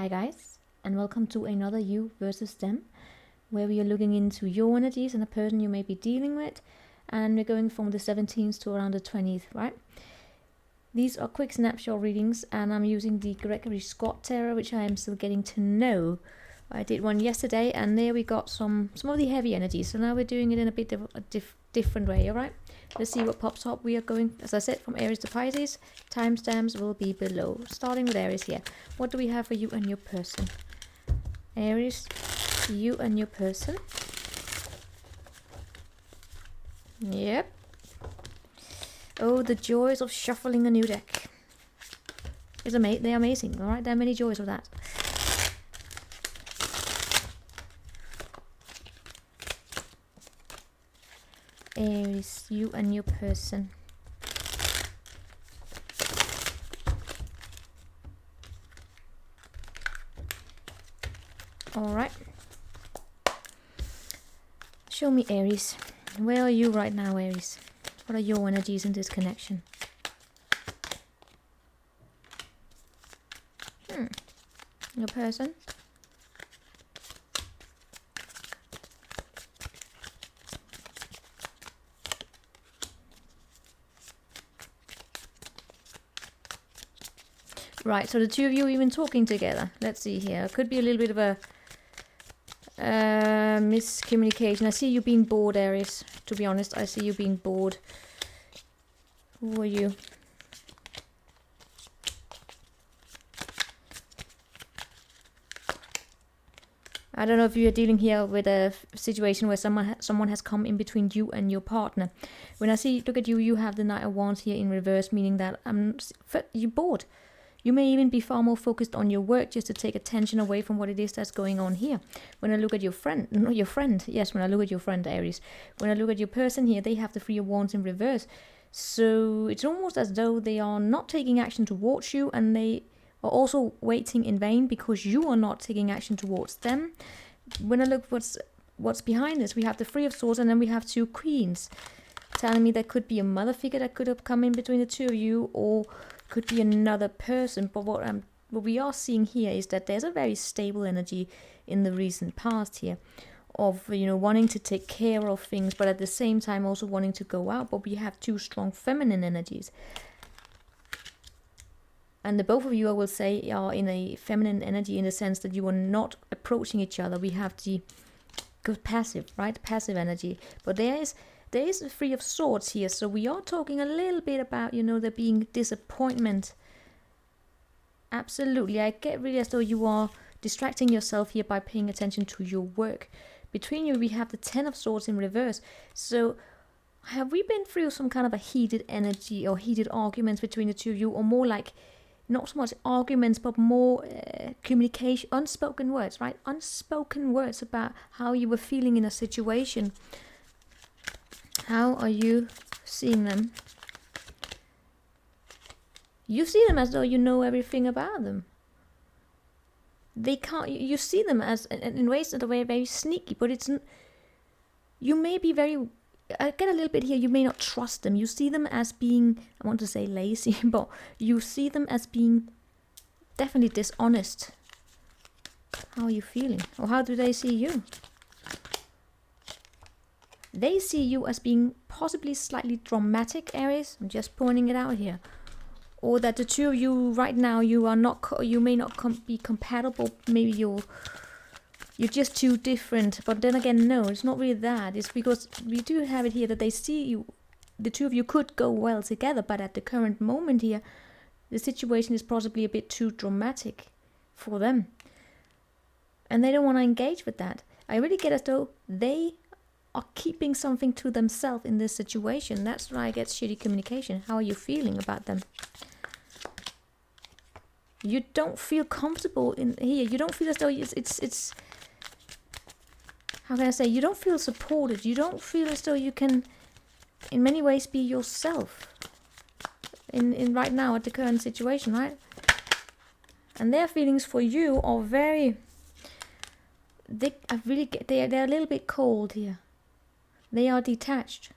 Hi guys, and welcome to another you versus them, where we are looking into your energies and a person you may be dealing with, and we're going from the 17th to around the 20th, right? These are quick snapshot readings, and I'm using the Gregory Scott Tarot, which I am still getting to know. I did one yesterday, and there we got some of the heavy energies, so now we're doing it in a bit of a different way, alright? Let's see what pops up. We are going, as I said, from Aries to Pisces. Timestamps will be below. Starting with Aries here. What do we have for you and your person? Aries, you and your person. Yep. Oh, the joys of shuffling a new deck. They're amazing, alright? There are many joys of that. Aries, you and your person. Alright. Show me, Aries. Where are you right now, Aries? What are your energies in this connection? Your person. Right, so the two of you are even talking together. Let's see here. It could be a little bit of a miscommunication. I see you being bored, Aries. To be honest, I see you being bored. Who are you? I don't know if you're dealing here with a situation where someone has come in between you and your partner. When I look at you, you have the Knight of Wands here in reverse, meaning that you're bored. You may even be far more focused on your work just to take attention away from what it is that's going on here. When I look at your friend, when I look at your friend, Aries, when I look at your person here, they have the Three of Wands in reverse. So it's almost as though they are not taking action towards you, and they are also waiting in vain because you are not taking action towards them. When I look what's behind this, we have the Three of Swords, and then we have two Queens, telling me there could be a mother figure that could have come in between the two of you, or could be another person. But what we are seeing here is that there's a very stable energy in the recent past here of, wanting to take care of things, but at the same time also wanting to go out. But we have two strong feminine energies, and the both of you, I will say, are in a feminine energy in the sense that you are not approaching each other. We have the passive energy, but there is a Three of Swords here, so we are talking a little bit about, there being disappointment. Absolutely, I get really as though you are distracting yourself here by paying attention to your work. Between you, we have the Ten of Swords in reverse. So, have we been through some kind of a heated energy or heated arguments between the two of you, or more like, not so much arguments, but more communication, unspoken words, right? Unspoken words about how you were feeling in a situation. How are you seeing them? You see them as though you know everything about them. They can't. You see them as in ways that are very, very sneaky. But you may be very. I get a little bit here. You may not trust them. You see them as being, I want to say lazy, but you see them as being definitely dishonest. How are you feeling? Or how do they see you? They see you as being possibly slightly dramatic, Aries. I'm just pointing it out here. Or that the two of you right now, you may not be compatible. Maybe you're just too different. But then again, no, it's not really that. It's because we do have it here that they see you. The two of you could go well together, but at the current moment here, the situation is possibly a bit too dramatic for them. And they don't want to engage with that. I really get as though they are keeping something to themselves in this situation. That's why I get shitty communication. How are you feeling about them? You don't feel comfortable in here. You don't feel as though it's how can I say? You don't feel supported. You don't feel as though you can, in many ways, be yourself. In right now at the current situation, right? And their feelings for you are very. They're a little bit cold here. They are detached.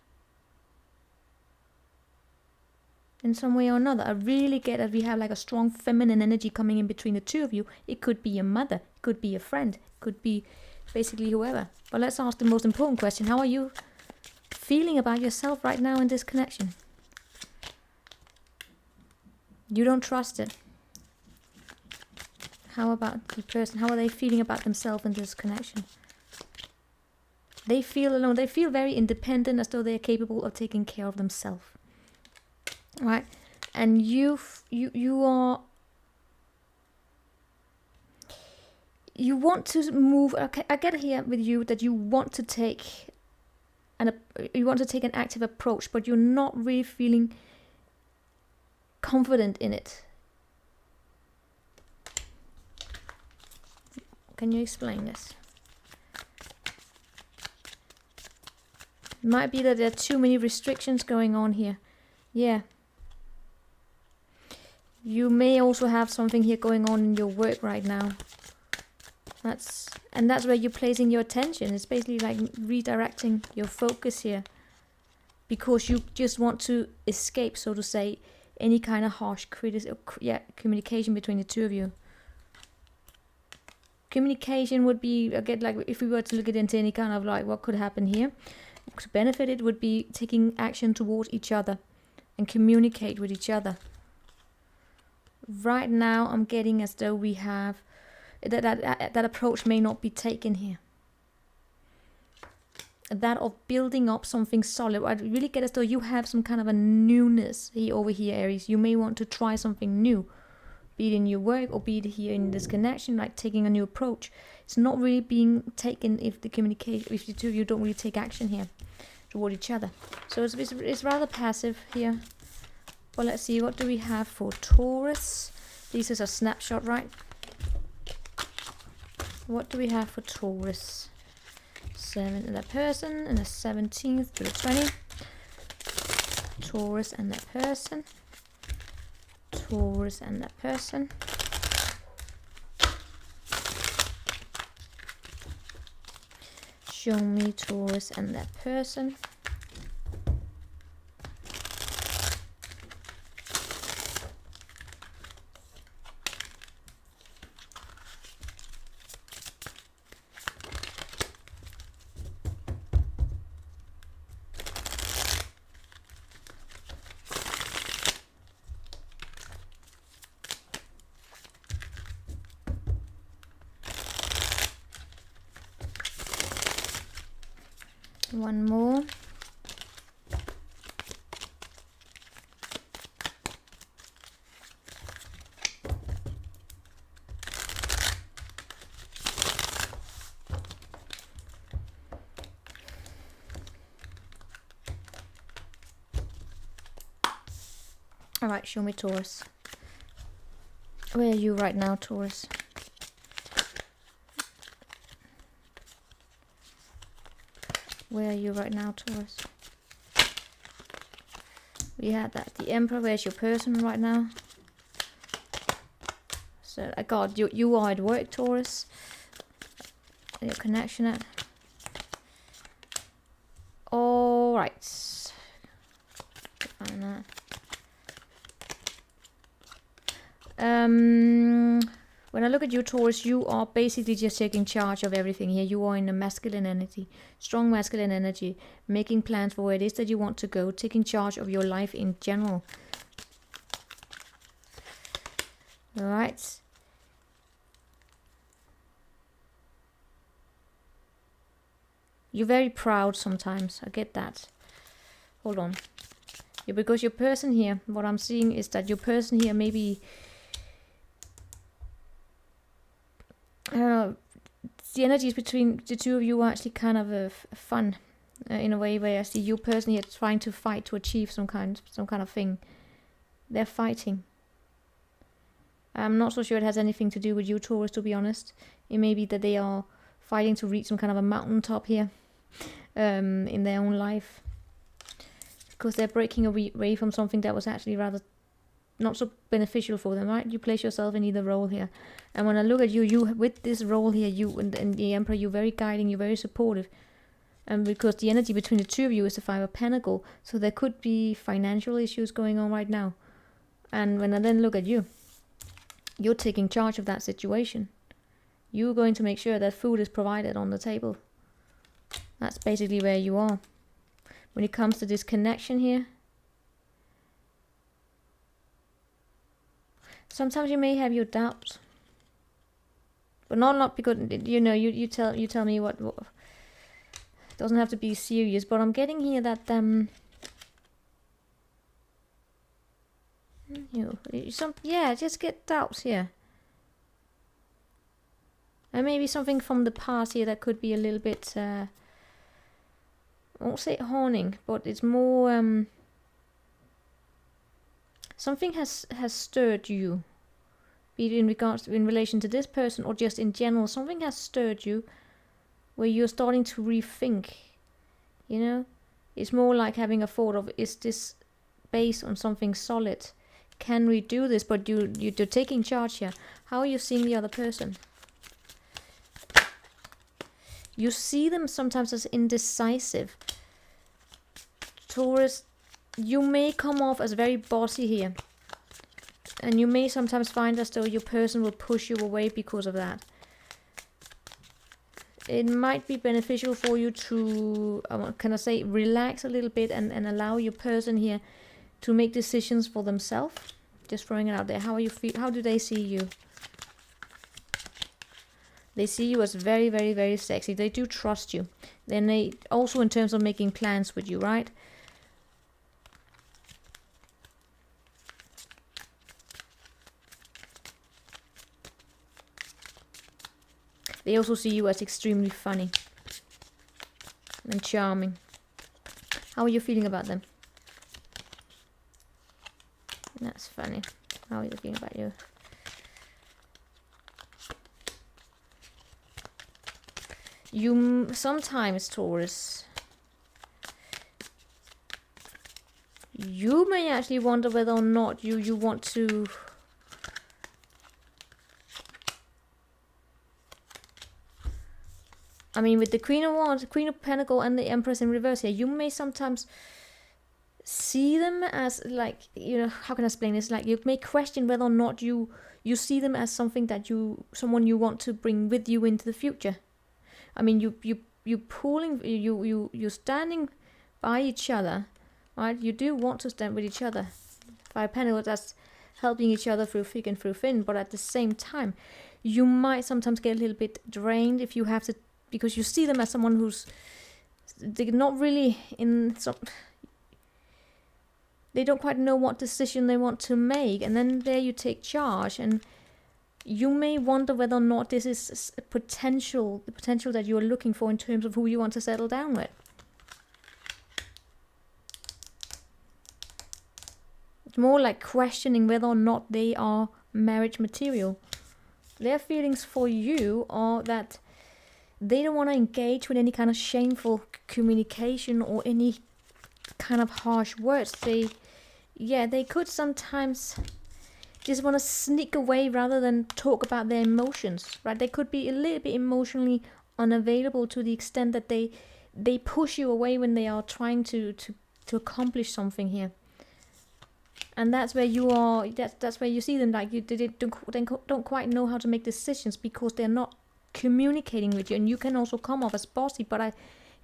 in some way or another. I really get that we have like a strong feminine energy coming in between the two of you. It could be your mother, it could be a friend, it could be basically whoever. But let's ask the most important question. How are you feeling about yourself right now in this connection? You don't trust it. How about the person? How are they feeling about themselves in this connection? They feel alone. They feel very independent, as though they are capable of taking care of themselves. Right? And you are... You want to move... Okay, I get here with you that you want to take an active approach, but you're not really feeling confident in it. Can you explain this? It might be that there are too many restrictions going on here. Yeah. You may also have something here going on in your work right now. That's where you're placing your attention. It's basically like redirecting your focus here, because you just want to escape, so to say, any kind of harsh communication between the two of you. Communication would be, again, like if we were to look at into any kind of like what could happen here, to benefit it would be taking action towards each other and communicate with each other. Right now I'm getting as though we have that approach may not be taken here. That of building up something solid. I really get as though you have some kind of a newness here over here, Aries. You may want to try something new, be it in your work or be it here in this connection, like taking a new approach. It's not really being taken if the two of you don't really take action here toward each other. So it's rather passive here. Well, let's see, what do we have for Taurus? This is a snapshot, right? What do we have for Taurus? 7 and that person, and the 17th to the 20th. Taurus and that person. Taurus and that person. Show me Taurus and that person. One more. All right, show me Taurus. Where are you right now, Taurus? Where are you right now, Taurus? We had that. The Emperor. Where's your person right now? So I got you are at work, Taurus. Your connection at. All right. Find that. When I look at you, Taurus, you are basically just taking charge of everything here. You are in a masculine energy, strong masculine energy, making plans for where it is that you want to go, taking charge of your life in general. All right. You're very proud sometimes. I get that. Hold on. Yeah, because your person here, what I'm seeing is that your person here maybe... I don't know, the energies between the two of you are actually kind of fun in a way, where I see you personally are trying to fight to achieve some kind of thing. They're fighting. I'm not so sure it has anything to do with you, Taurus, to be honest. It may be that they are fighting to reach some kind of a mountaintop here in their own life, because they're breaking away from something that was actually rather not so beneficial for them, right? You place yourself in either role here, and when I look at you with this role here, you and the Emperor, you're very guiding, you're very supportive, And because the energy between the two of you is the Five of Pentacles, so there could be financial issues going on right now. And when I then look at you, you're taking charge of that situation. You're going to make sure that food is provided on the table. That's basically where you are. When it comes to this connection here, sometimes you may have your doubts. But not because, you know, you tell me what it doesn't have to be serious, but I'm getting here that just get doubts here. And maybe something from the past here that could be a little bit I won't say haunting, but it's more something has stirred you. Be it in relation to this person or just in general, something has stirred you where you're starting to rethink, you know? It's more like having a thought of, is this based on something solid? Can we do this? But you're taking charge here. How are you seeing the other person? You see them sometimes as indecisive. Taurus, you may come off as very bossy here. And you may sometimes find as though your person will push you away because of that. It might be beneficial for you to, relax a little bit and allow your person here to make decisions for themselves. Just throwing it out there. How are you feel? How do they see you? They see you as very, very, very sexy. They do trust you. Then they also in terms of making plans with you, right? They also see you as extremely funny and charming. How are you feeling about them? That's funny. How are you feeling about you? You sometimes, Taurus, you may actually wonder whether or not you want to I mean, with the Queen of Wands, Queen of Pentacles, and the Empress in reverse here, you may sometimes see them as, like, you know, how can I explain this? Like, you may question whether or not you see them as something that someone you want to bring with you into the future. I mean, you're standing by each other, right? You do want to stand with each other. Five Pentacles, that's helping each other through thick and through thin, but at the same time, you might sometimes get a little bit drained if you have to, because you see them as someone who's, they're not really in some, they don't quite know what decision they want to make, and then there you take charge, and you may wonder whether or not this is the potential that you're looking for in terms of who you want to settle down with. It's more like questioning whether or not they are marriage material. Their feelings for you are that they don't want to engage with any kind of shameful communication or any kind of harsh words. They could sometimes just want to sneak away rather than talk about their emotions, right? They could be a little bit emotionally unavailable to the extent that they push you away when they are trying to accomplish something here. And that's where you are, that's where you see them, like, they don't quite know how to make decisions because they're not communicating with you. And you can also come off as bossy, but I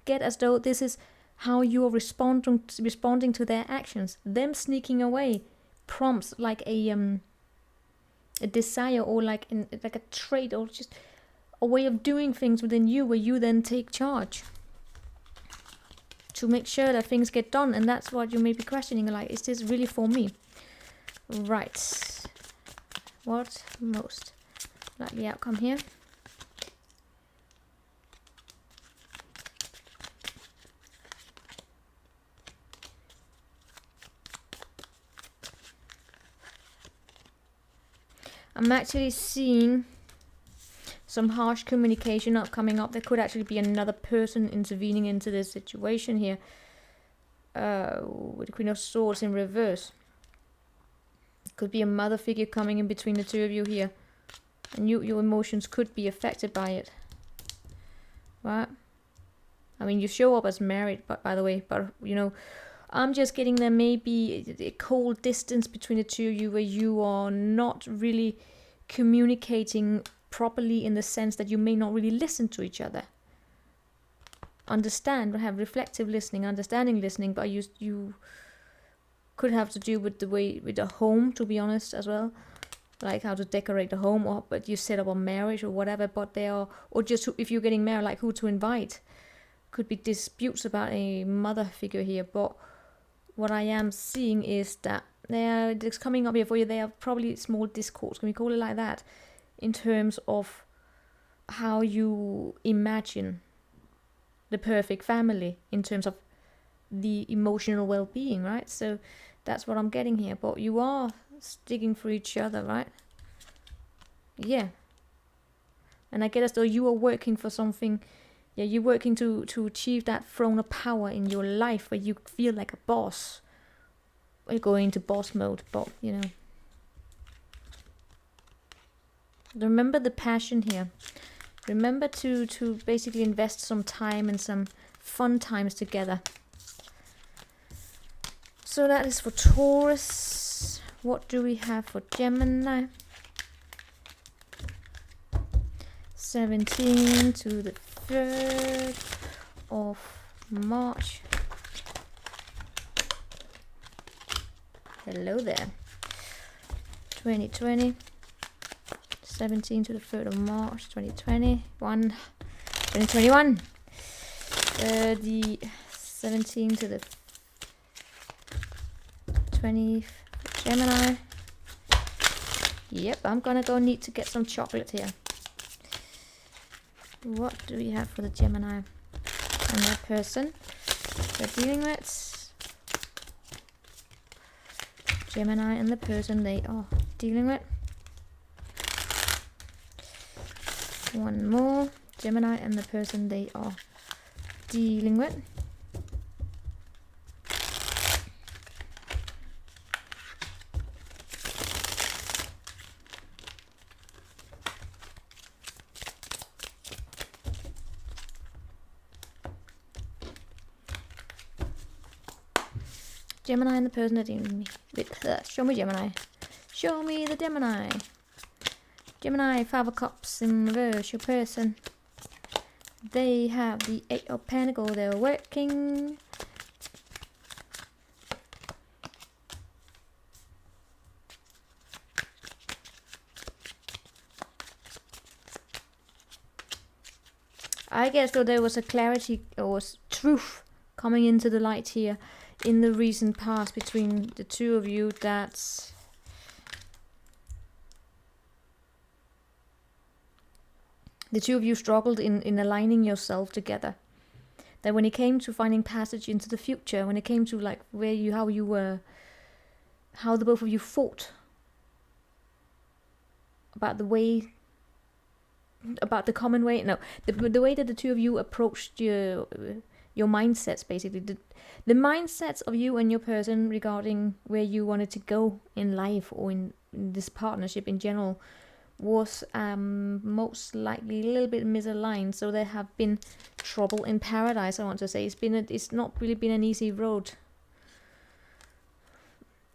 get as though this is how you are responding to their actions. Them sneaking away prompts like a desire, or like a trait, or just a way of doing things within you where you then take charge to make sure that things get done. And that's what you may be questioning, like, is this really for me? Right. What most likely outcome here? I'm actually seeing some harsh communication coming up. There could actually be another person intervening into this situation here. With the Queen of Swords in reverse. Could be a mother figure coming in between the two of you here. And your emotions could be affected by it. Right? I mean, you show up as married, but by the way, but you know, I'm just getting there maybe a cold distance between the two of you where you are not really communicating properly, in the sense that you may not really listen to each other. Understand, have reflective listening, understanding listening, but you could have to do with the way, with the home, to be honest, as well. Like how to decorate the home, or but you set up a marriage or whatever, but they are, or just if you're getting married, like who to invite. Could be disputes about a mother figure here, but what I am seeing is that it's coming up here for you. They are probably small discords, can we call it like that, in terms of how you imagine the perfect family, in terms of the emotional well-being, right? So that's what I'm getting here. But you are sticking for each other, right? Yeah. And I get as though you are working for something. Yeah, you're working to achieve that throne of power in your life, where you feel like a boss. You're going into boss mode, but you know. Remember the passion here. Remember to basically invest some time and some fun times together. So that is for Taurus. What do we have for Gemini? 17 to the 3rd of March. Hello there. 2020. 17 to the 3rd of March 2021. The 17 to the 20th Gemini. Yep, I'm gonna go need to get some chocolate here. What do we have for the Gemini and that person they're dealing with? Gemini and the person they are dealing with. One more. Gemini and the person they are dealing with. Gemini and the person they're dealing with. Show me Gemini. Show me the Gemini. Gemini, 5 of Cups in reverse, your person. They have the 8 of Pentacles, they're working. I guess though there was a clarity or truth coming into the light here in the recent past between the two of you, that's the two of you struggled in aligning yourself together. That when it came to finding passage into the future, when it came to like where you, how you were, how the both of you fought about the way, about the common way, no, the way that the two of you approached your mindsets, basically the mindsets of you and your person regarding where you wanted to go in life or in this partnership in general was most likely a little bit misaligned. So there have been trouble in paradise, I want to say. It's not really been an easy road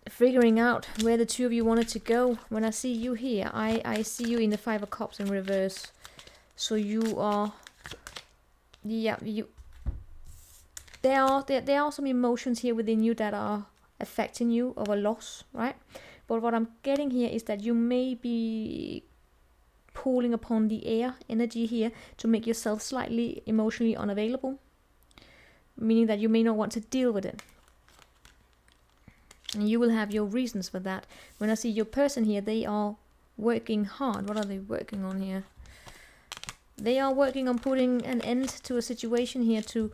figuring out where the two of you wanted to go. When I see you here, I see you in the 5 of Cups in reverse. So you are, yeah, there are some emotions here within you that are affecting you of a loss, right? But what I'm getting here is that you may be pulling upon the air energy here to make yourself slightly emotionally unavailable, meaning that you may not want to deal with it. And you will have your reasons for that. When I see your person here, they are working hard. What are they working on here? They are working on putting an end to a situation here to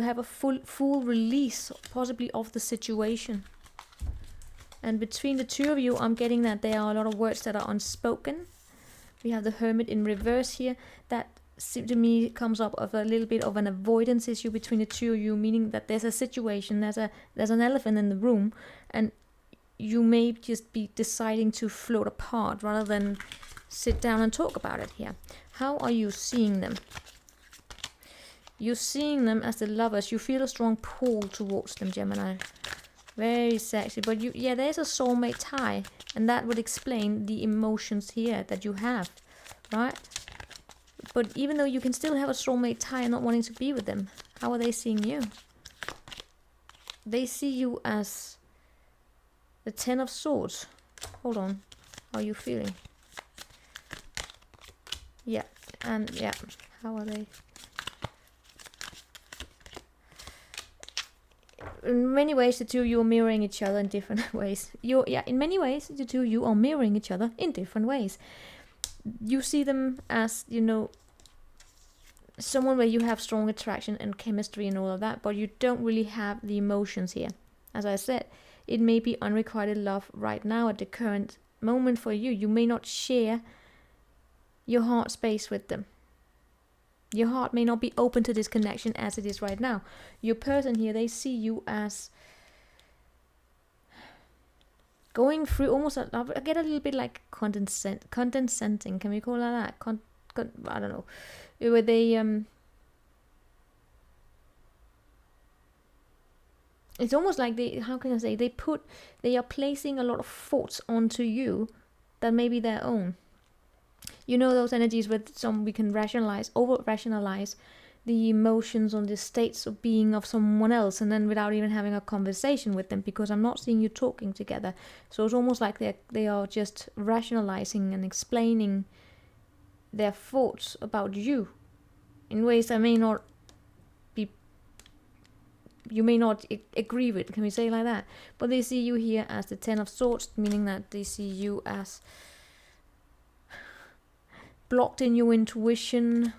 have a full release, possibly, of the situation. And between the two of you, I'm getting that there are a lot of words that are unspoken. We have the Hermit in reverse here. That to me comes up of a little bit of an avoidance issue between the two of you, meaning that there's a situation, there's an elephant in the room, and you may just be deciding to float apart rather than sit down and talk about it here. How are you seeing them? You're seeing them as the lovers. You feel a strong pull towards them, Gemini. Very sexy. But there's a soulmate tie. And that would explain the emotions here that you have. Right? But even though you can still have a soulmate tie and not wanting to be with them, how are they seeing you? They see you as the 10 of Swords. Hold on. How are you feeling? Yeah. And yeah. How are they? In many ways, the two of you are mirroring each other in different ways. In many ways, the two of you are mirroring each other in different ways. You see them as, you know, someone where you have strong attraction and chemistry and all of that, but you don't really have the emotions here. As I said, it may be unrequited love right now at the current moment for you. You may not share your heart space with them. Your heart may not be open to this connection as it is right now. Your person here, they see you as going through almost, I get a little bit like condescending. Can we call it that? I don't know. Where they, it's almost like they, how can I say, they are placing a lot of thoughts onto you that may be their own. You know those energies with some we can over-rationalize the emotions on the states of being of someone else, and then without even having a conversation with them, because I'm not seeing you talking together. So it's almost like they are just rationalizing and explaining their thoughts about you in ways that may not be, you may not agree with. Can we say it like that? But they see you here as the 10 of Swords, meaning that they see you as blocked in your intuition,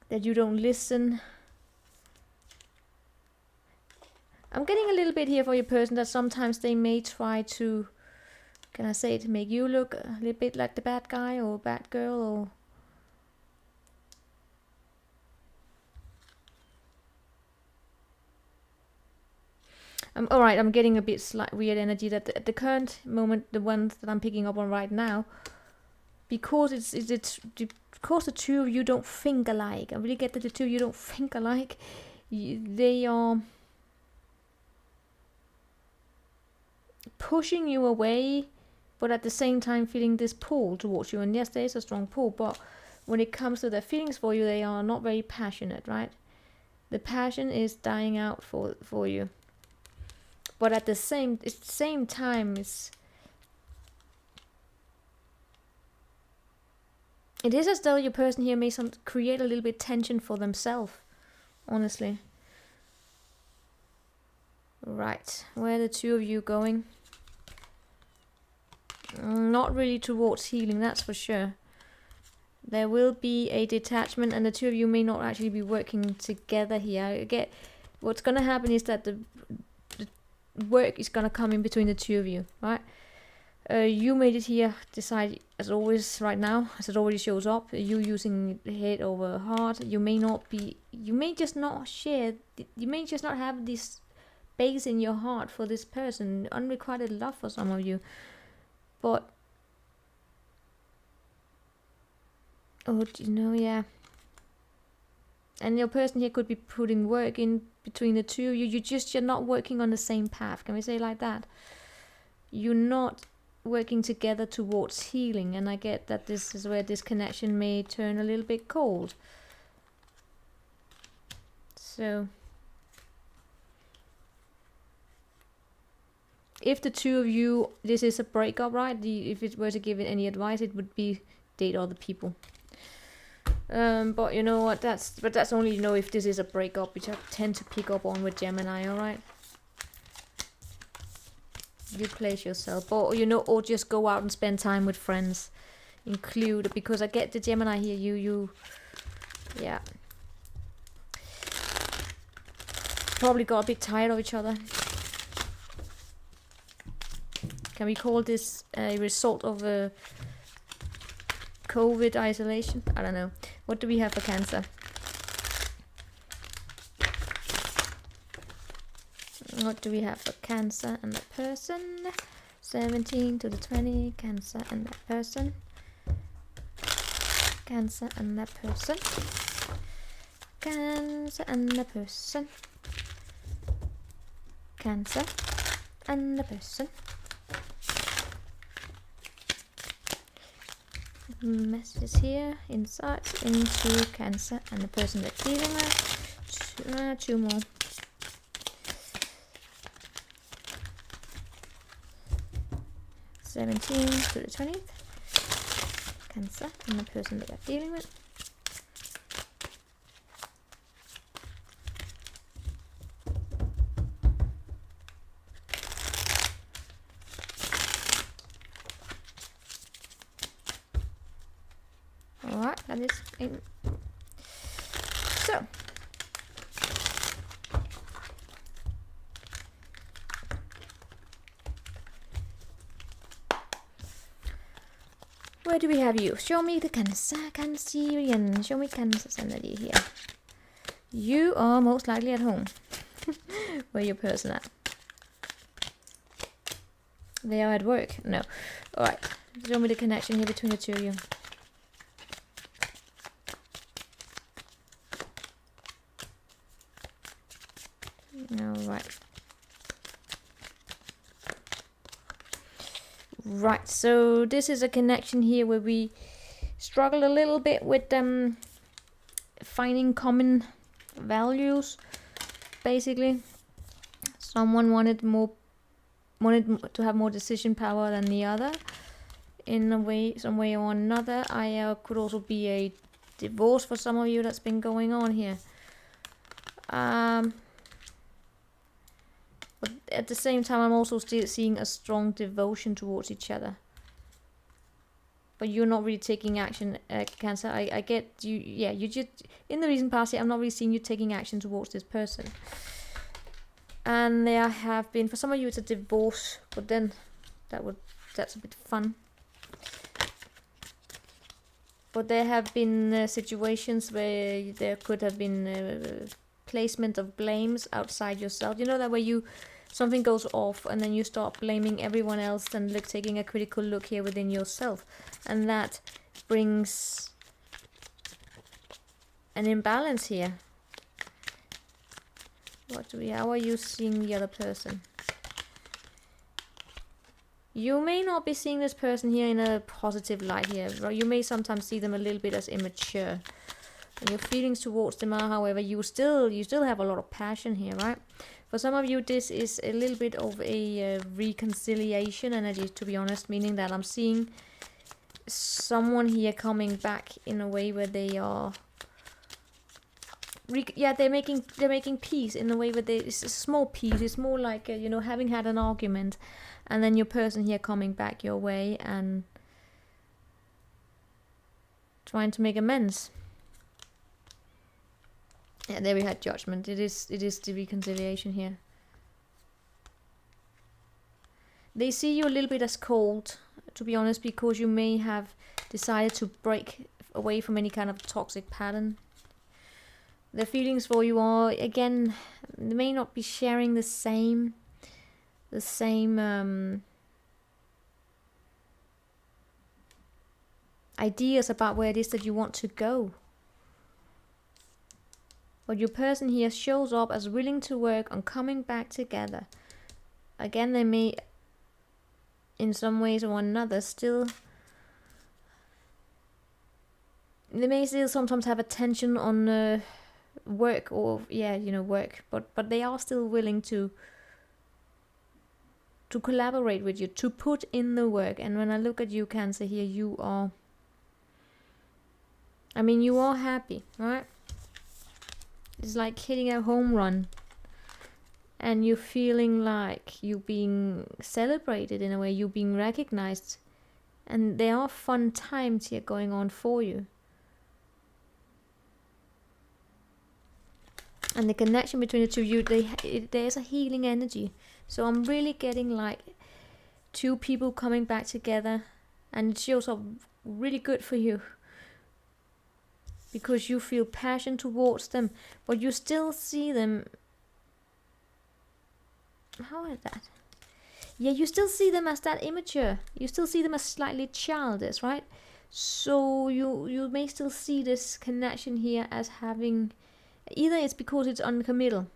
that you don't listen. I'm getting a little bit here for your person that sometimes they may try to, can I say it, make you look a little bit like the bad guy or bad girl, or alright, I'm getting a bit slight weird energy that at the current moment, the ones that I'm picking up on right now, because because the two of you don't think alike. I really get that the two of you don't think alike. They are pushing you away, but at the same time feeling this pull towards you. And yes, there is a strong pull, but when it comes to their feelings for you, they are not very passionate, right? The passion is dying out for you. But at the same time, it is as though your person here may create a little bit tension for themselves, honestly. Right, where are the two of you going? Not really towards healing, that's for sure. There will be a detachment, and the two of you may not actually be working together here. I get what's going to happen is that the work is going to come in between the two of you, right? You made it here, decide, as always right now, as it already shows up, you using head over heart. You may just not share, you may just not have this space in your heart for this person, unrequited love for some of you. But, oh, you know, yeah. And your person here could be putting work in between the two of you. You're not working on the same path. Can we say it like that? You're not working together towards healing. And I get that this is where this connection may turn a little bit cold. So, if the two of you, this is a breakup, right? If it were to give it any advice, it would be date other people. But you know what, that's only, you know, if this is a breakup, which I tend to pick up on with Gemini, alright? You place yourself, or you know, or just go out and spend time with friends. Include, because I get the Gemini here, you yeah. Probably got a bit tired of each other. Can we call this a result of a COVID isolation? I don't know. What do we have for Cancer? What do we have for Cancer and the person? 17 to the 20, Cancer and that person. Cancer and that person. Cancer and the person. Cancer and the person. Messages here, insights into Cancer and the person they're dealing with. Two more. (17 to the 20th). Cancer and the person that they're dealing with. Alright, that is in. So where do we have you? Show me the Cancerian. Show me Cancer's energy here. You are most likely at home. Where your person at? They are at work. No. Alright. Show me the connection here between the two of you. Alright. Right, so this is a connection here where we struggle a little bit with finding common values. Basically, someone wanted to have more decision power than the other in a way, some way or another. Could also be a divorce for some of you that's been going on here. But at the same time, I'm also still seeing a strong devotion towards each other. But you're not really taking action, Cancer. I get you. Yeah, you just in the recent past here, I'm not really seeing you taking action towards this person. And there have been, for some of you, it's a divorce. But then that's a bit fun. But there have been situations where there could have been placement of blames outside yourself. You know that where something goes off and then you start blaming everyone else and taking a critical look here within yourself, and that brings an imbalance here. How are you seeing the other person? You may not be seeing this person here in a positive light here. You may sometimes see them a little bit as immature. And your feelings towards them are, however, you still have a lot of passion here, right? For some of you, this is a little bit of a reconciliation energy, to be honest, meaning that I'm seeing someone here coming back in a way where they are, they're making peace in a way where it's a small peace. It's more like having had an argument, and then your person here coming back your way and trying to make amends. Yeah, there we had Judgment. It is the reconciliation here. They see you a little bit as cold, to be honest, because you may have decided to break away from any kind of toxic pattern. Their feelings for you are, again, they may not be sharing the same ideas about where it is that you want to go. But your person here shows up as willing to work on coming back together. Again, they may, in some ways or another, they may still sometimes have a tension on work or work, but they are still willing to collaborate with you, to put in the work. And when I look at you, Cancer, here, you are happy, right? It's like hitting a home run, and you're feeling like you're being celebrated in a way, you're being recognized, and there are fun times here going on for you. And the connection between the two of you, there's a healing energy. So I'm really getting like two people coming back together, and it shows up really good for you, because you feel passion towards them, but you still see them. How is that? Yeah, you still see them as that immature. You still see them as slightly childish, right? So you may still see this connection here as having, either it's because it's uncommittal.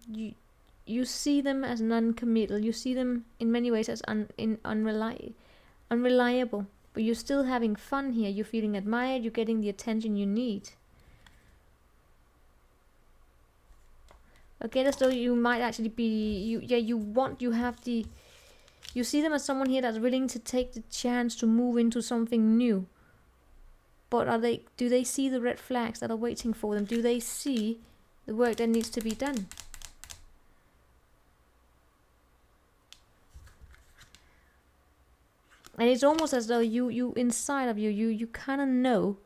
You see them as non-committal. You see them in many ways as unreliable. But you're still having fun here. You're feeling admired. You're getting the attention you need. Okay, as though you might actually be, you see them as someone here that's willing to take the chance to move into something new. But do they see the red flags that are waiting for them? Do they see the work that needs to be done? And it's almost as though you inside of you kind of know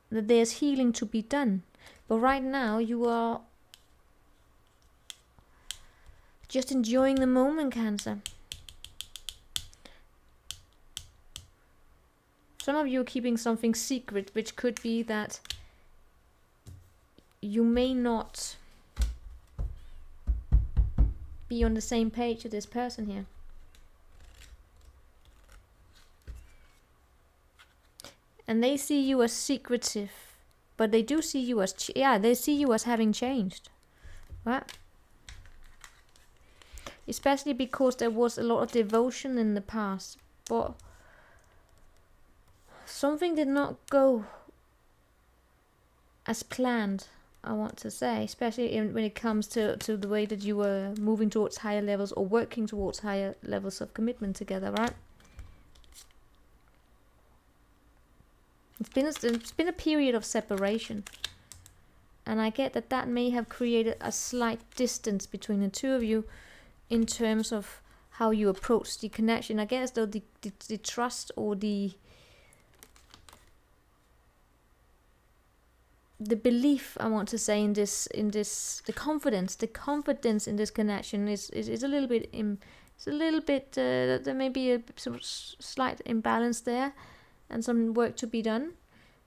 that there's healing to be done. But right now you are just enjoying the moment, Cancer. Some of you are keeping something secret, which could be that you may not be on the same page with this person here. And they see you as secretive, but they do see you as, they see you as having changed, right? Especially because there was a lot of devotion in the past, but something did not go as planned, I want to say, especially when it comes to the way that you were moving towards higher levels or working towards higher levels of commitment together, right? It's been a period of separation, and I get that may have created a slight distance between the two of you in terms of how you approach the connection. I guess though the trust or the belief, I want to say, in this the confidence in this connection is a little bit there may be a sort of slight imbalance there. And some work to be done.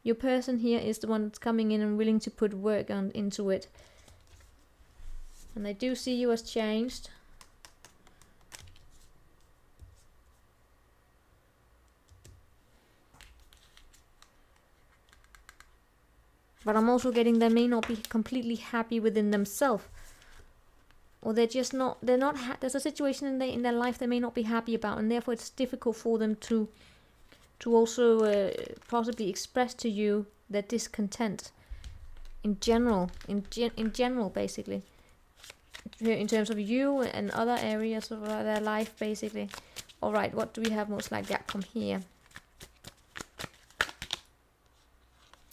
Your person here is the one that's coming in and willing to put work into it. And they do see you as changed. But I'm also getting they may not be completely happy within themselves. Or they're just not, there's a situation in their life they may not be happy about, and therefore it's difficult for them to also possibly express to you their discontent in general, basically, in terms of you and other areas of their life, basically. All right, what do we have most like that from here?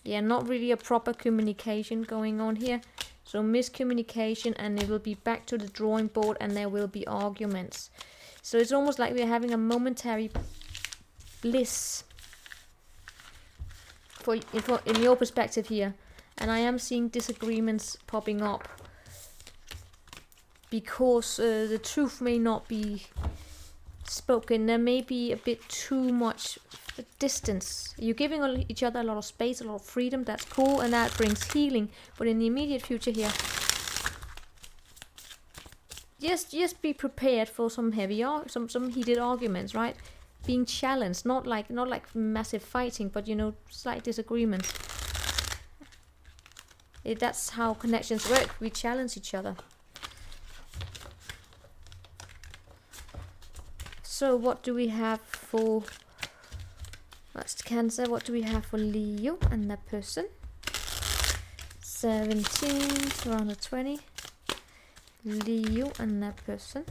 Yeah, not really a proper communication going on here. So miscommunication, and it will be back to the drawing board, and there will be arguments. So it's almost like we're having a momentary bliss in your perspective here, and I am seeing disagreements popping up because the truth may not be spoken. There may be a bit too much distance. You're giving each other a lot of space, a lot of freedom. That's cool, and that brings healing. But in the immediate future here, just be prepared for some some heated arguments, right? Being challenged, not like massive fighting, but slight disagreements. That's how connections work. We challenge each other. So what do we have for, that's Cancer, what do we have for Leo and that person? 17 around the 20. Leo and that person.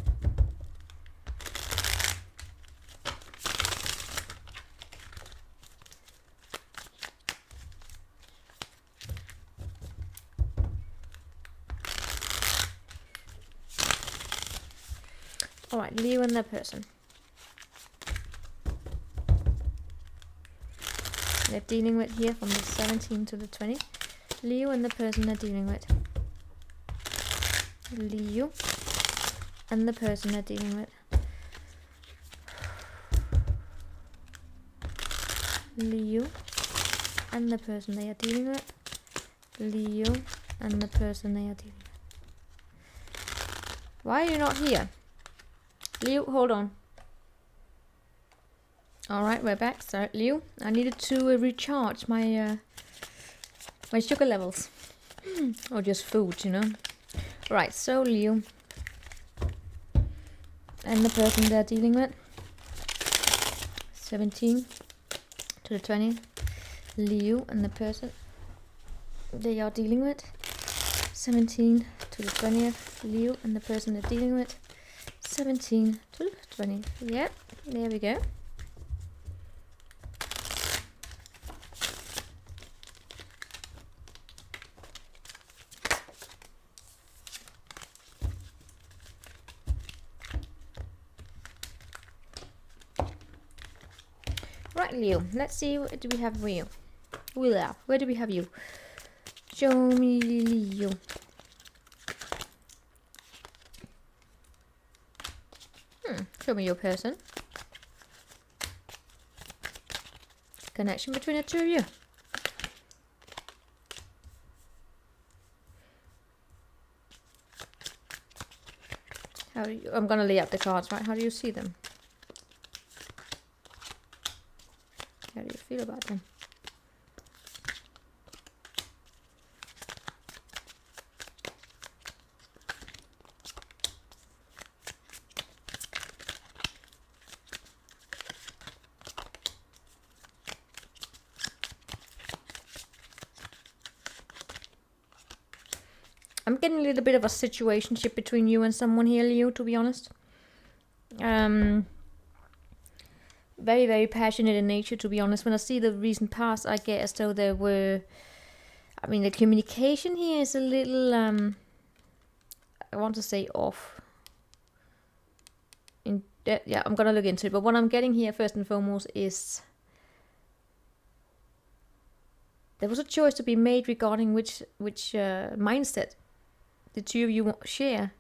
Alright, Leo and that person. They're dealing with here from the 17 to the 20. Leo and the person they're dealing with. Leo and the person they're dealing with. Leo and the person they are dealing with. Leo and the person they are dealing with. Why are you not here? Leo, hold on. Alright, we're back. Sorry, Leo. I needed to recharge my my sugar levels. Or just food, you know. Right, so Leo. And the person they're dealing with. 17 to the 20th. Leo and the person they are dealing with. 17 to the 20th. Leo and the person they're dealing with. 17 to the 20th. Yep, there we go. Right, Leo. Let's see, what do we have for you? Where do we have you? Show me Leo. Show me your person. Connection between the two of you. How do you, I'm gonna lay out the cards, right? How do you see them? How do you feel about them? I'm getting a little bit of a situationship between you and someone here, Leo, to be honest. Very, very passionate in nature, to be honest. When I see the recent past, I get as though there were... I mean, the communication here is a little... I want to say off. Yeah, I'm going to look into it. But what I'm getting here, first and foremost, is... There was a choice to be made regarding which mindset the two of you share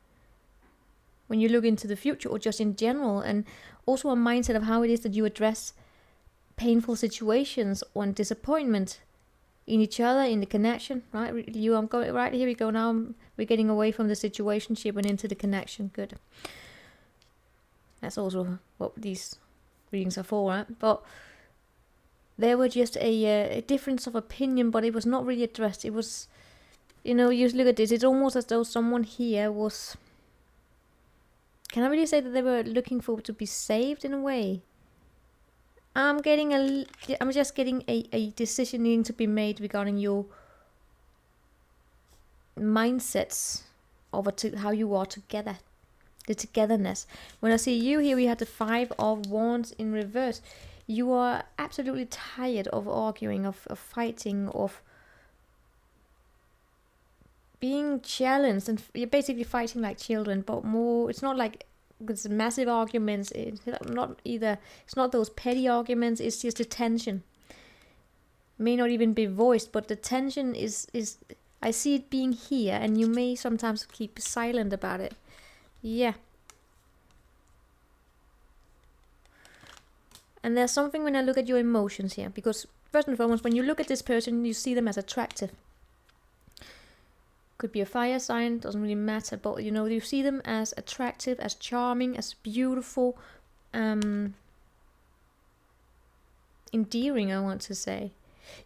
when you look into the future, or just in general, and also a mindset of how it is that you address painful situations or disappointment in each other, in the connection, right? You, I'm going right here. We go now. We're getting away from the situationship and into the connection. Good. That's also what these readings are for, right? But there were just a difference of opinion, but it was not really addressed. It was, you know, you look at this, it's almost as though someone here was... Can I really say that they were looking for to be saved in a way? I'm just getting a decision needing to be made regarding your mindsets over to how you are together. The togetherness. When I see you here, we had the 5 of Wands in reverse. You are absolutely tired of arguing, of fighting, of being challenged, and you're basically fighting like children, but more, it's not like it's massive arguments, it's not those petty arguments, it's just the tension. May not even be voiced, but the tension is I see it being here, and you may sometimes keep silent about it. Yeah. And there's something when I look at your emotions here, because first and foremost, when you look at this person, you see them as attractive. Could be a fire sign, doesn't really matter, but you know, you see them as attractive, as charming, as beautiful, endearing, I want to say.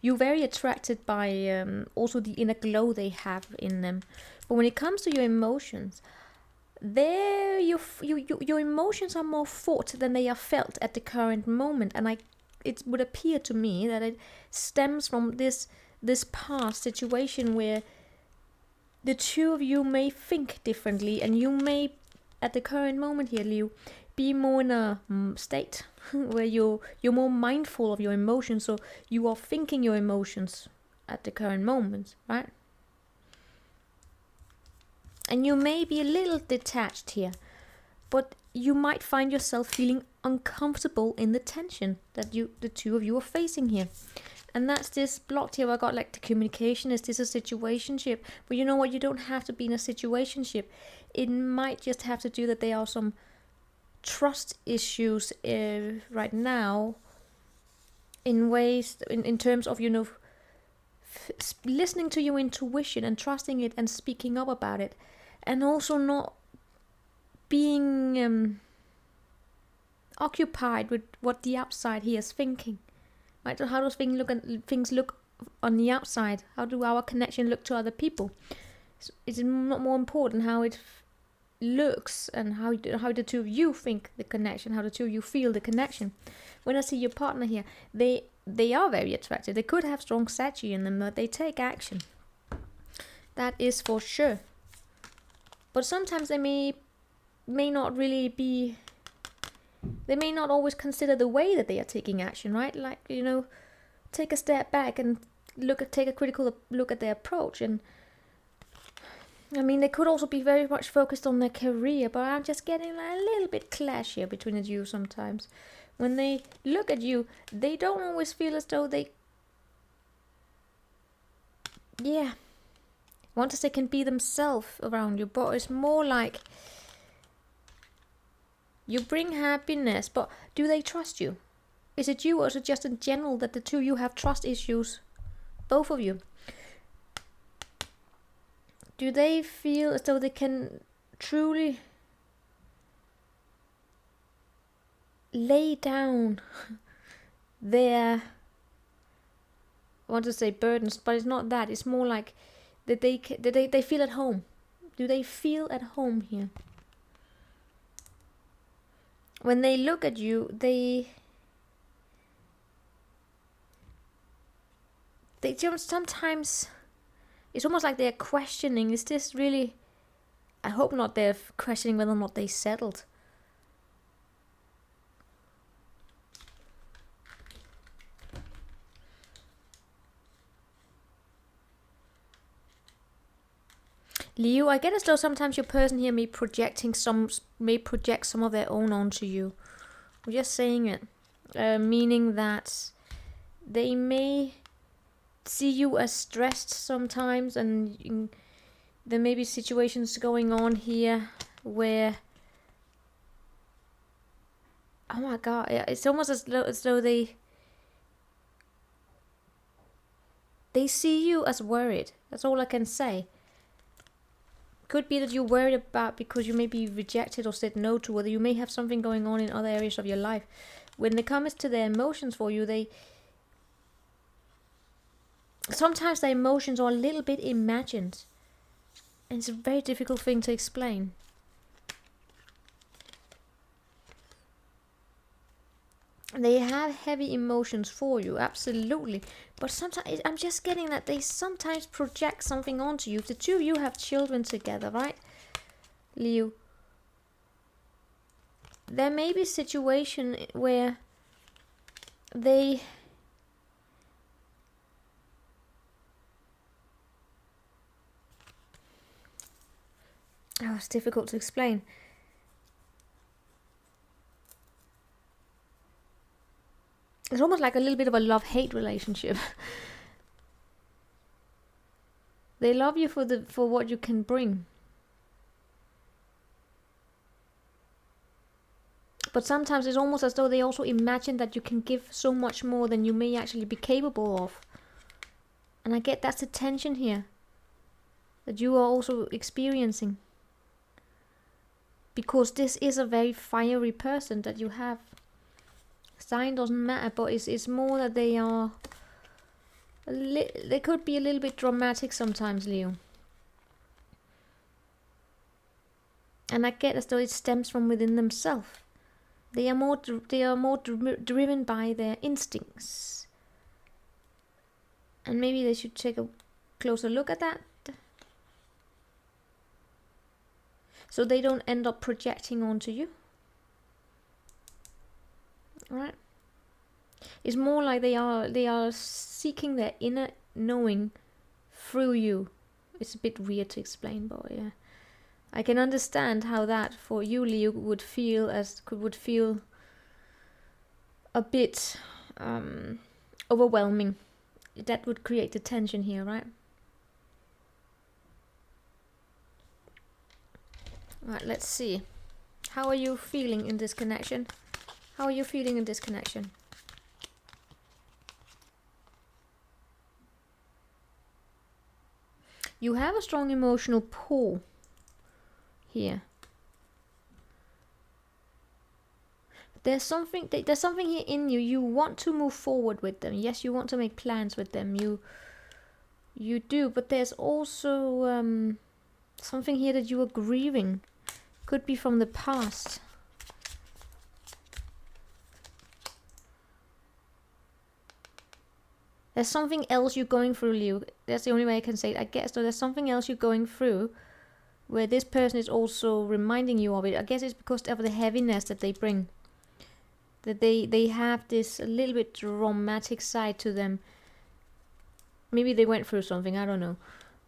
You're very attracted by also the inner glow they have in them. But when it comes to your emotions, your emotions are more thought than they are felt at the current moment, and it would appear to me that it stems from this past situation where the two of you may think differently, and you may, at the current moment here, Leo, be more in a state where you're more mindful of your emotions, so you are thinking your emotions at the current moment, right? And you may be a little detached here, but you might find yourself feeling uncomfortable in the tension that the two of you are facing here. And that's this blocked here. I got like the communication. Is this a situationship? But you know what? You don't have to be in a situationship. It might just have to do that there are some trust issues right now in ways, in terms of, you know, listening to your intuition and trusting it and speaking up about it. And also not being occupied with what the outside here is thinking. Right? So how does things look on the outside? How do our connection look to other people? So it's not more important how it looks and how the two of you think the connection, how the two of you feel the connection. When I see your partner here, they are very attractive. They could have strong Saggy in them, but they take action. That is for sure. But sometimes they may not really be. They may not always consider the way that they are taking action, right? Like, you know, take a step back and take a critical look at their approach. And I mean, they could also be very much focused on their career, but I'm just getting a little bit clash here between the two sometimes. When they look at you, they don't always feel as though they, want to say can be themselves around you, but it's more like you bring happiness, but do they trust you? Is it you, or is it just in general that the two of you have trust issues? Both of you. Do they feel as though they can truly lay down their, I want to say burdens, but it's not that. It's more like that they feel at home. Do they feel at home here? When they look at you, they just sometimes, it's almost like they're questioning, is this really, I hope not they're questioning whether or not they settled. Leo, I get as though sometimes your person here may project some of their own onto you. I'm just saying it, meaning that they may see you as stressed sometimes, and there may be situations going on here where, oh my god, it's almost as though they see you as worried. That's all I can say. Could be that you're worried about because you may be rejected or said no to, whether you may have something going on in other areas of your life. When it comes to their emotions for you, sometimes the emotions are a little bit imagined, and it's a very difficult thing to explain. They have heavy emotions for you, absolutely. But sometimes, I'm just getting that they sometimes project something onto you. If the two of you have children together, right, Leo? There may be a situation where they... Oh, it's difficult to explain. It's almost like a little bit of a love-hate relationship. They love you for what you can bring. But sometimes it's almost as though they also imagine that you can give so much more than you may actually be capable of. And I get that's the tension here that you are also experiencing. Because this is a very fiery person that you have. Sign doesn't matter, but it's more that they are... they could be a little bit dramatic sometimes, Leo. And I get as though it stems from within themselves. They are more driven by their instincts. And maybe they should take a closer look at that. So they don't end up projecting onto you. Right? It's more like they are seeking their inner knowing through you. It's a bit weird to explain, but yeah. I can understand how that for you, Leo, would feel a bit overwhelming. That would create the tension here, right? Right, let's see. How are you feeling in this connection? How are you feeling in this connection? You have a strong emotional pull here. there's something here in you. You want to move forward with them. Yes, you want to make plans with them. You do, but there's also something here that you are grieving. Could be from the past. There's something else you're going through, Leo. That's the only way I can say it, I guess. So there's something else you're going through where this person is also reminding you of it. I guess it's because of the heaviness that they bring. That they have this a little bit dramatic side to them. Maybe they went through something, I don't know.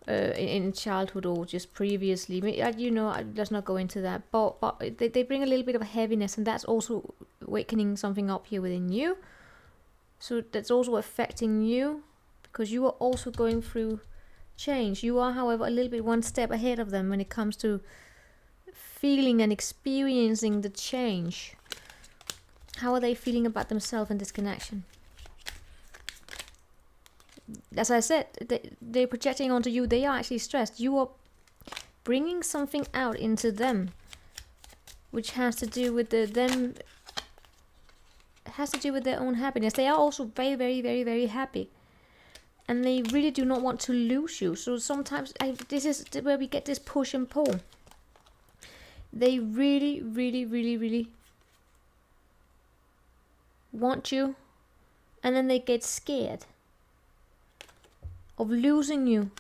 In childhood or just previously. Let's not go into that. But they bring a little bit of a heaviness, and that's also awakening something up here within you. So that's also affecting you, because you are also going through change. You are, however, a little bit one step ahead of them when it comes to feeling and experiencing the change. How are they feeling about themselves in this connection? As I said, they're projecting onto you. They are actually stressed. You are bringing something out into them, which has to do with them. Has to do with their own happiness. They are also very, very, very, very happy, and they really do not want to lose you. So sometimes this is where we get this push and pull. They really, really, really, really want you, and then they get scared of losing you,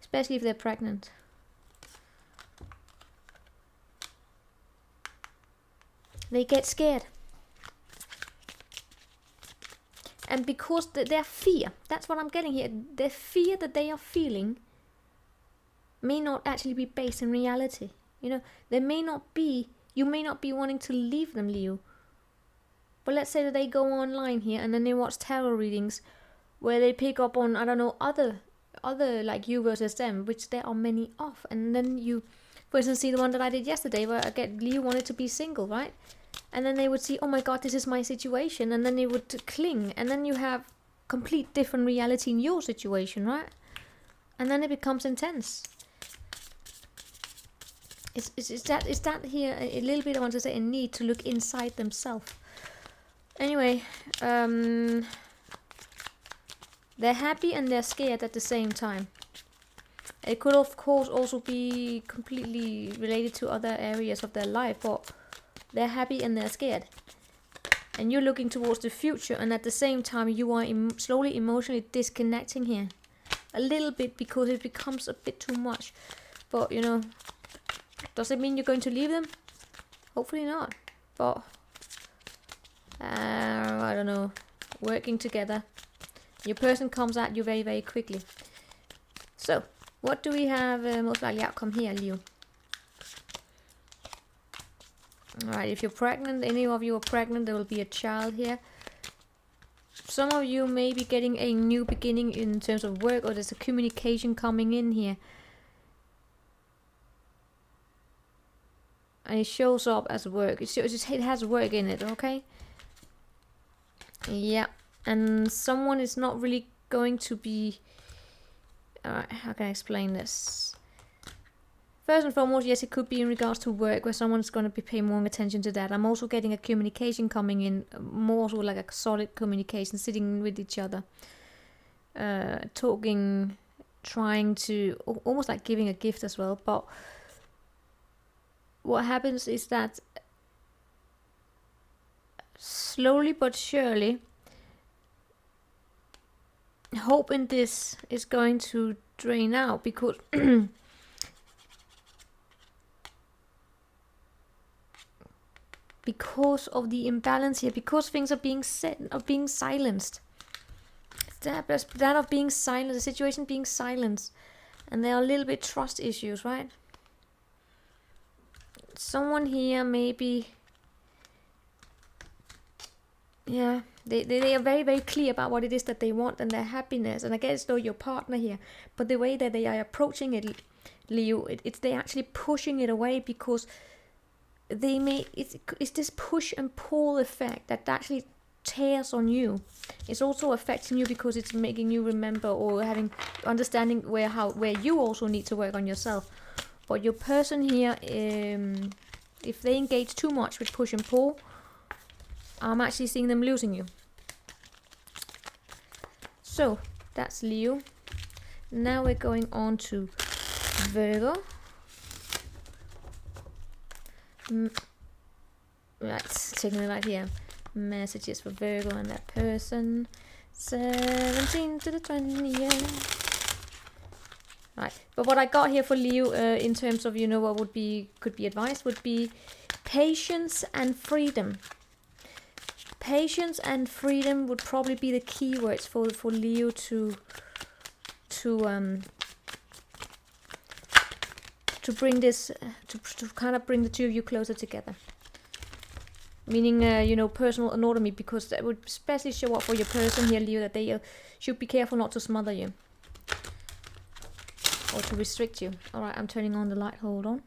especially if they're pregnant. They get scared. And because their fear, that's what I'm getting here, the fear that they are feeling may not actually be based in reality. There may not be, you may not be wanting to leave them, Leo. But let's say that they go online here and then they watch tarot readings where they pick up on, I don't know, other like you versus them, which there are many of. And then you, for instance, see the one that I did yesterday where again Leo wanted to be single, right? And then they would see, oh my god, this is my situation. And then they would cling. And then you have complete different reality in your situation, right? And then it becomes intense. Is that here a little bit, I want to say, a need to look inside themselves? Anyway, they're happy and they're scared at the same time. It could, of course, also be completely related to other areas of their life, but they're happy and they're scared. And you're looking towards the future, and at the same time you are slowly emotionally disconnecting here. A little bit, because it becomes a bit too much. But, does it mean you're going to leave them? Hopefully not. But, I don't know. Working together. Your person comes at you very, very quickly. So, what do we have most likely outcome here, Leo? Alright, if you're pregnant, any of you are pregnant, there will be a child here. Some of you may be getting a new beginning in terms of work, or there's a communication coming in here. And it shows up as work. It has work in it, okay? Yeah, and someone is not really going to be... Alright, how can I explain this? First and foremost, yes, it could be in regards to work, where someone's going to be paying more attention to that. I'm also getting a communication coming in, more so like a solid communication, sitting with each other, talking, trying to, almost like giving a gift as well. But what happens is that slowly but surely, hope in this is going to drain out, because because of the imbalance here, because things are being said, are being silenced. That of being silent, the situation being silenced, and there are a little bit trust issues, right? Someone here maybe, yeah, they are very, very clear about what it is that they want and their happiness, and I guess though your partner here, but the way that they are approaching it, Leo, they're actually pushing it away, because it's this push and pull effect that actually tears on you. It's also affecting you because it's making you remember, or having understanding where you also need to work on yourself. But your person here, if they engage too much with push and pull, I'm actually seeing them losing you. So, that's Leo. Now we're going on to Virgo. Right, taking it right here. Messages for Virgo and that person. 17 to the 20th. Right, but what I got here for Leo in terms of, you know, what would be, could be advice, would be patience and freedom. Patience and freedom would probably be the keywords for Leo to bring this, to kind of bring the two of you closer together. Meaning, you know, personal autonomy, because that would especially show up for your person here, Leo, that they should be careful not to smother you. Or to restrict you. Alright, I'm turning on the light, hold on.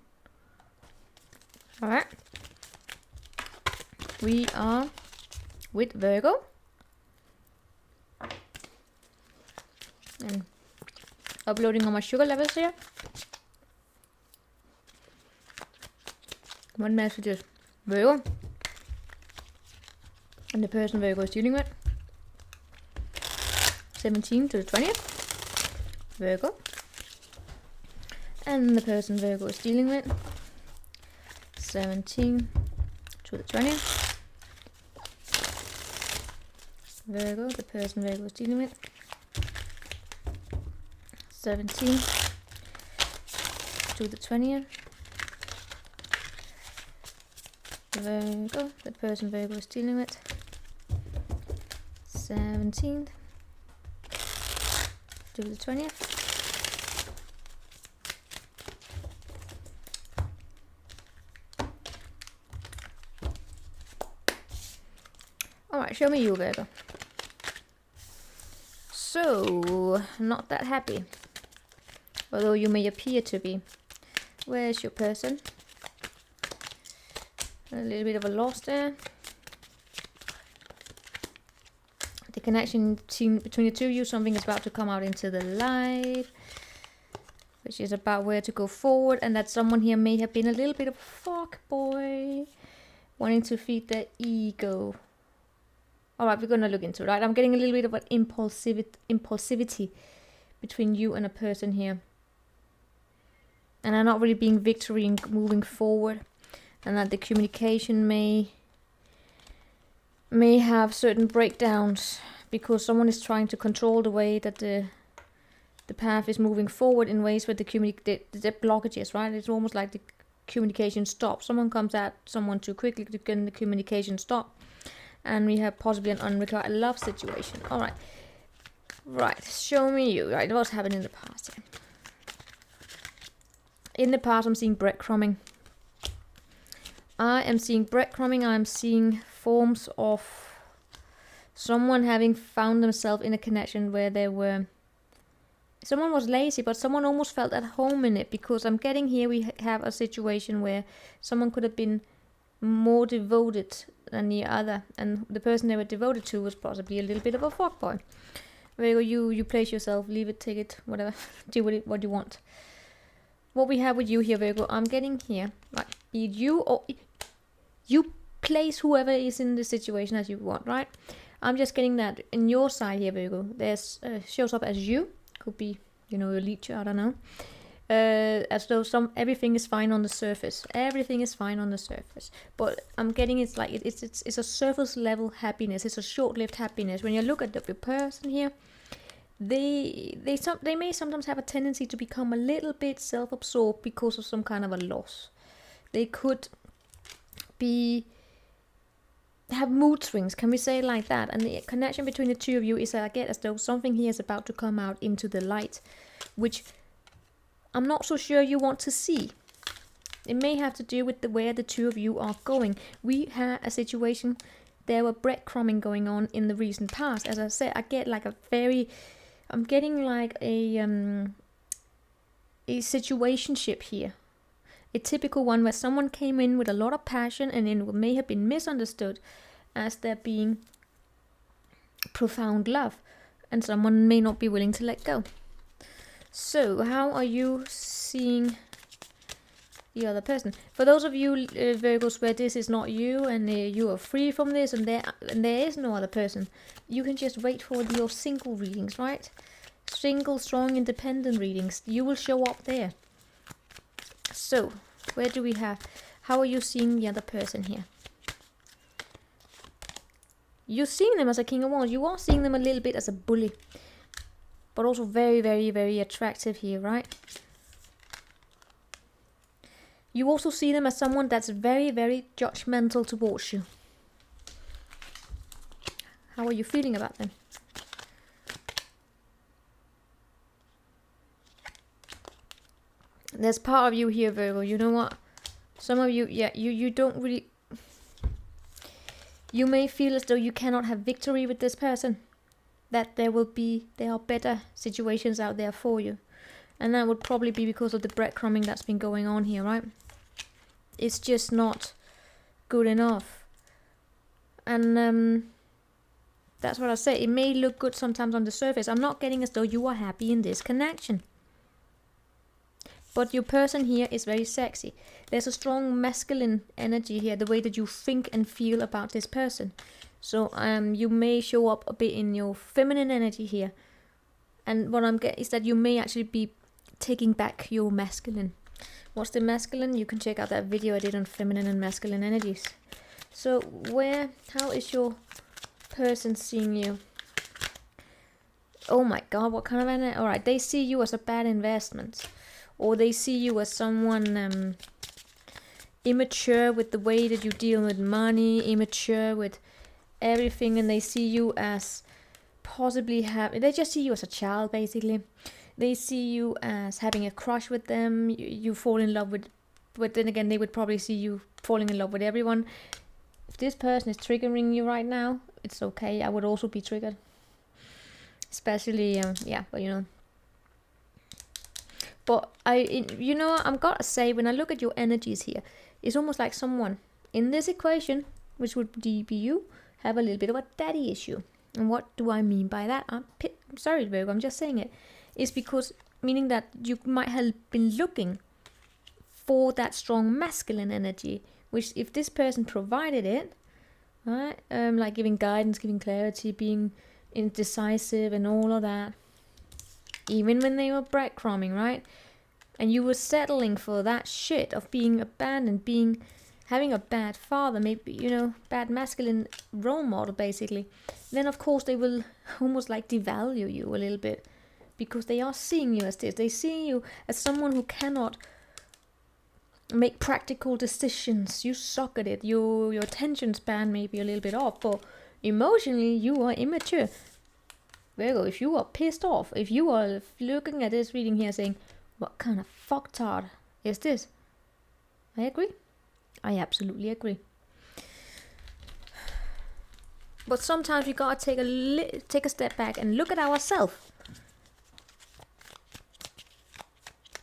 Alright. We are with Virgo. And uploading on my sugar levels here. One message is Virgo. And the person Virgo is dealing with. 17 to the 20th. Virgo. And the person Virgo is dealing with. 17 to the 20th. Virgo, the person Virgo is dealing with. 17 to the 20th. Virgo, the person Virgo is dealing with. 17th to the 20th. Alright, show me you, Virgo. So, not that happy. Although you may appear to be. Where's your person? A little bit of a loss there. The connection between the two of you, something is about to come out into the light. Which is about where to go forward. And that someone here may have been a little bit of a fuck boy. Wanting to feed their ego. Alright, we're going to look into it, right? I'm getting a little bit of an impulsivity between you and a person here. And I'm not really being victory and moving forward. And that the communication may have certain breakdowns. Because someone is trying to control the way that the path is moving forward in ways where the blockages, right? It's almost like the communication stops. Someone comes at someone too quickly to get the communication stop. And we have possibly an unrequited love situation. Alright. Right. Show me you. Right. What's happened in the past here? In the past, I'm seeing breadcrumbing. I am seeing breadcrumbing. I'm seeing forms of someone having found themselves in a connection where they were... Someone was lazy, but someone almost felt at home in it. Because I'm getting here, we have a situation where someone could have been more devoted than the other, and the person they were devoted to was possibly a little bit of a fuckboy. Virgo, you place yourself, leave it, take it, whatever, do with it what you want. What we have with you here, Virgo, I'm getting here, right, be it you or you place whoever is in the situation as you want, right? I'm just getting that in your side here, Virgo, there's shows up as you, could be, you know, your lead, I don't know. As though everything is fine on the surface. Everything is fine on the surface. But I'm getting it's like it's a surface level happiness. It's a short-lived happiness. When you look at the person here, they may sometimes have a tendency to become a little bit self-absorbed because of some kind of a loss. They could have mood swings, can we say it like that? And the connection between the two of you is, I get as though something here is about to come out into the light, which I'm not so sure you want to see. It may have to do with where the two of you are going. We had a situation, there were breadcrumbing going on in the recent past. As I said, I get like I'm getting like a situationship here. A typical one where someone came in with a lot of passion and it may have been misunderstood as there being profound love. And someone may not be willing to let go. So, how are you seeing the other person. For those of you Virgos where this is not you, and you are free from this, and there is no other person, you can just wait for your single readings, right? Single, strong, independent readings. You will show up there. So, where do we have? How are you seeing the other person here? You're seeing them as a King of Wands. You are seeing them a little bit as a bully. But also very, very, very attractive here, right? You also see them as someone that's very, very judgmental towards you. How are you feeling about them? There's part of you here, Virgo. You know what? Some of you, yeah, you don't really... You may feel as though you cannot have victory with this person. That there are better situations out there for you. And that would probably be because of the breadcrumbing that's been going on here, right? It's just not good enough. And that's what I say. It may look good sometimes on the surface. I'm not getting as though you are happy in this connection. But your person here is very sexy. There's a strong masculine energy here, the way that you think and feel about this person. So you may show up a bit in your feminine energy here. And what I'm getting is that you may actually be taking back your masculine. What's the masculine? You can check out that video I did on feminine and masculine energies. So how is your person seeing you? Oh my god, what kind of energy? Alright, they see you as a bad investment. Or they see you as someone immature with the way that you deal with money, immature with everything, and they see you as possibly they just see you as a child, basically. They see you as having a crush with them. You fall in love with, but then again, they would probably see you falling in love with everyone. If this person is triggering you right now, it's okay. I would also be triggered. Especially, yeah, but you know. But I'm gotta say, when I look at your energies here, it's almost like someone in this equation, which would be you, have a little bit of a daddy issue. And what do I mean by that? I'm sorry, Virgo, I'm just saying it. It's because, meaning that you might have been looking for that strong masculine energy, which if this person provided it, right, like giving guidance, giving clarity, being indecisive and all of that, even when they were breadcrumbing, right? And you were settling for that shit of being abandoned, having a bad father, maybe, bad masculine role model, basically. Then, of course, they will almost like devalue you a little bit. Because they are seeing you as this. They see you as someone who cannot make practical decisions. You suck at it. Your attention span may be a little bit off. But emotionally, you are immature. Virgo, if you are pissed off, if you are looking at this reading here saying, what kind of fucktard is this? I agree. I absolutely agree. But sometimes we gotta take a step back and look at ourselves.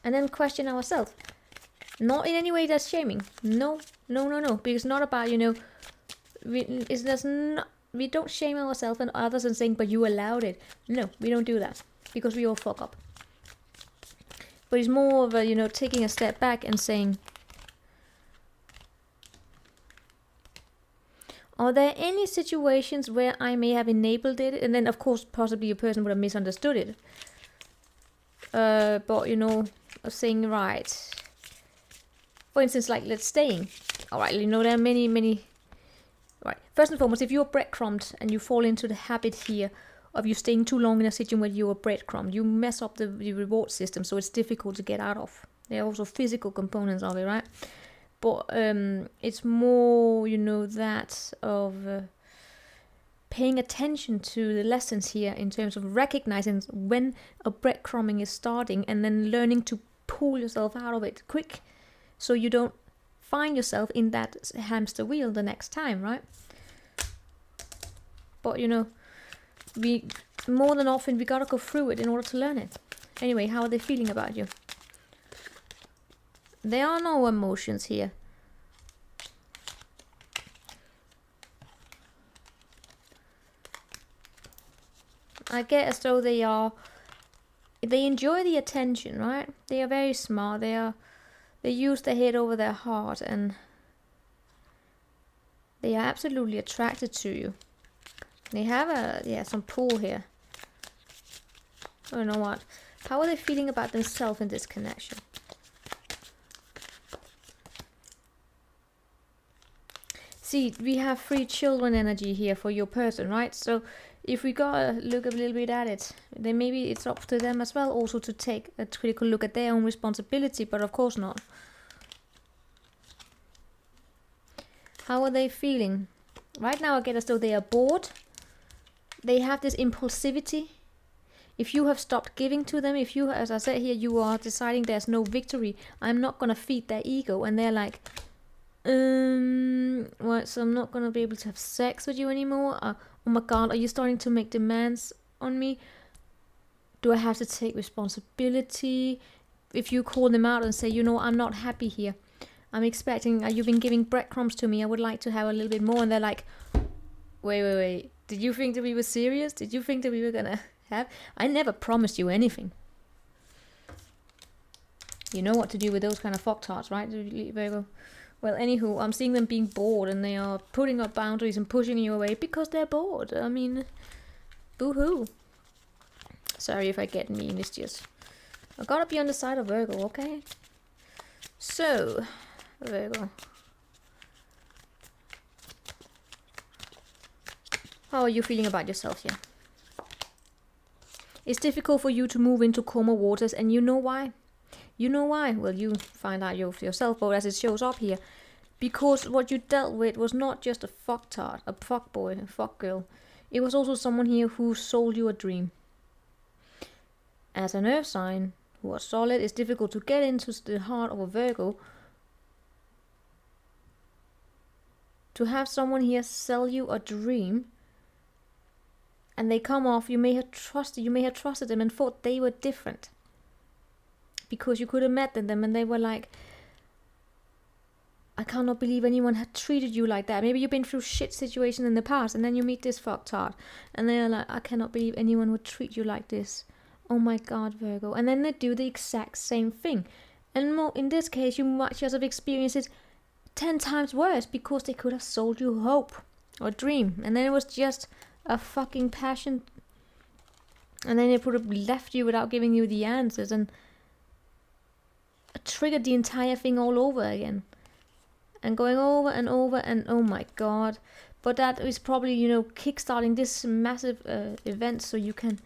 And then question ourselves. Not in any way that's shaming. No. Because it's not about, we don't shame ourselves and others and saying, but you allowed it. No, we don't do that. Because we all fuck up. But it's more of a, taking a step back and saying, are there any situations where I may have enabled it? And then, of course, possibly a person would have misunderstood it. But, saying, right. For instance, like, let's staying. Alright, there are many. Right. First and foremost, if you're breadcrumbed and you fall into the habit here of you staying too long in a situation where you're breadcrumbed, you mess up the reward system, so it's difficult to get out of. There are also physical components of it, right? But it's more, that of paying attention to the lessons here in terms of recognizing when a breadcrumbing is starting and then learning to pull yourself out of it quick so you don't find yourself in that hamster wheel the next time, right? But, we more than often, we gotta go through it in order to learn it. Anyway, how are they feeling about you? There are no emotions here. I get as though they enjoy the attention, right? They are very smart. They They use their head over their heart, and they are absolutely attracted to you. They have some pull here. I don't know what. How are they feeling about themselves in this connection? See, we have 3 children energy here for your person, right? So if we gotta look a little bit at it, then maybe it's up to them as well also to take a critical look at their own responsibility, but of course not. How are they feeling? Right now I get as though they are bored. They have this impulsivity. If you have stopped giving to them, if you, as I said here, you are deciding there's no victory, I'm not gonna feed their ego, and they're like, what, so I'm not gonna be able to have sex with you anymore? Oh my god, are you starting to make demands on me? Do I have to take responsibility? If you call them out and say, you know, I'm not happy here, I'm expecting, you've been giving breadcrumbs to me, I would like to have a little bit more, and they're like, wait, did you think that we were serious? Did you think that we were gonna have? I never promised you anything. You know what to do with those kind of fucktards, right, Virgo? Well, anywho, I'm seeing them being bored, and they are putting up boundaries and pushing you away because they're bored. I mean, boo-hoo. Sorry if I get mean, it's just, I gotta be on the side of Virgo, okay? So, Virgo. How are you feeling about yourself here? It's difficult for you to move into calmer waters, and you know why? You know why? Well, you find out yourself, but as it shows up here. Because what you dealt with was not just a fucktard, a fuckboy, a fuckgirl. It was also someone here who sold you a dream. As an earth sign who are solid, it's difficult to get into the heart of a Virgo. To have someone here sell you a dream, and they come off, you may have trusted them and thought they were different. Because you could have met them and they were like, I cannot believe anyone had treated you like that. Maybe you've been through shit situations in the past, and then you meet this fucktard, and they're like, I cannot believe anyone would treat you like this. Oh my god, Virgo. And then they do the exact same thing. And more, in this case, you might just have experienced it 10 times worse, because they could have sold you hope or dream, and then it was just a fucking passion, and then they would have left you without giving you the answers, and triggered the entire thing all over again, and going over and over, and oh my god. But that is probably, you know, kickstarting this massive event so you can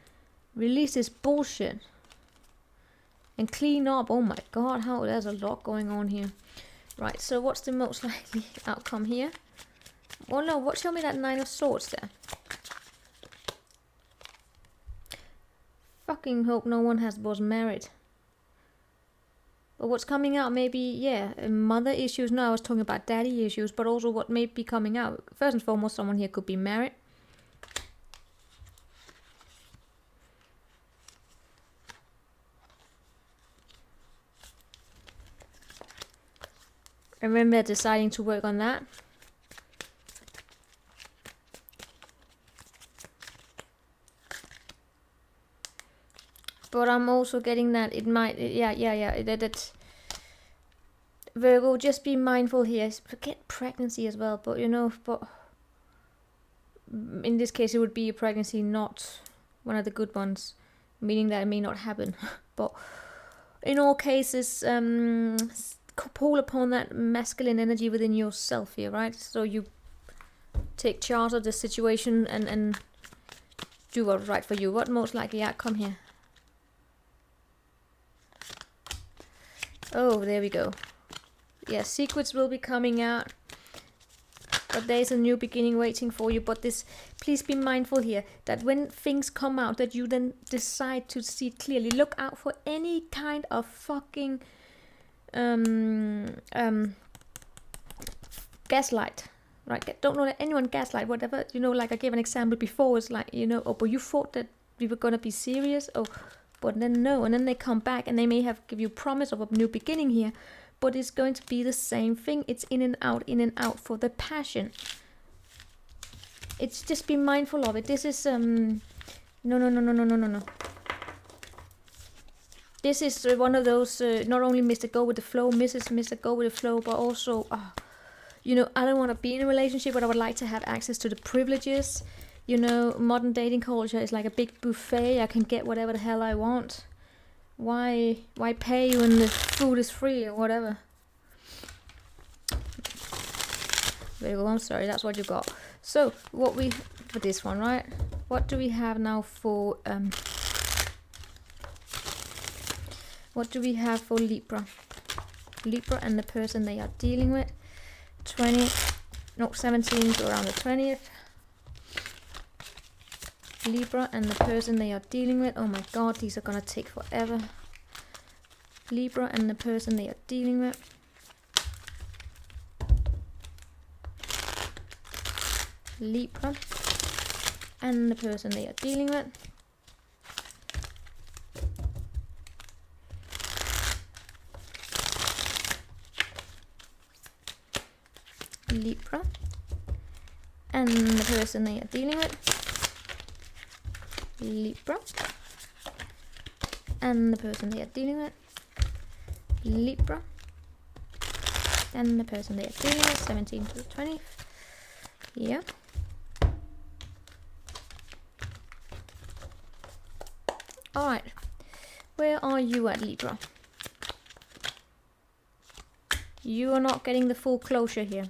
release this bullshit and clean up. Oh my god, how there's a lot going on here. Right, so what's the most likely outcome here? Oh no, what, show me that 9 of Swords there. Fucking hope no one was married. But what's coming out, maybe, yeah, mother issues. No, I was talking about daddy issues, but also what may be coming out. First and foremost, someone here could be married. I remember deciding to work on that. But I'm also getting that it might, that Virgo, just be mindful here. Forget pregnancy as well, but you know, but in this case it would be a pregnancy, not one of the good ones, meaning that it may not happen. But in all cases, pull upon that masculine energy within yourself here, right? So you take charge of the situation and do what's right for you. What most likely outcome here? Oh, there we go. Yeah, secrets will be coming out, but there's a new beginning waiting for you. But this, please be mindful here that when things come out, that you then decide to see clearly. Look out for any kind of fucking gaslight, right? Don't let anyone gaslight. Whatever, you know, like I gave an example before. It's like, you know, oh, but you thought that we were gonna be serious. Oh. But then no, and then they come back and they may have give you promise of a new beginning here, but it's going to be the same thing. It's in and out for the passion. It's just be mindful of it. This is no. This is one of those, not only Mr. Go with the flow, Mr. Go with the flow, but also, you know, I don't want to be in a relationship, but I would like to have access to the privileges. You know, modern dating culture is like a big buffet. I can get whatever the hell I want. Why pay when the food is free or whatever? Virgo, I'm sorry, that's what you got. So, what we, for this one, right? What do we have now for, what do we have for Libra? Libra and the person they are dealing with. 17 to around the 20th. Libra and the person they are dealing with. Oh my god, these are gonna take forever. Libra and the person they are dealing with. Libra and the person they are dealing with. Libra and the person they are dealing with. Libra and the person they are dealing with. Libra and the person they are dealing with. 17 to the 20th. Yeah. Alright. Where are you at, Libra? You are not getting the full closure here.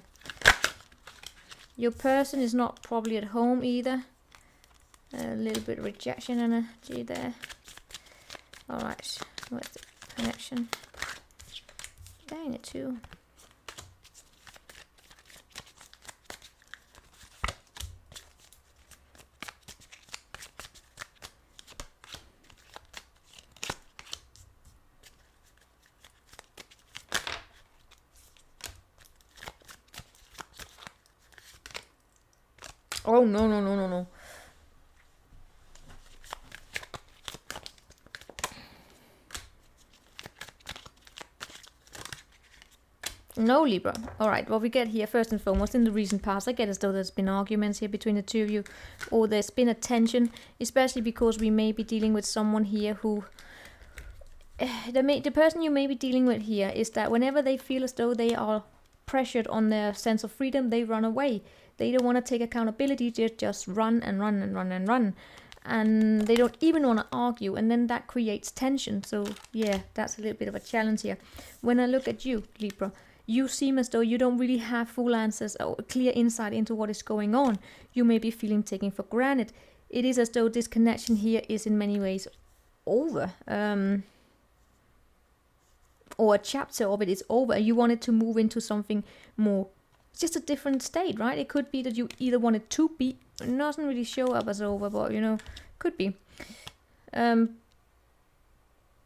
Your person is not probably at home either. A little bit of rejection energy there. Alright, where's the connection? Dang it too. Oh no. No, Libra. Alright, what we get here, first and foremost, in the recent past, I get as though there's been arguments here between the two of you, or there's been a tension, especially because we may be dealing with someone here who... The person you may be dealing with here is that whenever they feel as though they are pressured on their sense of freedom, they run away. They don't want to take accountability, they just run and run and run and run. And they don't even want to argue, and then that creates tension. So, yeah, that's a little bit of a challenge here. When I look at you, Libra, you seem as though you don't really have full answers or clear insight into what is going on. You may be feeling taken for granted. It is as though this connection here is in many ways over. Or a chapter of it is over. You wanted to move into something more, just a different state, right? It could be that you either wanted to be, it doesn't really show up as over, but you know, could be. But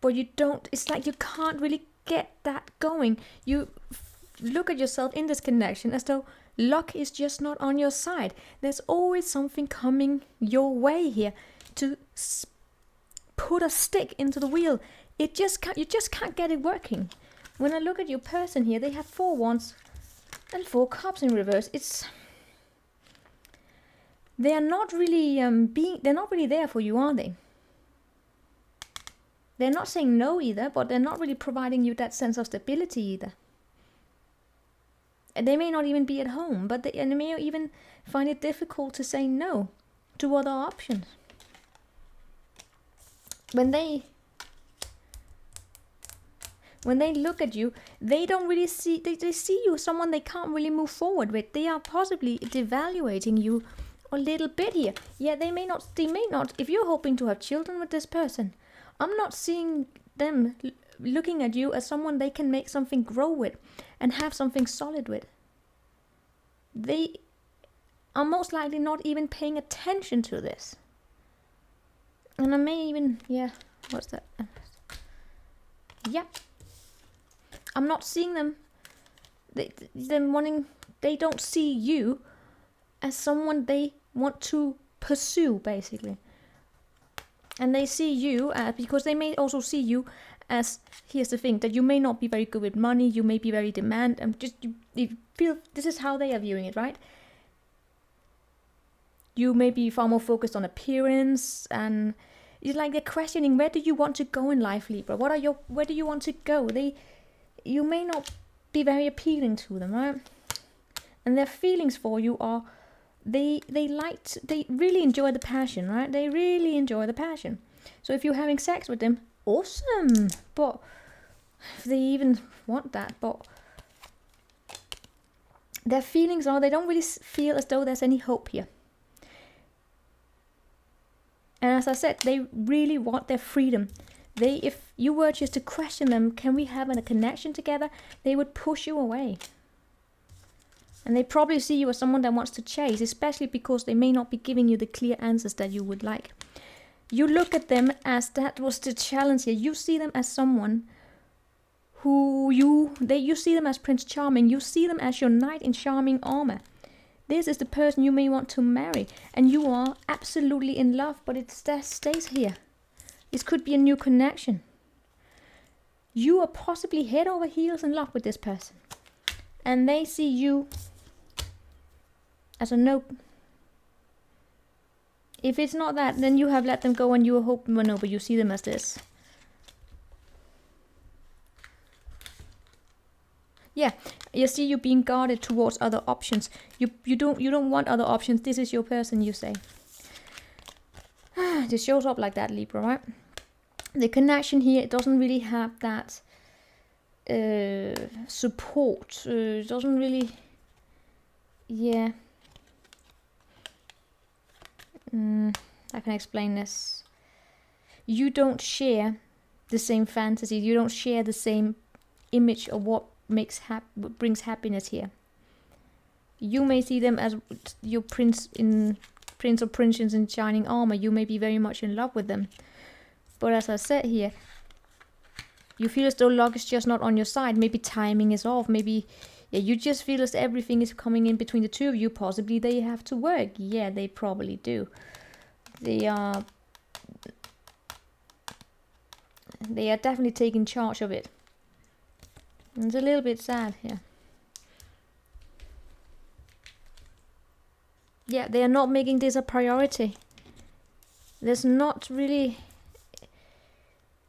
you don't, it's like you can't really get that going. You look at yourself in this connection as though luck is just not on your side. There's always something coming your way here to put a stick into the wheel. You just can't get it working. When I look at your person here, they have 4 wands and 4 cups in reverse. They're not really they're not really there for you, are they? They're not saying no either, but they're not really providing you that sense of stability either. And they may not even be at home, but they may even find it difficult to say no to other options. When they look at you, they don't really see, they see you as someone they can't really move forward with. They are possibly devaluating you a little bit here. Yeah, they may not, if you're hoping to have children with this person, I'm not seeing them looking at you as someone they can make something grow with and have something solid with. They are most likely not even paying attention to this. And I may even, yeah, what's that? Yeah. I'm not seeing them, they don't see you as someone they want to pursue, basically. And they see you because they may also see you as, here's the thing, that you may not be very good with money, you may be very demanding, you feel this is how they are viewing it, right? You may be far more focused on appearance, and It's like they're questioning, where do you want to go in life, Libra? Where do you want to go? You may not be very appealing to them, right? And their feelings for you are, they really enjoy the passion, right? They really enjoy the passion. So if you're having sex with them, awesome. But if they even want that, but their feelings are, they don't really feel as though there's any hope here. And as I said, they really want their freedom. If you were just to question them, can we have a connection together? They would push you away. And they probably see you as someone that wants to chase, especially because they may not be giving you the clear answers that you would like. You look at them as, that was the challenge here. You see them as someone who you see them as Prince Charming. You see them as your knight in shining armor. This is the person you may want to marry, and you are absolutely in love, but it stays here. This could be a new connection. You are possibly head over heels in love with this person, and they see you as a no. If it's not that, then you have let them go and you hope, well, no, but you see them as this. Yeah, you see you being guarded towards other options. You don't want other options. This is your person, you say. This shows up like that, Libra, right? The connection here, it doesn't really have that support. It doesn't really, yeah. I can explain this. You don't share the same fantasy. You don't share the same image of what brings happiness here. You may see them as your prince or princess in shining armor. You may be very much in love with them, but as I said here, you feel as though luck is just not on your side. Maybe timing is off. Maybe, yeah, you just feel as everything is coming in between the two of you. Possibly they have to work. Yeah, they probably do. They are definitely taking charge of it. It's a little bit sad here. Yeah, they are not making this a priority. There's not really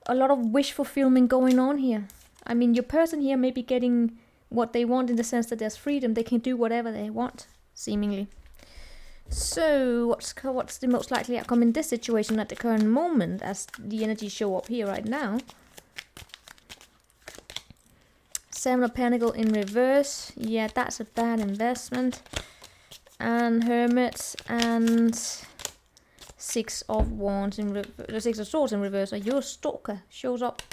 a lot of wish fulfillment going on here. I mean, your person here may be getting what they want in the sense that there's freedom. They can do whatever they want, seemingly. So, what's the most likely outcome in this situation at the current moment, as the energies show up here right now? Seven of Pentacles in reverse. Yeah, that's a bad investment. And Hermit and Six of Wands in the Six of Swords in reverse. So your stalker shows up.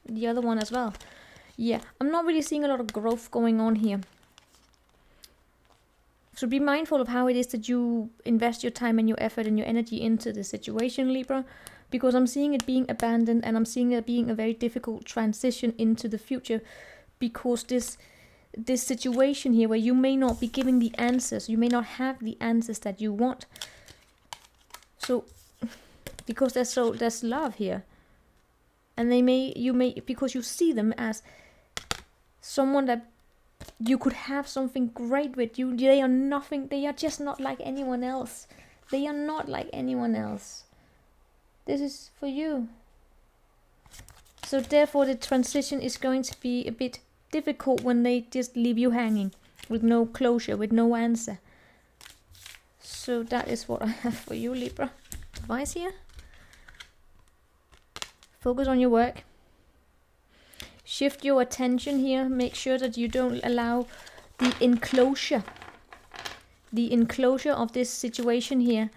The other one as well. Yeah, I'm not really seeing a lot of growth going on here. So be mindful of how it is that you invest your time and your effort and your energy into the situation, Libra. Because I'm seeing it being abandoned, and I'm seeing it being a very difficult transition into the future. Because this situation here where you may not be giving the answers, you may not have the answers that you want. So, because there's love here, and you may because you see them as someone that you could have something great with. They are nothing. They are just not like anyone else. They are not like anyone else. This is for you. So therefore, the transition is going to be a bit difficult when they just leave you hanging with no closure, with no answer. So that is what I have for you, Libra. Advice here. Focus on your work. Shift your attention here. Make sure that you don't allow the enclosure of this situation here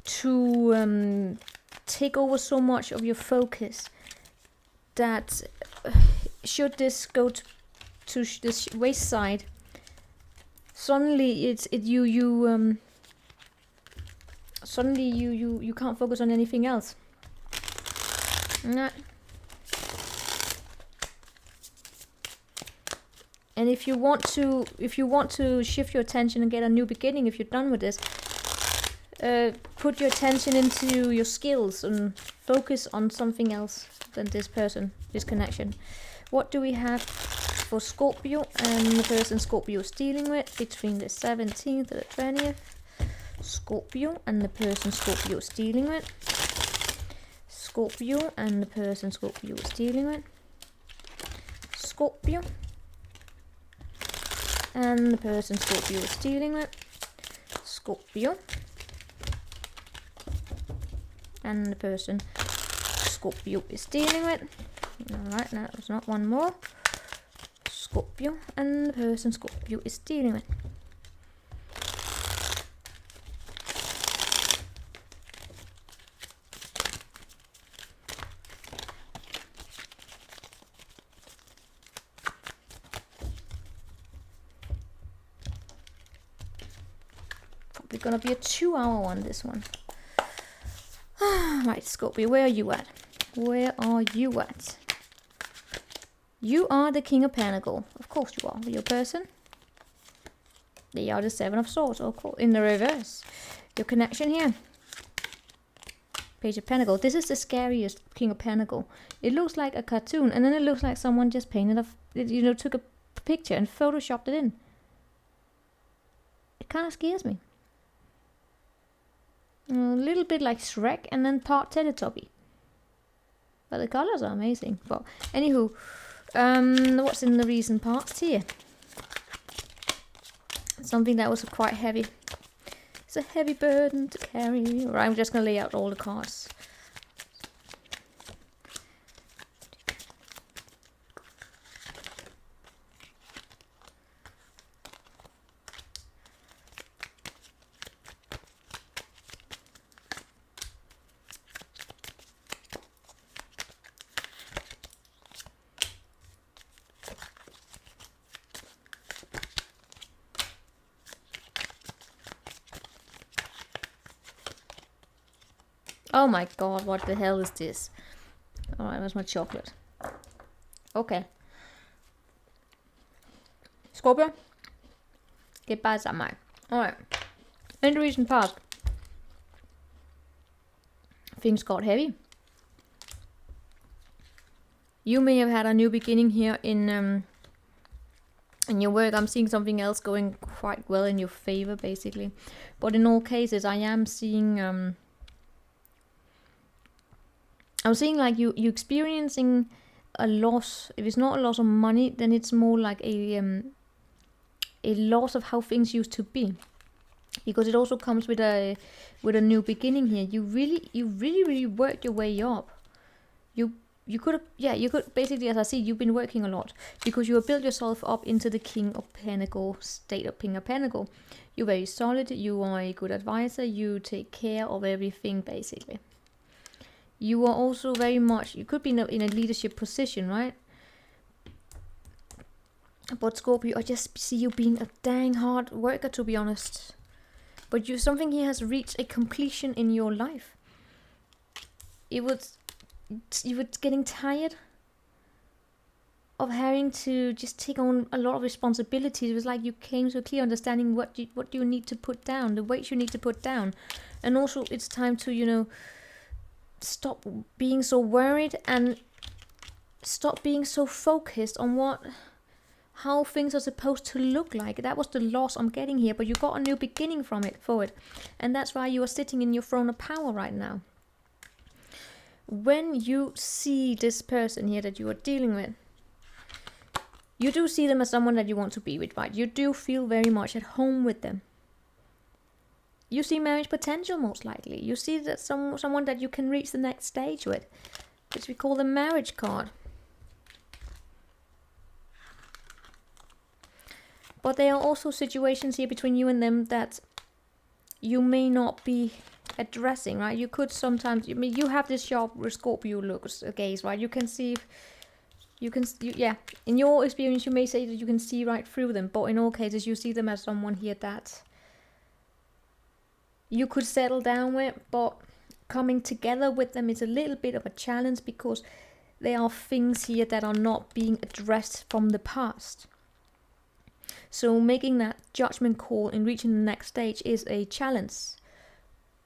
to take over so much of your focus that should this go to this waist side, suddenly you can't focus on anything else. No. And if you want to shift your attention and get a new beginning, if you're done with this, put your attention into your skills and focus on something else than this person, this connection. What do we have for Scorpio and the person Scorpio is dealing with between the 17th and the 20th? Scorpio and the person Scorpio is dealing with. Scorpio and the person Scorpio is dealing with. Scorpio and the person Scorpio is dealing with. Scorpio and the person Scorpio is dealing with. Alright, that was not one more. Scorpio and the person Scorpio is dealing with. Probably gonna be a 2-hour one, this one. Right, Scorpio, where are you at? Where are you at? You are the King of Pentacles. Of course you are. Your person. They are the 7 of Swords, of course. In the reverse. Your connection here. Page of Pentacles. This is the scariest King of Pentacles. It looks like a cartoon, and then it looks like someone just painted a, took a picture and photoshopped it in. It kind of scares me. A little bit like Shrek, and then part Teletubby. But the colors are amazing. But anywho, what's in the recent past here? Something that was quite heavy. It's a heavy burden to carry. Right, I'm just gonna lay out all the cards. Oh my god, what the hell is this? Alright, where's my chocolate? Okay. Scorpio? Get by sammen mig. Alright. In the recent past, things got heavy. You may have had a new beginning here in your work. I'm seeing something else going quite well in your favor, basically. But in all cases, I am seeing I'm seeing like you experiencing a loss. If it's not a loss of money, then it's more like a loss of how things used to be, because it also comes with a new beginning here. You really worked your way up. You could basically, as I see, you've been working a lot because you have built yourself up into the King of Pentacles state of King of Pentacles. You're very solid. You are a good advisor. You take care of everything, basically. You are also very much, you could be in a leadership position, right? But Scorpio, I just see you being a dang hard worker, to be honest. But something here has reached a completion in your life. You were getting tired of having to just take on a lot of responsibilities. It was like you came to a clear understanding what you need to put down, the weights you need to put down. And also it's time to, stop being so worried and stop being so focused on how things are supposed to look like. That was the loss I'm getting here, but you got a new beginning for it. And that's why you are sitting in your throne of power right now. When you see this person here that you are dealing with, you do see them as someone that you want to be with, right? You do feel very much at home with them. You see marriage potential, most likely. You see that someone that you can reach the next stage with, which we call the marriage card. But there are also situations here between you and them that you may not be addressing, right? You could sometimes, you have this sharp Scorpio looks, gaze, right? You can see, in your experience, you may say that you can see right through them, but in all cases, you see them as someone here that you could settle down with, but coming together with them is a little bit of a challenge because there are things here that are not being addressed from the past. So making that judgment call in reaching the next stage is a challenge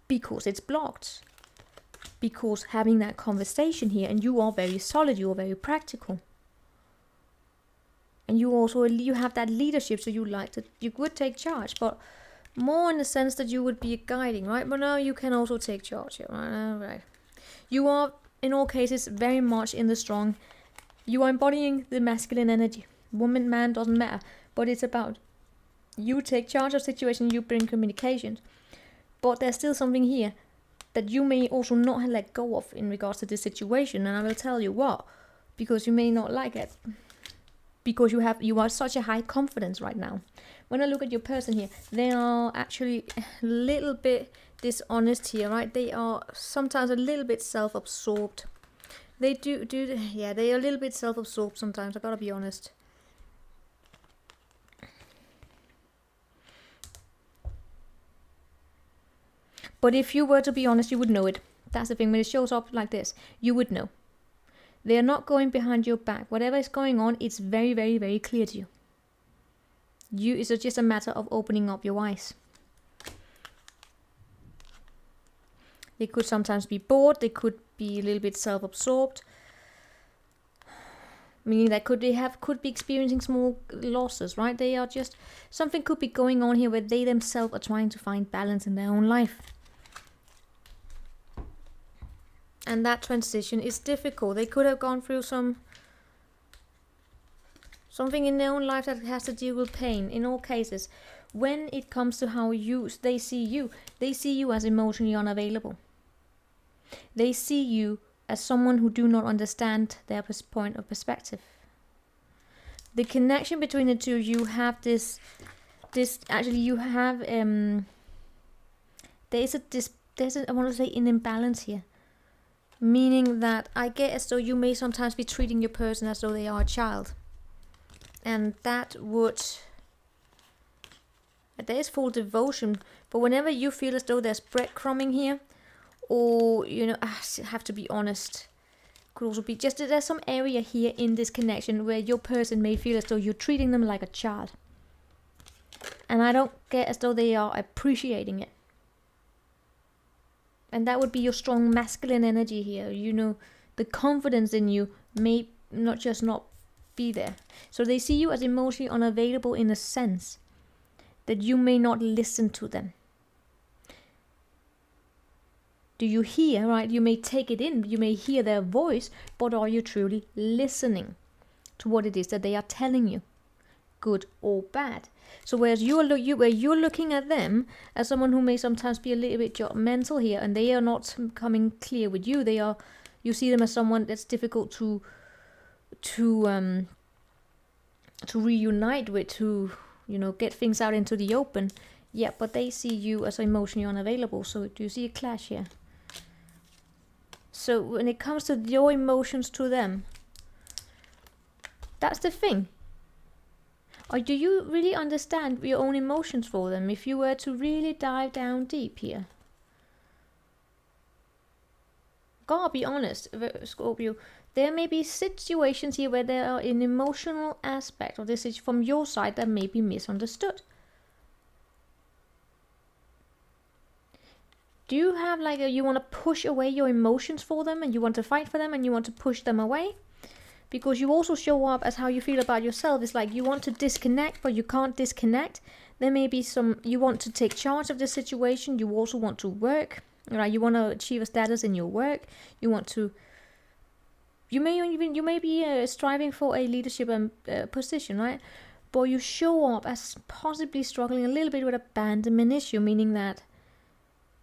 because it's blocked. Because having that conversation here, and you are very solid, you are very practical. And you have that leadership, so you would take charge, but more in the sense that you would be guiding, right? But now you can also take charge here, right? You are in all cases, very much in the strong. You are embodying the masculine energy. Woman, man, doesn't matter. But it's about you take charge of situation, you bring communication. But there's still something here that you may also not have let go of in regards to this situation. And I will tell you what, because you may not like it. Because you are such a high confidence right now. When I look at your person here, they are actually a little bit dishonest here, right? They are sometimes a little bit self-absorbed. They they are a little bit self-absorbed sometimes, I gotta be honest. But if you were to be honest, you would know it. That's the thing, when it shows up like this, you would know. They are not going behind your back. Whatever is going on, it's very, very, very clear to you. It's just a matter of opening up your eyes. They could sometimes be bored. They could be a little bit self-absorbed. Meaning that could be experiencing small losses, right? They are just, something could be going on here where they themselves are trying to find balance in their own life. And that transition is difficult. They could have gone through something in their own life that has to deal with pain. In all cases, when it comes to how they see you as emotionally unavailable. They see you as someone who do not understand their point of perspective. The connection between the two of you have there's I want to say an imbalance here. Meaning that I get as though you may sometimes be treating your person as though they are a child. And there is full devotion, but whenever you feel as though there's breadcrumbing here, or, I have to be honest, could also be just there's some area here in this connection where your person may feel as though you're treating them like a child. And I don't get as though they are appreciating it. And that would be your strong masculine energy here. The confidence in you may not be there. So they see you as emotionally unavailable in a sense that you may not listen to them. Do you hear, right? You may take it in, you may hear their voice, but are you truly listening to what it is that they are telling you, good or bad? So whereas you're looking at them as someone who may sometimes be a little bit judgmental here, and they are not coming clear with you. You see them as someone that's difficult to reunite with, to get things out into the open. Yeah, but they see you as emotionally unavailable. So do you see a clash here? So when it comes to your emotions to them, that's the thing. Or do you really understand your own emotions for them if you were to really dive down deep here? Gotta be honest, Scorpio. There may be situations here where there are an emotional aspect of this from your side that may be misunderstood. Do you have you want to push away your emotions for them, and you want to fight for them, and you want to push them away? Because you also show up as how you feel about yourself. It's like you want to disconnect, but you can't disconnect. There may be you want to take charge of the situation. You also want to work, right? You want to achieve a status in your work. You may be striving for a leadership position, right? But you show up as possibly struggling a little bit with abandonment issue, meaning that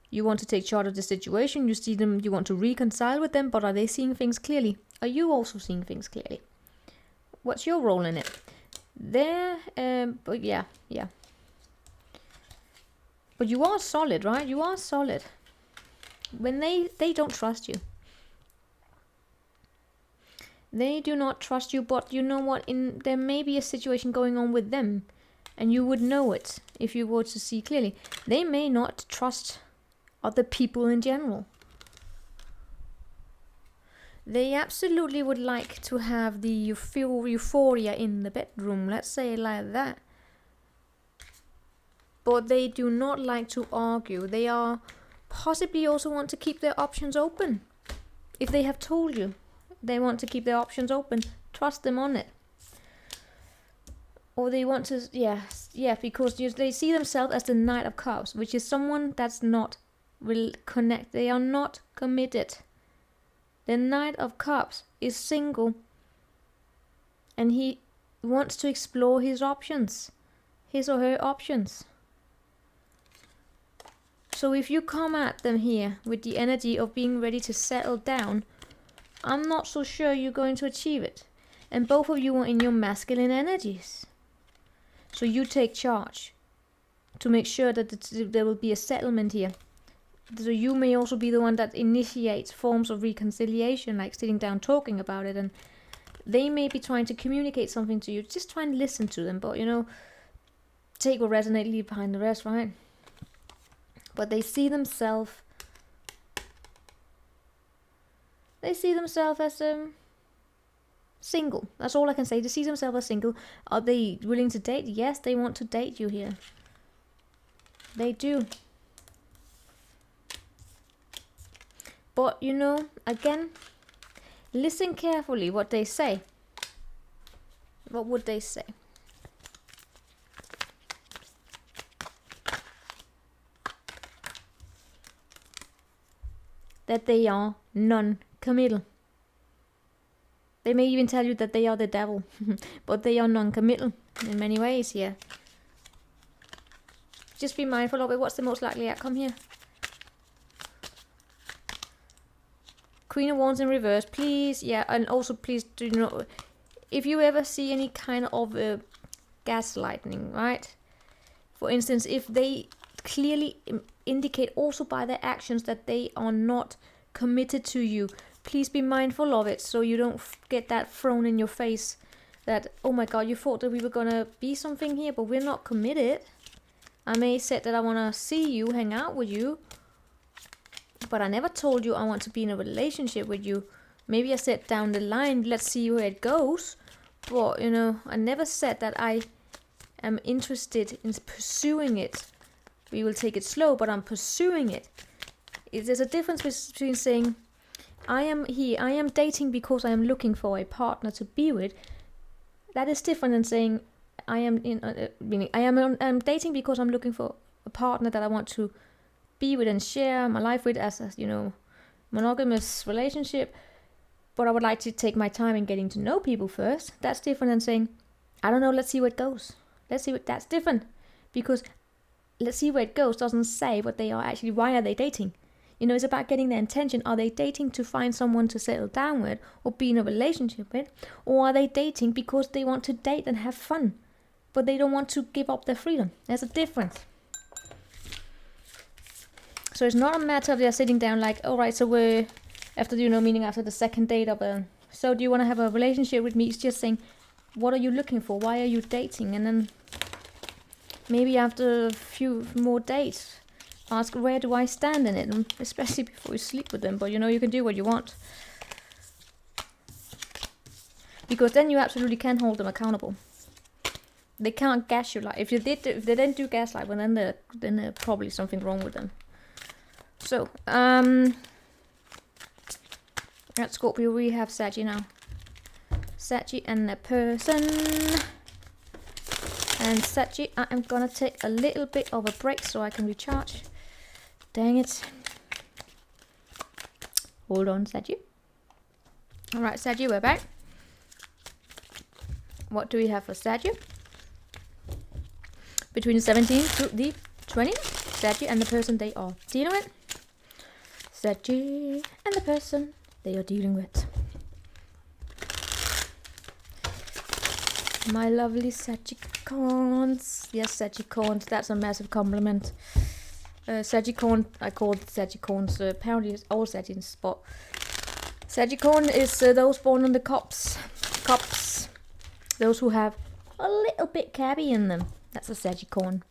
you want to take charge of the situation. You see them, you want to reconcile with them, but are they seeing things clearly? Are you also seeing things clearly? What's your role in it? But yeah. But you are solid, right? You are solid. When they don't trust you. They do not trust you, but you know what? There may be a situation going on with them, and you would know it if you were to see clearly. They may not trust other people in general. They absolutely would like to have the euphoria in the bedroom, let's say it like that. But they do not like to argue. They are possibly also want to keep their options open. If they have told you they want to keep their options open, trust them on it. Or they want to, because they see themselves as the Knight of Cups, which is someone that's not will connect. They are not committed. The Knight of Cups is single, and he wants to explore his options, his or her options. So if you come at them here with the energy of being ready to settle down, I'm not so sure you're going to achieve it. And both of you are in your masculine energies. So you take charge to make sure that there will be a settlement here. So you may also be the one that initiates forms of reconciliation, like sitting down talking about it, and they may be trying to communicate something to you. Just try and listen to them, but you know, take what resonates, leave behind the rest, right? But they see themselves as single. That's all I can say. They see themselves as single. Are they willing to date? Yes, they want to date you here. They do. But you know, again, listen carefully what they say. What would they say? That they are non-committal. They may even tell you that they are the devil, but they are non-committal in many ways here. Just be mindful of it. What's the most likely outcome here? Queen of Wands in reverse, please. Yeah, and also please do not, if you ever see any kind of gaslighting, right? For instance, if they clearly indicate also by their actions that they are not committed to you, please be mindful of it, so you don't get that thrown in your face that, oh my god, you thought that we were gonna be something here, but we're not committed. I may have said that I want to see you, hang out with you, but I never told you I want to be in a relationship with you. Maybe I said down the line, let's see where it goes, but you know, I never said that I am interested in pursuing it. We will take it slow, but I'm pursuing it. There's a difference between saying I am dating because I am looking for a partner to be with. That is different than saying I am I'm dating because I'm looking for a partner that I want to be with and share my life with as a, you know, monogamous relationship, but I would like to take my time in getting to know people first. That's different than saying, I don't know, let's see where it goes. That's different, because let's see where it goes doesn't say what they are actually, why are they dating? You know, it's about getting their intention. Are they dating to find someone to settle down with or be in a relationship with? Or are they dating because they want to date and have fun, but they don't want to give up their freedom? There's a difference. So it's not a matter of they're sitting down like, all right, so we're, after, you know, meaning after the second date of a, so do you want to have a relationship with me? It's just saying, what are you looking for? Why are you dating? And then maybe after a few more dates, ask, where do I stand in it? And especially before you sleep with them. But you know, you can do what you want, because then you absolutely can hold them accountable. They can't gas you. Like if they didn't do gaslight, well, then there's probably something wrong with them. So at Scorpio we have Saggy now. Saggy and a person. And Saggy, I am gonna take a little bit of a break so I can recharge. Dang it. Hold on, Saggy. Alright, Saggy, we're back. What do we have for Saggy? Between the 17th to the 20th, Saggy and the person they are dealing with. Saggy and the person they are dealing with. My lovely Sagicorns. Yes, Sagicorns, that's a massive compliment. Sagicorn, I call it Sagicorns. Apparently it's all Sagins, but Sagicorn is those born on the cups. Those who have a little bit cabby in them. That's a Sagicorn.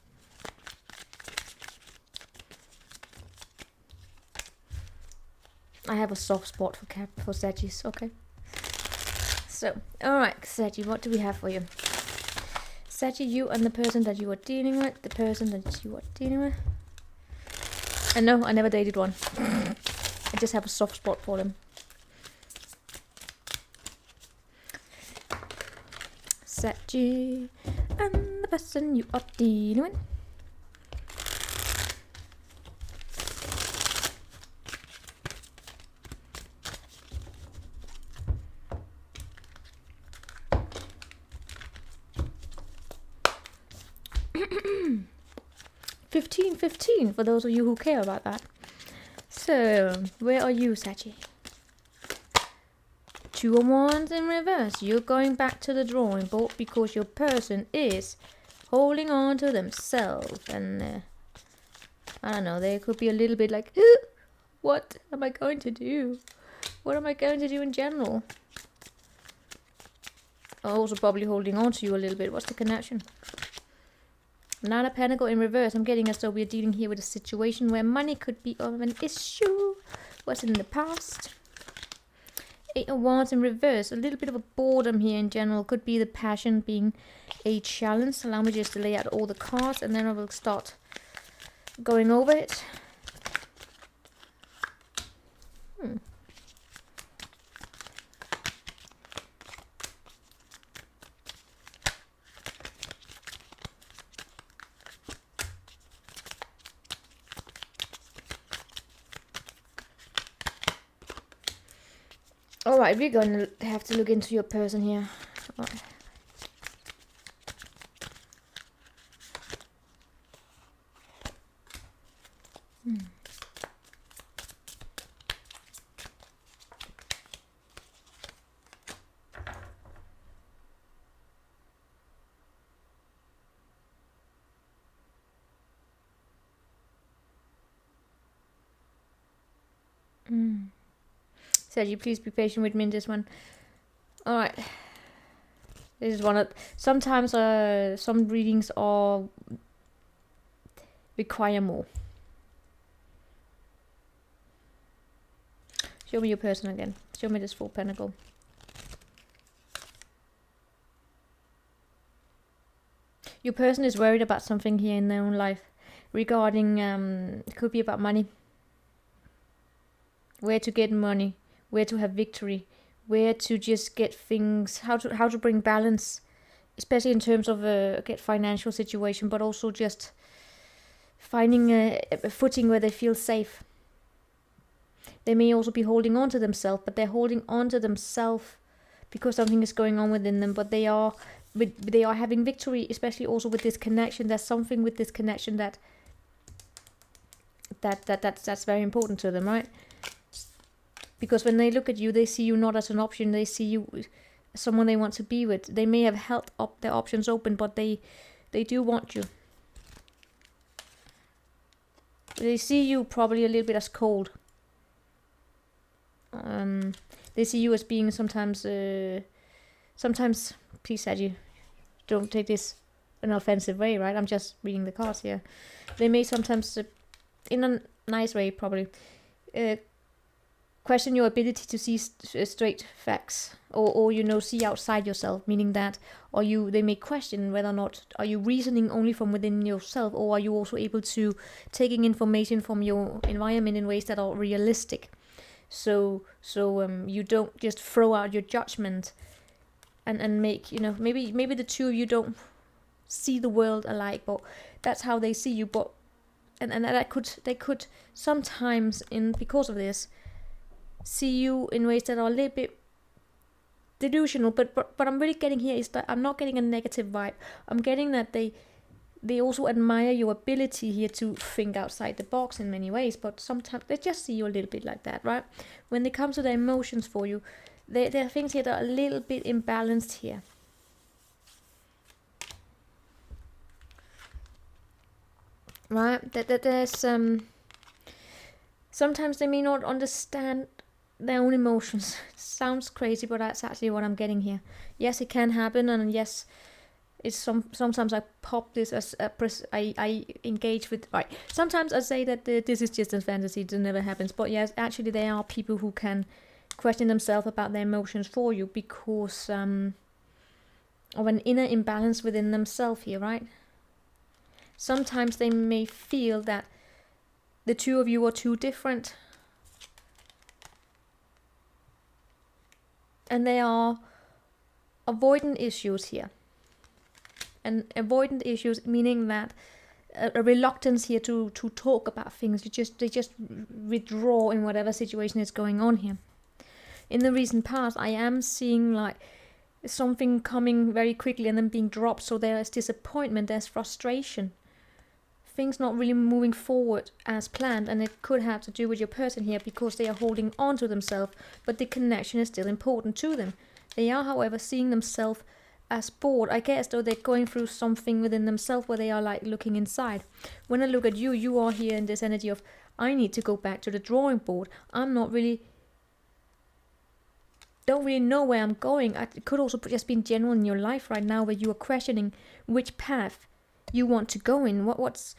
I have a soft spot for Saggis, okay. So, alright, Saggy, what do we have for you? Saggy, you and the person that you are dealing with. The person that you are dealing with. And no, I never dated one. I just have a soft spot for them. Saggy and the person you are dealing with. 15-15 for those of you who care about that. So, where are you, Saggy? 2 of Wands in reverse. You're going back to the drawing board because your person is holding on to themselves. And I don't know, they could be a little bit like, what am I going to do? What am I going to do in general? Also probably holding on to you a little bit. What's the connection? 9 of Pentacles in reverse. I'm getting as though we're dealing here with a situation where money could be of an issue. What's in the past? 8 of Wands in reverse. A little bit of a boredom here in general. Could be the passion being a challenge. Allow me just to lay out all the cards and then I will start going over it. Alright, we're gonna have to look into your person here. Alright. Sergi, please be patient with me in this one. Alright. This is one of... Sometimes some readings are... require more. Show me your person again. Show me this 4 Pentacle. Your person is worried about something here in their own life. Regarding... it could be about money. Where to get money. Where to have victory, where to just get things, how to bring balance, especially in terms of get financial situation, but also just finding a footing where they feel safe. They may also be holding on to themselves, but they're holding on to themselves because something is going on within them. But they are having victory, especially also with this connection. There's something with this connection that's very important to them, right? Because when they look at you, they see you not as an option. They see you as someone they want to be with. They may have held up their options open, but they do want you. They see you probably a little bit as cold. They see you as being sometimes, please, Sadie, don't take this in an offensive way, right? I'm just reading the cards here. They may sometimes, in a nice way, probably, question your ability to see straight facts, or see outside yourself, meaning that, they may question whether or not are you reasoning only from within yourself, or are you also able to taking information from your environment in ways that are realistic. So you don't just throw out your judgment and make, maybe the two of you don't see the world alike, but that's how they see you. But and they could sometimes, because of this, see you in ways that are a little bit delusional, but I'm really getting here is that I'm not getting a negative vibe. I'm getting that they also admire your ability here to think outside the box in many ways, but sometimes they just see you a little bit like that, right? When it comes to their emotions for you, there are things here that are a little bit imbalanced here. Right? That there's sometimes they may not understand their own emotions. Sounds crazy, but that's actually what I'm getting here. Yes, it can happen, and yes, it's sometimes I pop this as I engage with, right. Sometimes I say that this is just a fantasy, it never happens. But yes, actually there are people who can question themselves about their emotions for you because of an inner imbalance within themselves here, right? Sometimes they may feel that the two of you are too different. And there are avoidant issues here. And avoidant issues meaning that a reluctance here to talk about things. They just withdraw in whatever situation is going on here. In the recent past, I am seeing like something coming very quickly and then being dropped. So there is disappointment, there's frustration. things not really moving forward as planned, and it could have to do with your person here because they are holding on to themselves, but the connection is still important to them. They are, however, seeing themselves as bored. I guess though they're going through something within themselves where they are like looking inside. When I look at you, you are here in this energy of, I need to go back to the drawing board. I'm not really, don't really know where I'm going. It could also just be in general in your life right now where you are questioning which path you want to go in. What's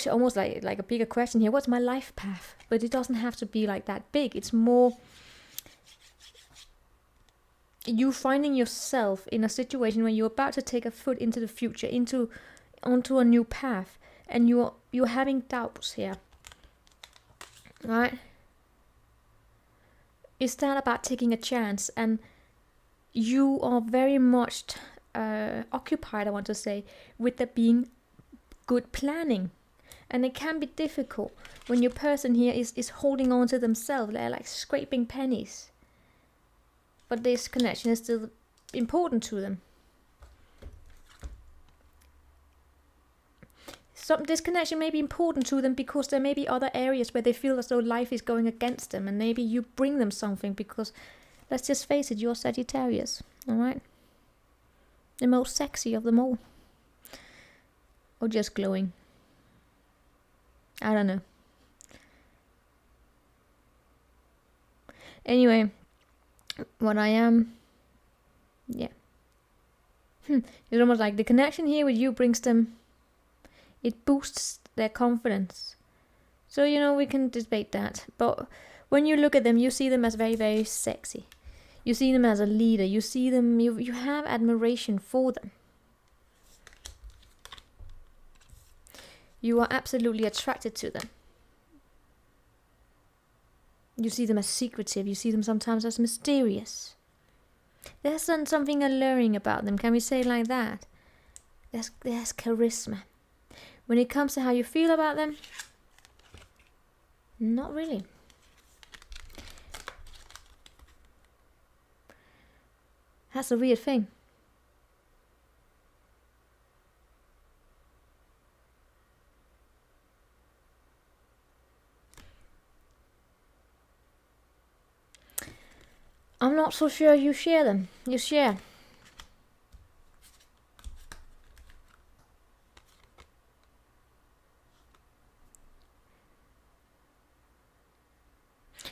almost like a bigger question here. What's my life path? But it doesn't have to be like that big. It's more you finding yourself in a situation where you're about to take a foot into the future, onto a new path, and you're having doubts here. Right? Is that about taking a chance? And you are very much occupied, I want to say, with there being good planning. And it can be difficult when your person here is holding on to themselves. They're like scraping pennies. But this connection is still important to them. This connection may be important to them because there may be other areas where they feel as though life is going against them, and maybe you bring them something because, let's just face it, you're Sagittarius, alright? The most sexy of them all. Or just glowing. I don't know. Anyway, what I am, yeah. It's almost like the connection here with you brings them, it boosts their confidence. So, we can debate that. But when you look at them, you see them as very, very sexy. You see them as a leader. You see them, you have admiration for them. You are absolutely attracted to them. You see them as secretive. You see them sometimes as mysterious. There's something alluring about them. Can we say it like that? There's charisma. When it comes to how you feel about them, not really. That's a weird thing. I'm not so sure you share them. You share.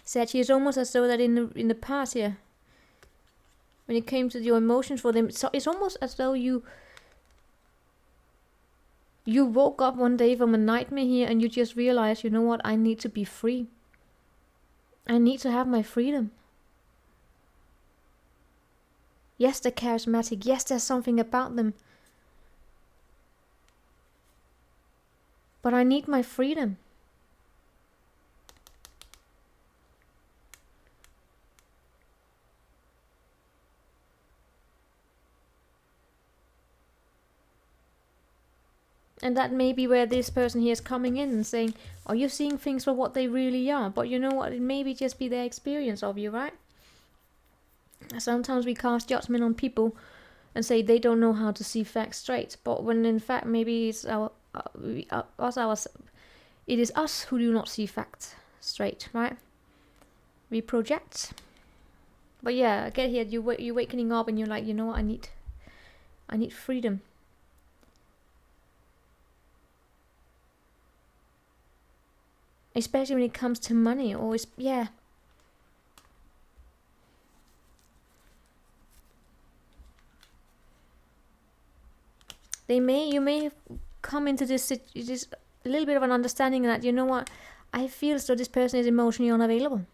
Sachi, it's almost as though that in the past here, when it came to your emotions for them, it's almost as though you woke up one day from a nightmare here and you just realized, you know what, I need to be free. I need to have my freedom. Yes, they're charismatic. Yes, there's something about them. But I need my freedom. And that may be where this person here is coming in and saying, are you seeing things for what they really are? But you know what? It may be just be their experience of you, right? Sometimes we cast judgment on people and say they don't know how to see facts straight. But when in fact maybe it's it is us who do not see facts straight, right? We project. But yeah, I get here, you're waking up and you're like, you know what, I need freedom. Especially when it comes to money, always, yeah. You may come into this a little bit of an understanding that, you know what, I feel as though this person is emotionally unavailable.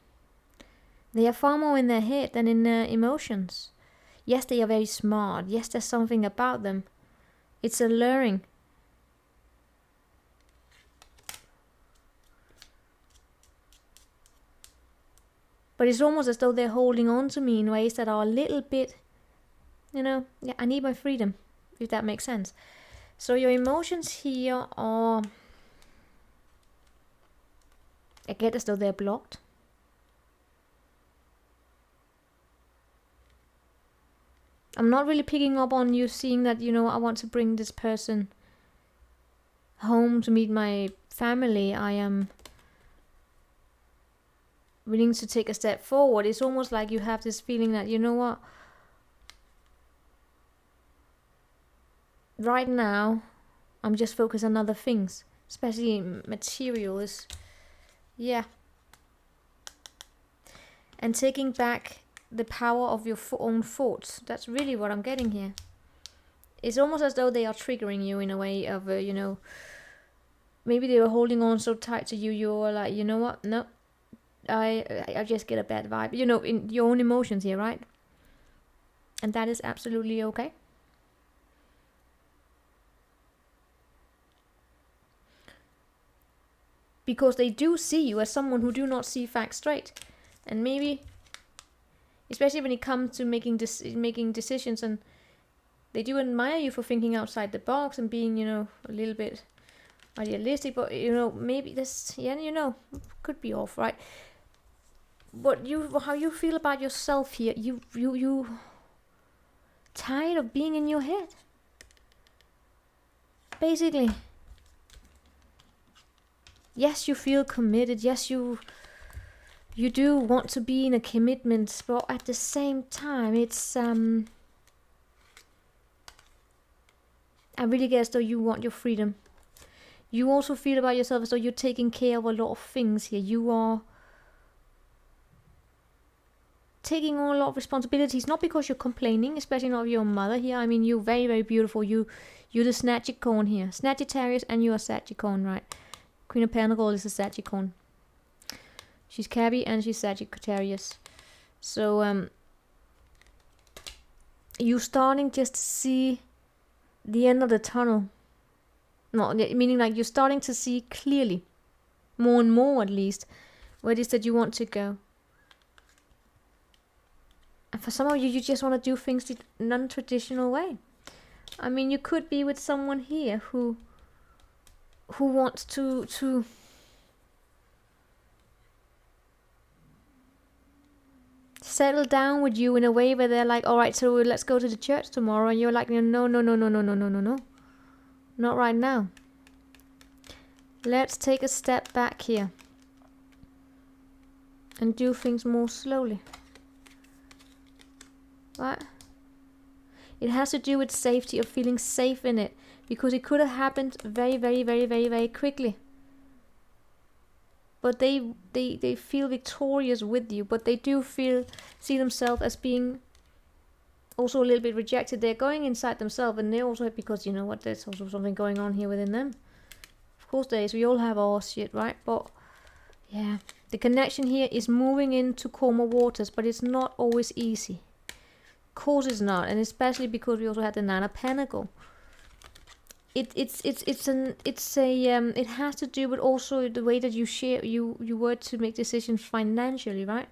They are far more in their head than in their emotions. Yes, they are very smart. Yes, there's something about them. It's alluring. But it's almost as though they're holding on to me in ways that are a little bit, yeah, I need my freedom, if that makes sense. So your emotions here are, I get as though they're blocked. I'm not really picking up on you seeing that, I want to bring this person home to meet my family. I am willing to take a step forward. It's almost like you have this feeling that, you know what, right now I'm just focused on other things, especially materials. Yeah. And taking back the power of your own thoughts. That's really what I'm getting here. It's almost as though they are triggering you in a way of, you know, maybe they were holding on so tight to you, you're like, you know what, no, I just get a bad vibe, you know, in your own emotions here, right? And that is absolutely okay. Because they do see you as someone who do not see facts straight. And maybe, especially when it comes to making decisions, and they do admire you for thinking outside the box and being, you know, a little bit idealistic, but, you know, maybe this, yeah, you know, could be off, right? But how you feel about yourself here, you tired of being in your head, basically. Yes, you feel committed. Yes, you do want to be in a commitment, but at the same time, it's I really guess though you want your freedom. You also feel about yourself as though you're taking care of a lot of things here. You are taking on a lot of responsibilities, not because you're complaining, especially not of your mother here. I mean, you're very, very beautiful. You're the Sagittarius here. Sagittarius, and you are Sagittarius, right? Queen of Pentacles is a Sagittarius. She's Cappy and she's Sagittarius. So, you're starting just to see the end of the tunnel. No, meaning like you're starting to see clearly, more and more at least, where it is that you want to go. And for some of you, you just want to do things the non-traditional way. I mean, you could be with someone here who wants to settle down with you in a way where they're like, all right, so let's go to the church tomorrow, and you're like, no, not right now. Let's take a step back here and do things more slowly. What? It has to do with safety, of feeling safe in it, because it could have happened very, very, very, very, very quickly. But they feel victorious with you, but they do see themselves as being also a little bit rejected. They're going inside themselves, and they also, because you know what, there's also something going on here within them. Of course there is, we all have our shit, right? But yeah, the connection here is moving into calmer waters, but it's not always easy. Of course it's not, and especially because we also had the Nine of Pentacles. It has to do with also the way that you share, you were to make decisions financially, right?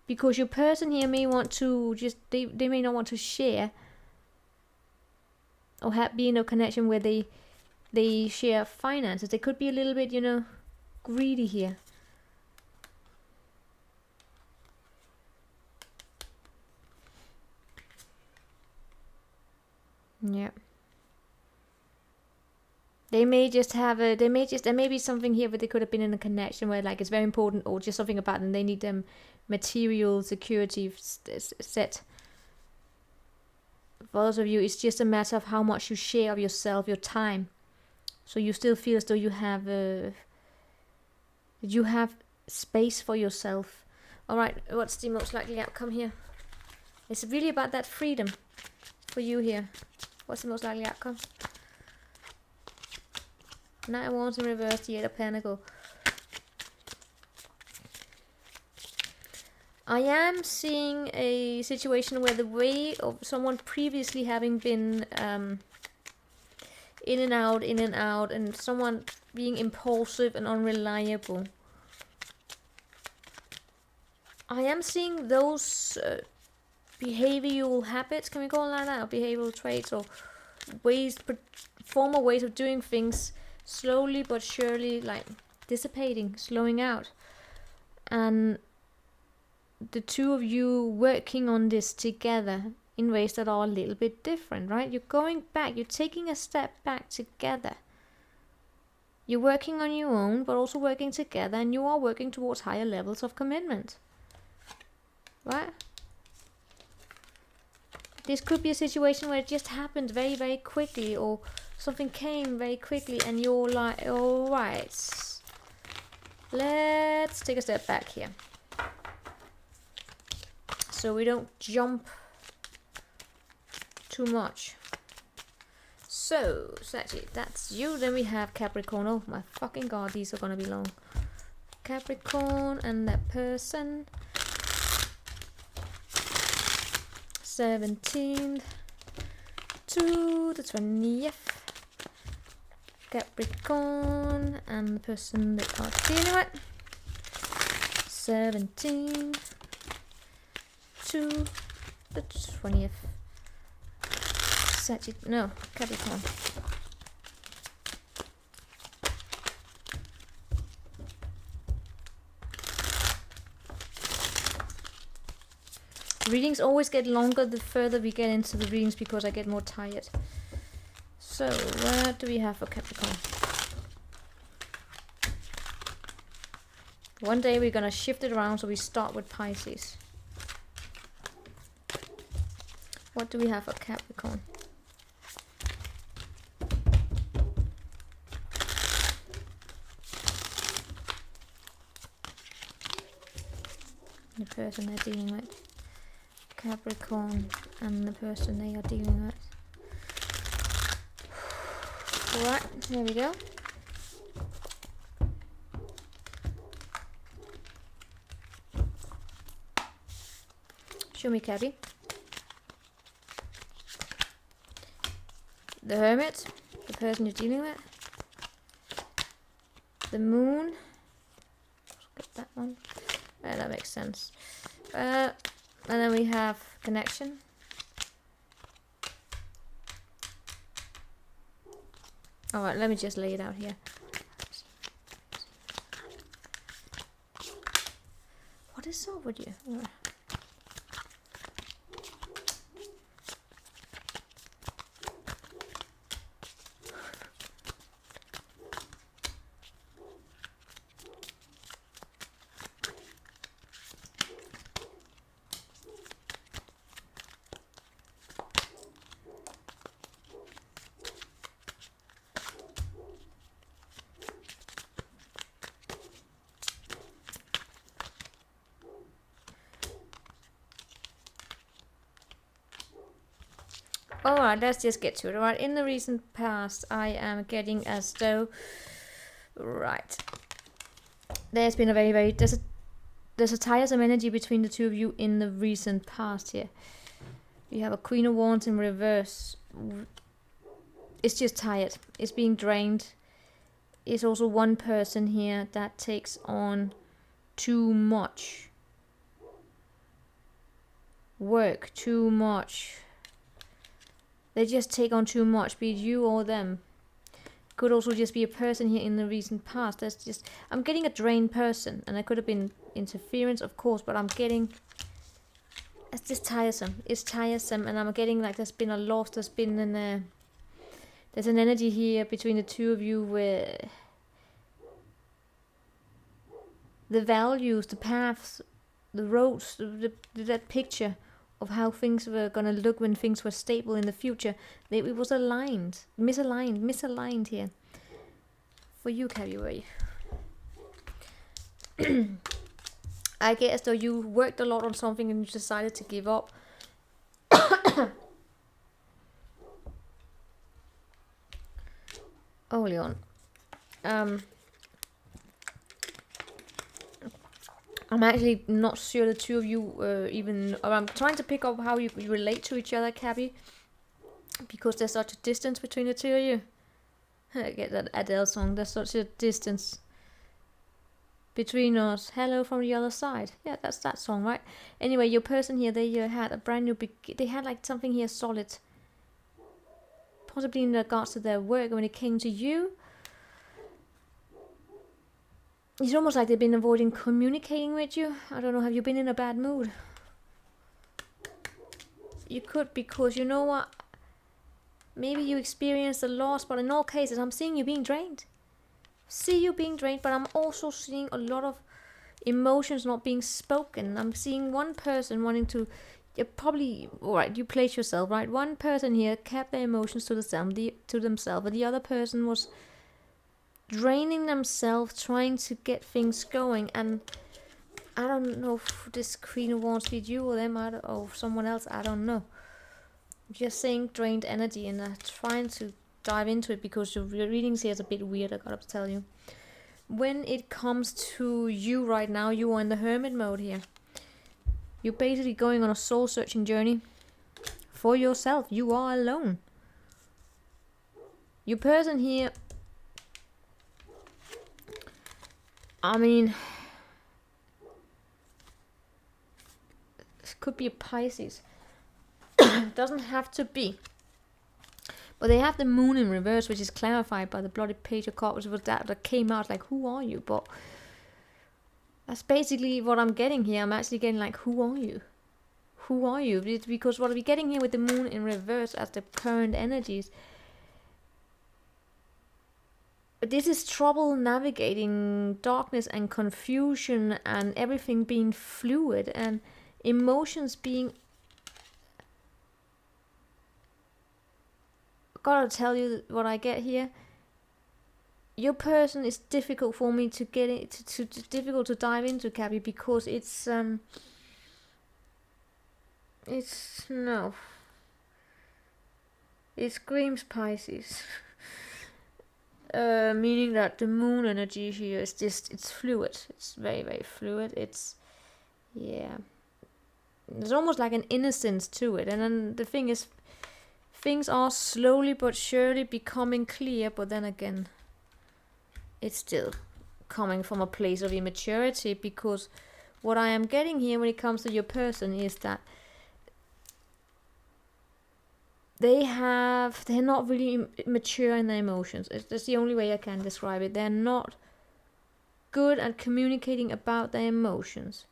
Because your person here may want to just, they may not want to share or be in a connection where they share finances. They could be a little bit, you know, greedy here. Yeah. They may just have there may be something here where they could have been in a connection where like it's very important, or just something about them. They need them material security set. For those of you, it's just a matter of how much you share of yourself, your time. So you still feel as though you have space for yourself. All right, what's the most likely outcome here? It's really about that freedom for you here. What's the most likely outcome? Knight of Wands in reverse, the Eight of Pentacles. I am seeing a situation where the way of someone previously having been in and out, and someone being impulsive and unreliable. I am seeing those behavioral habits, can we call it like that, or behavioral traits, or former ways of doing things, slowly but surely, like dissipating, slowing out. And the two of you working on this together in ways that are a little bit different, right? You're going back, you're taking a step back together. You're working on your own, but also working together, and you are working towards higher levels of commitment, right? This could be a situation where it just happened very, very quickly, or something came very quickly, and you're like, all right, let's take a step back here, so we don't jump too much. So, Saggy, that's you. Then we have Capricorn. Oh my fucking god, these are gonna be long. Capricorn and that person. 17th to the 20th. Capricorn and the person they are dealing with. 17th to the 20th. No, Capricorn. Readings always get longer the further we get into the readings because I get more tired. So, what do we have for Capricorn? One day we're gonna shift it around, so we start with Pisces. What do we have for Capricorn? The person they're dealing with. Capricorn and the person they are dealing with. Alright, here we go. Show me Cappy. The Hermit, the person you're dealing with. The Moon. Get that one. Yeah, that makes sense. And then we have Connection. Alright, let me just lay it out here. What is up with you? Alright, let's just get to it. Alright, in the recent past, I am getting as though... Right. There's been a very... There's a tiresome energy between the two of you in the recent past here. You have a Queen of Wands in reverse. It's just tired. It's being drained. It's also one person here that takes on too much work, too much... They just take on too much, be it you or them. Could also just be a person here in the recent past. That's just... I'm getting a drained person. And I could have been interference, of course. But I'm getting... It's just tiresome. It's tiresome. And I'm getting like there's been a loss. There's been an... there's an energy here between the two of you where... The values, the paths, the roads, that picture... of how things were gonna look when things were stable in the future. It was aligned. Misaligned here. For you, Capricorn. I guess though you worked a lot on something and you decided to give up. Oh, Leon. I'm actually not sure the two of you even... Or I'm trying to pick up how you relate to each other, Cappy. Because there's such a distance between the two of you. I get that Adele song. There's such a distance between us. Hello from the other side. Yeah, that's that song, right? Anyway, your person here, they had a brand new... They had like something here solid. Possibly in regards to their work. When it came to you... It's almost like they've been avoiding communicating with you. I don't know, have you been in a bad mood? You could, because you know what? Maybe you experienced a loss, but in all cases, I'm seeing you being drained. See you being drained, but I'm also seeing a lot of emotions not being spoken. I'm seeing one person wanting to, probably, alright, you place yourself, right? One person here kept their emotions to themselves, but the other person was draining themselves, trying to get things going, and I don't know if this Queen of Wands be you or them, or someone else, I don't know. I'm just saying drained energy, and I'm trying to dive into it because your readings here is a bit weird, I gotta tell you. When it comes to you right now, you are in the hermit mode here. You're basically going on a soul-searching journey for yourself. You are alone. Your person here, I mean, it could be a Pisces. Doesn't have to be. But they have the moon in reverse, which is clarified by the bloody page of cups, which was that came out like, who are you? But that's basically what I'm getting here. I'm actually getting like, who are you? Who are you? Because what we're getting here with the moon in reverse as the current energies, this is trouble navigating darkness and confusion and everything being fluid and emotions being... Gotta tell you what I get here. Your person is difficult for me to get it to difficult to dive into, Cappy, because it's no. It screams Pisces. Meaning that the moon energy here is just, it's fluid. It's very, very fluid. It's, yeah. There's almost like an innocence to it. And then the thing is, things are slowly but surely becoming clear, but then again, it's still coming from a place of immaturity, because what I am getting here when it comes to your person is that they're not really mature in their emotions. That's the only way I can describe it. They're not good at communicating about their emotions.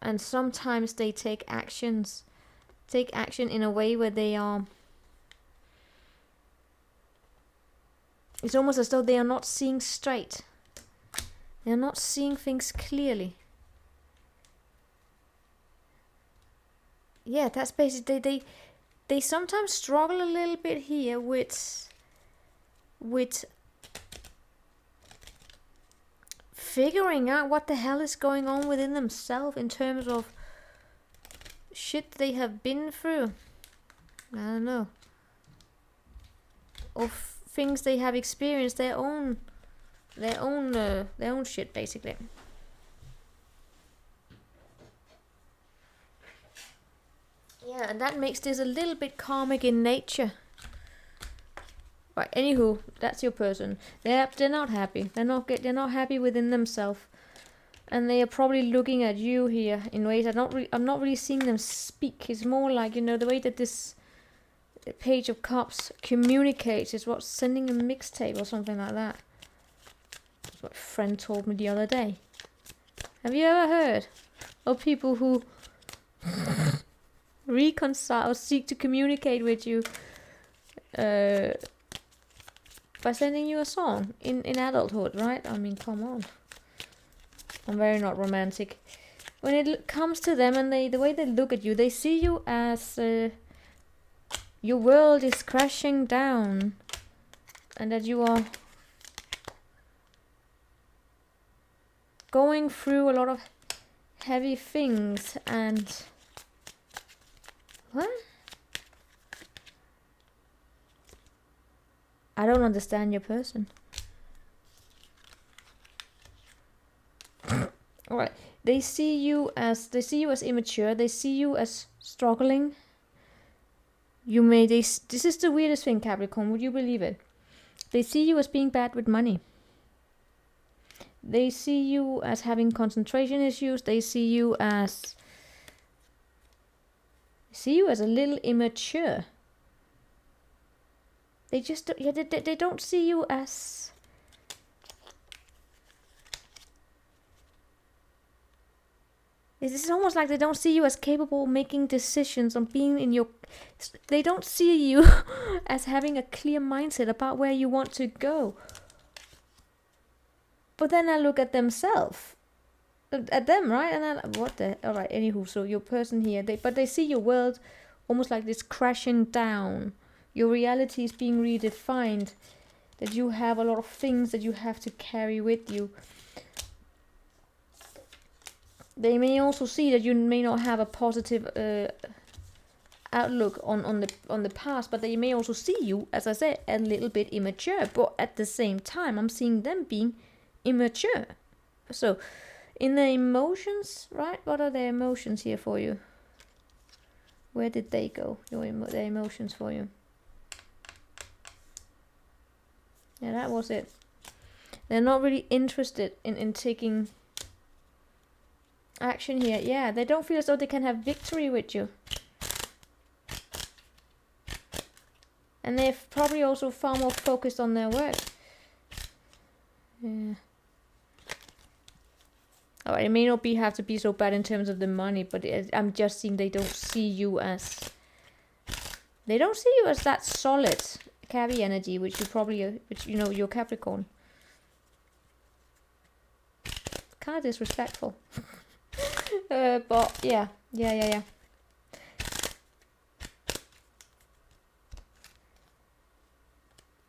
And sometimes they take action in a way where they are... It's almost as though they are not seeing straight. They're not seeing things clearly. Yeah, that's basically... They sometimes struggle a little bit here with figuring out what the hell is going on within themselves in terms of shit they have been through. I don't know. Or things they have experienced, their own shit, basically. Yeah, and that makes this a little bit karmic in nature. Right, anywho, that's your person. They're not happy. They're not happy within themselves, and they are probably looking at you here in ways I'm not really seeing them speak. It's more like, you know, the way that this Page of Cups communicates is what's sending a mixtape or something like that. That's what a friend told me the other day. Have you ever heard of people who reconcile or seek to communicate with you by sending you a song in adulthood, right? I mean, come on. I'm very not romantic. When it comes to them and the way they look at you, they see you as your world is crashing down, and that you are going through a lot of heavy things. And what? I don't understand your person. Alright, they see you as immature. They see you as struggling. This is the weirdest thing, Capricorn. Would you believe it? They see you as being bad with money. They see you as having concentration issues. They see you as a little immature. They just they don't see you as... It's almost like they don't see you as capable of making decisions, on being in your... They don't see you as having a clear mindset about where you want to go. But then I look at themselves. At them, right? And then, what the... Alright, anywho, so your person here, but they see your world almost like this crashing down. Your reality is being redefined. That you have a lot of things that you have to carry with you. They may also see that you may not have a positive outlook on the past, but they may also see you, as I said, a little bit immature. But at the same time, I'm seeing them being immature. So, in the emotions, right? What are the emotions here for you? Where did they go? The emotions for you. Yeah, that was it. They're not really interested in taking action here. Yeah, they don't feel as though they can have victory with you. And they're probably also far more focused on their work. Yeah. Alright, it may not have to be so bad in terms of the money, but I'm just seeing they don't see you as... They don't see you as that solid Cavi energy, which you probably... Which, you know, you're Capricorn. Kind of disrespectful. But, yeah. Yeah.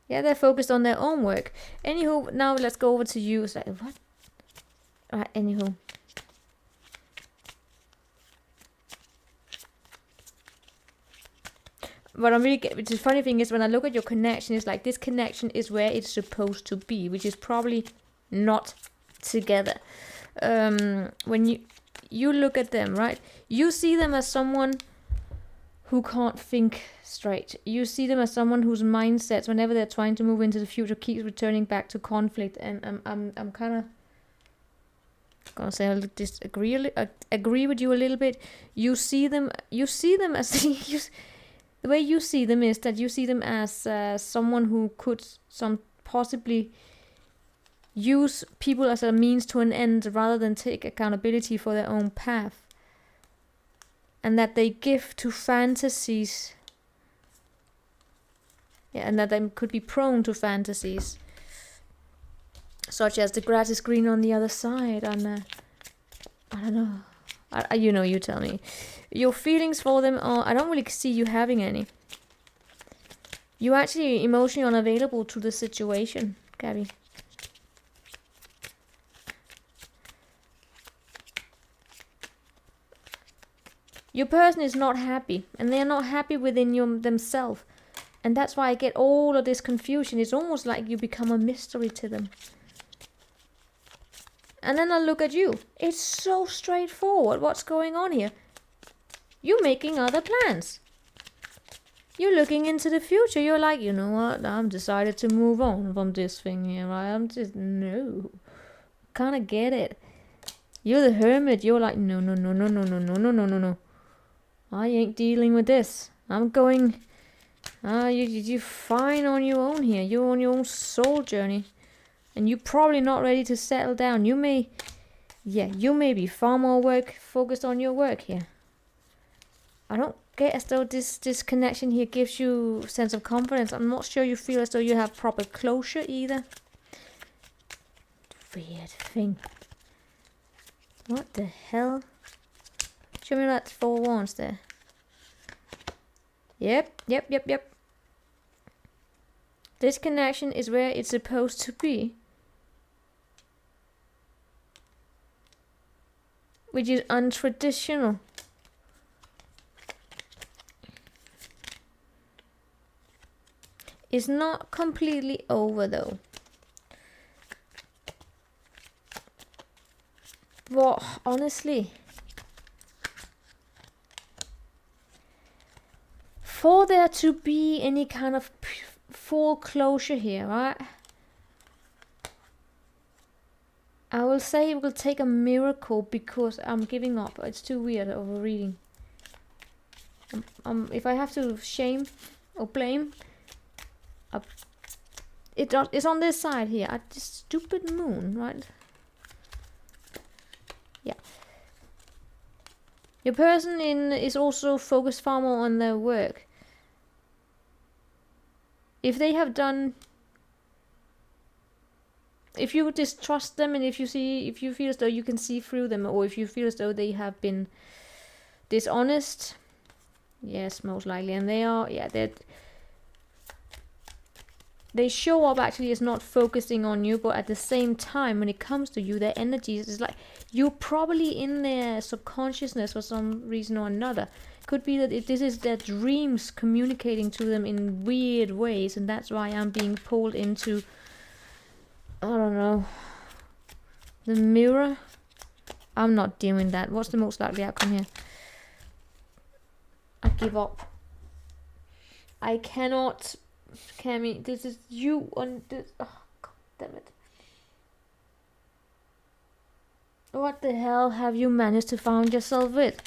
Yeah, they're focused on their own work. Anywho, now let's go over to you. It's like, what? Alright, anywho. What I'm really getting, the funny thing is when I look at your connection, it's like this connection is where it's supposed to be, which is probably not together. When you look at them, right? You see them as someone who can't think straight. You see them as someone whose mindsets, whenever they're trying to move into the future, keeps returning back to conflict. And I'm kind of gonna say I'll agree with you a little bit. You see them as the way you see them is that you see them as someone who could possibly use people as a means to an end rather than take accountability for their own path. And that they give to fantasies. Yeah, and that they could be prone to fantasies. Such as the grass is green on the other side. And I don't know. You know, you tell me. Your feelings for them are... I don't really see you having any. You're actually emotionally unavailable to the situation, Gabby. Your person is not happy, and they are not happy within themselves. And that's why I get all of this confusion. It's almost like you become a mystery to them. And then I look at you. It's so straightforward. What's going on here? You're making other plans. You're looking into the future. You're like, you know what? I'm decided to move on from this thing here. I'm just, no. Kind of get it. You're the hermit. You're like, no. I ain't dealing with this. I'm going... you're fine on your own here. You're on your own soul journey. And you're probably not ready to settle down. You may be far more focused on your work here. I don't get as though this connection here gives you a sense of confidence. I'm not sure you feel as though you have proper closure either. Weird thing. What the hell? Show me that 4 wands there. Yep. This connection is where it's supposed to be. Which is untraditional. It's not completely over though. Well, honestly, for there to be any kind of full closure here, right? I will say it will take a miracle because I'm giving up. It's too weird over reading. If I have to shame or blame, it's on this side here. This stupid moon, right? Yeah. Your person is also focused far more on their work. If they have done... If you distrust them, and if you feel as though you can see through them, or if you feel as though they have been dishonest, yes, most likely, and they are, yeah, they show up actually as not focusing on you, but at the same time, when it comes to you, their energy is like you're probably in their subconsciousness for some reason or another. Could be that this is their dreams communicating to them in weird ways, and that's why I'm being pulled into, I don't know, the mirror. I'm not doing that. What's the most likely outcome here? I give up. I cannot, Cammy. This is you on this. Oh, God damn it. What the hell have you managed to find yourself with?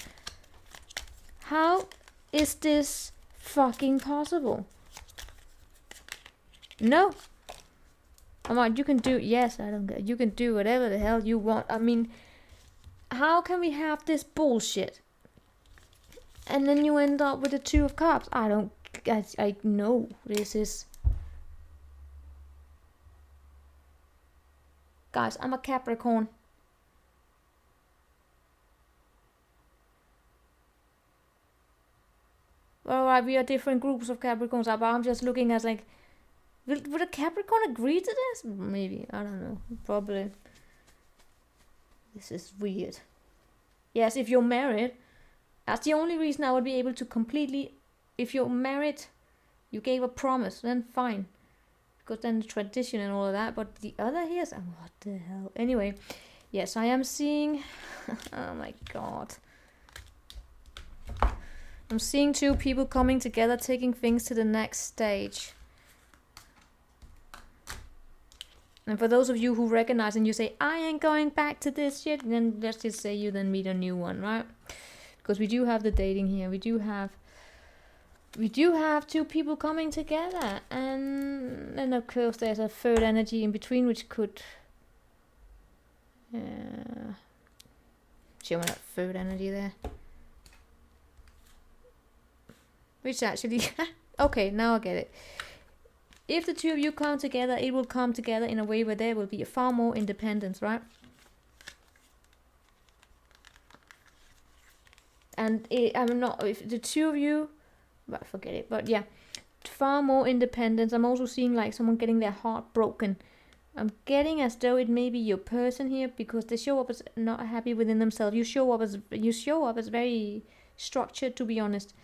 How is this fucking possible? No. I'm like, you can do, yes, I don't get, you can do whatever the hell you want. I mean, how can we have this bullshit? And then you end up with the Two of Cups. I know this is... Guys, I'm a Capricorn. Alright, we are different groups of Capricorns, but I'm just looking at like... Would a Capricorn agree to this? Maybe. I don't know. Probably. This is weird. Yes, if you're married, that's the only reason I would be able to completely... If you're married, you gave a promise, then fine. Because then the tradition and all of that. But the other here is... what the hell? Anyway, yes, I am seeing... oh my god. I'm seeing two people coming together, taking things to the next stage. And for those of you who recognize and you say, I ain't going back to this shit, then let's just say you then meet a new one, right? Because we do have the dating here. We do have two people coming together. And then of course there's a third energy in between, which could... show me that third energy there. Which actually... okay, now I get it. If the two of you come together, it will come together in a way where there will be far more independence, right? And I'm not, if the two of you, well, forget it, but yeah, far more independence. I'm also seeing like someone getting their heart broken. I'm getting as though it may be your person here, because they show up as not happy within themselves. You show up as very structured, to be honest.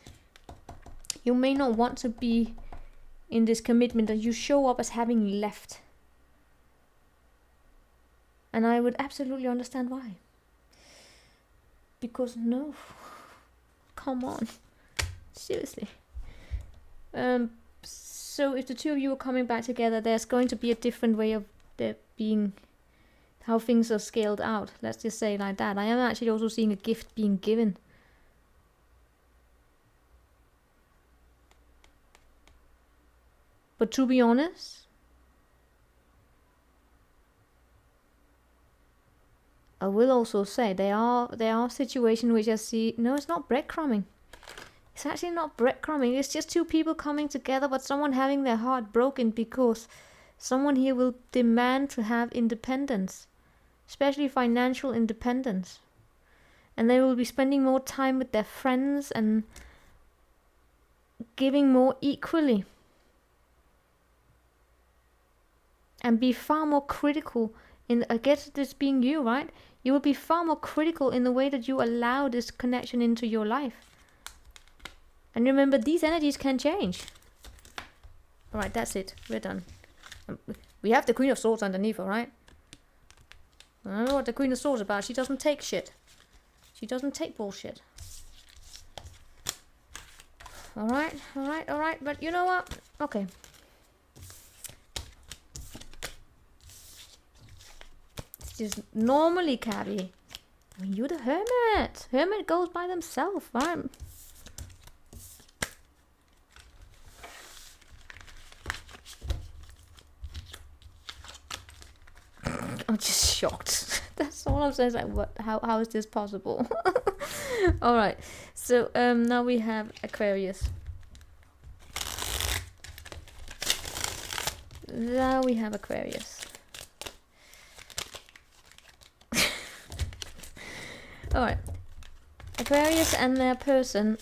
You may not want to be in this commitment, that you show up as having left. And I would absolutely understand why. Because no. Come on. Seriously. So if the two of you are coming back together, there's going to be a different way of there being, how things are scaled out. Let's just say like that. I am actually also seeing a gift being given. But to be honest, I will also say there are situations which I see, no, it's not breadcrumbing. It's actually not breadcrumbing. It's just two people coming together, but someone having their heart broken because someone here will demand to have independence, especially financial independence. And they will be spending more time with their friends and giving more equally. And be far more critical in, I guess this being you, right? You will be far more critical in the way that you allow this connection into your life. And remember, these energies can change. Alright, that's it. We're done. We have the Queen of Swords underneath, alright? I don't know what the Queen of Swords is about. She doesn't take shit. She doesn't take bullshit. Alright. But you know what? Okay. Just normally, Cabby, I mean, you're the hermit. Hermit goes by themselves, right? I'm just shocked. That's all I'm saying. Like, what? How is this possible? All right. So now we have Aquarius. Now we have Aquarius. All right. Aquarius and their person,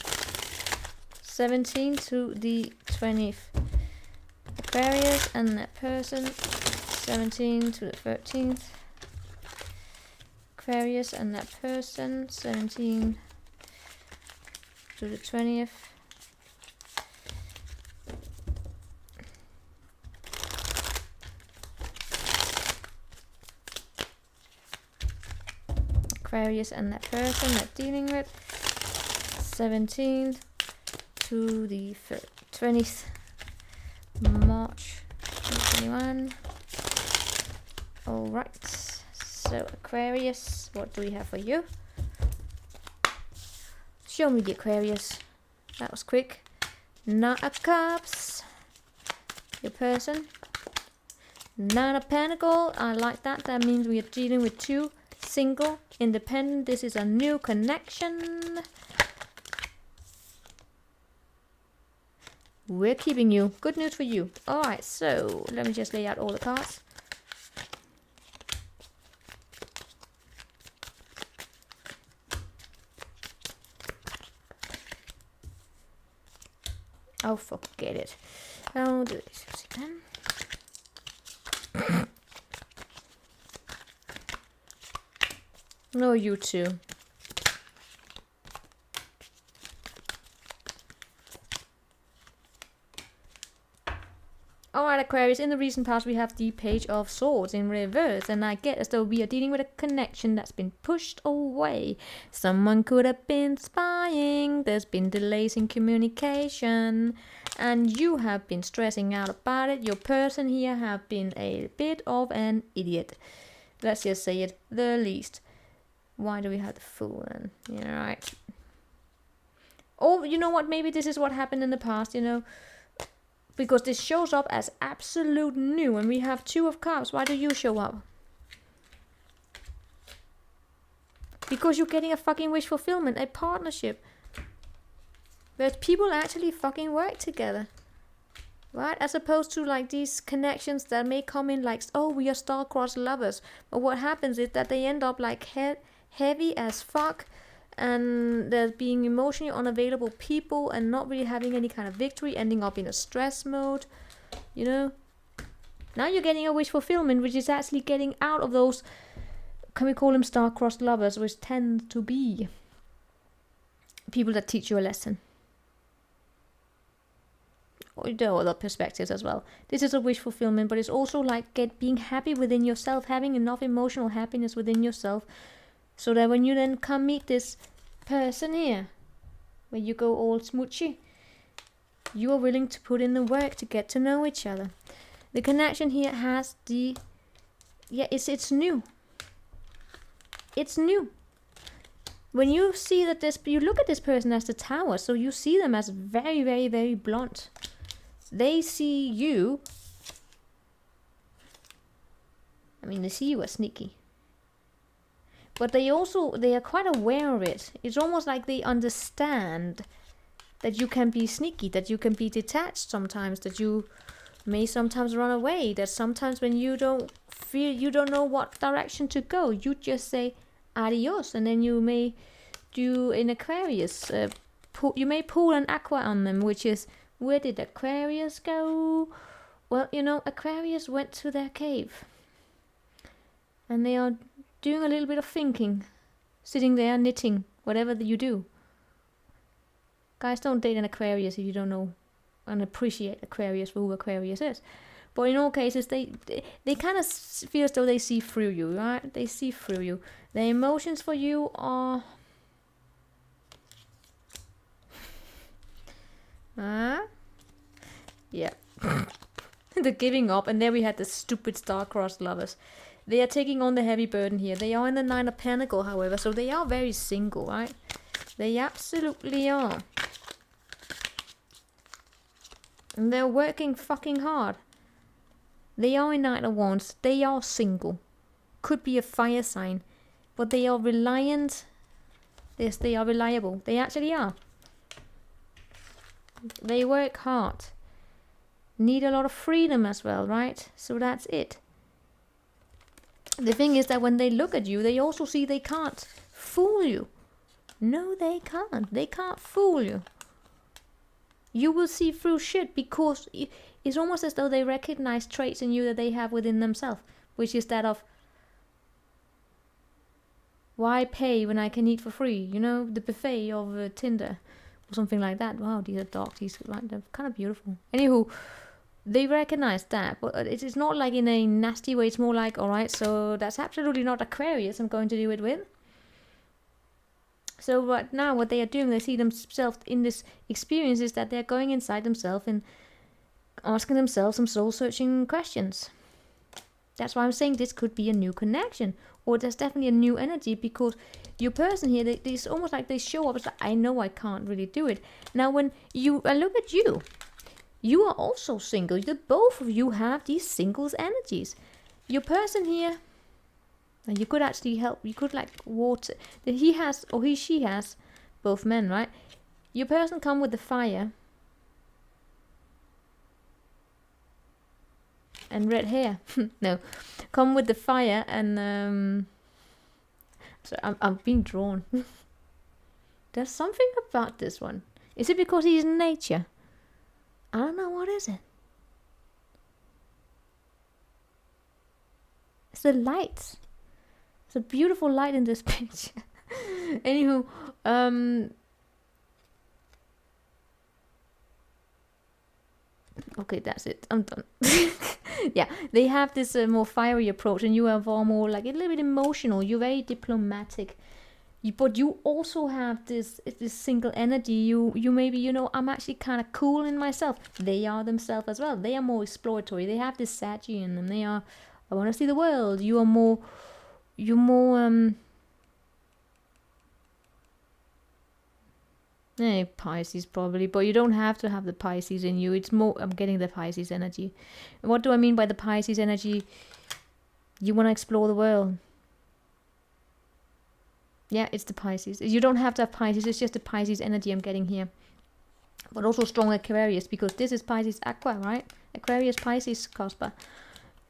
17 to the 20th. Aquarius and their person, 17 to the 13th. Aquarius and that person, 17 to the 20th. Aquarius and that person they're dealing with, 17th to the 20th March 2021. All right. So Aquarius, what do we have for you? Show me the Aquarius. That was quick. Nine of Cups. Your person. Nine of Pentacles. I like that. That means we are dealing with two single, independent. This is a new connection. We're keeping you. Good news for you. Alright, so let me just lay out all the cards. Oh, forget it. I'll do this again. No, you too. Alright, Aquarius, in the recent past we have the Page of Swords in reverse, and I get as though we are dealing with a connection that's been pushed away. Someone could have been spying, there's been delays in communication, and you have been stressing out about it. Your person here have been a bit of an idiot. Let's just say it the least. Why do we have the Fool then? Yeah, right. Oh, you know what? Maybe this is what happened in the past, you know. Because this shows up as absolute new, and we have Two of Cups. Why do you show up? Because you're getting a fucking wish fulfillment, a partnership. Where people actually fucking work together. Right? As opposed to like these connections that may come in like, oh, we are star-crossed lovers. But what happens is that they end up like heavy as fuck. And there's being emotionally unavailable people and not really having any kind of victory, ending up in a stress mode, you know. Now you're getting a wish fulfillment, which is actually getting out of those, can we call them star-crossed lovers, which tend to be people that teach you a lesson. Or there are other perspectives as well. This is a wish fulfillment, but it's also like being happy within yourself, having enough emotional happiness within yourself, so that when you then come meet this person here, where you go all smoochy, you are willing to put in the work to get to know each other. The connection here has the, yeah, it's new. It's new. When you see that you look at this person as the Tower, so you see them as very, very, very blunt. They see you, I mean, they see you as sneaky. But they are quite aware of it. It's almost like they understand that you can be sneaky, that you can be detached sometimes, that you may sometimes run away, that sometimes when you don't know what direction to go, you just say adios, and then you may do in Aquarius, you may pull an aqua on them, which is, where did Aquarius go? Well, you know, Aquarius went to their cave. And they are doing a little bit of thinking, sitting there knitting, whatever you do. Guys, don't date an Aquarius if you don't know and appreciate Aquarius for who Aquarius is. But in all cases, they kind of feel as though they see through you, right? They see through you. Their emotions for you are... yeah. The giving up, and there we had the stupid star-crossed lovers. They are taking on the heavy burden here. They are in the Nine of Pentacles, however, so they are very single, right? They absolutely are. And they're working fucking hard. They are in Knight of Wands. They are single. Could be a fire sign. But they are reliant Yes, they are reliable. They actually are. They work hard. Need a lot of freedom as well, right? So that's it. The thing is that when they look at you, they also see they can't fool you. No, they can't. They can't fool you. You will see through shit because it's almost as though they recognize traits in you that they have within themselves, which is that of, why pay when I can eat for free? You know, the buffet of Tinder or something like that. Wow, these are dogs. They're kind of beautiful. Anywho, they recognize that, but it is not like in a nasty way. It's more like, all right, so that's absolutely not Aquarius I'm going to do it with. So right now what they are doing, they see themselves in this experience, is that they're going inside themselves and asking themselves some soul-searching questions. That's why I'm saying this could be a new connection, or there's definitely a new energy, because your person here, it's almost like they show up as like, I know I can't really do it. Now when I look at you, you are also single. Both of you have these singles energies. Your person here, and you could actually help, you could like water, that he has, or she has, both men, right? Your person come with the fire and red hair. No, come with the fire and so I'm being drawn. There's something about this one. Is it because he's in nature? I don't know, what is it? It's the lights. It's a beautiful light in this picture. Anywho, okay, that's it. I'm done. Yeah, they have this more fiery approach, and you are far more like a little bit emotional. You're very diplomatic, but you also have this single energy. You maybe, you know, I'm actually kind of cool in myself. They are themselves as well. They are more exploratory. They have this Sagi in them. They are, I want to see the world. You're more Pisces probably, but you don't have to have the Pisces in you. It's more, I'm getting the Pisces energy. And what do I mean by the Pisces energy? You want to explore the world. Yeah, it's the Pisces. You don't have to have Pisces, it's just the Pisces energy I'm getting here. But also strong Aquarius, because this is Pisces Aqua, right? Aquarius, Pisces, Cospa.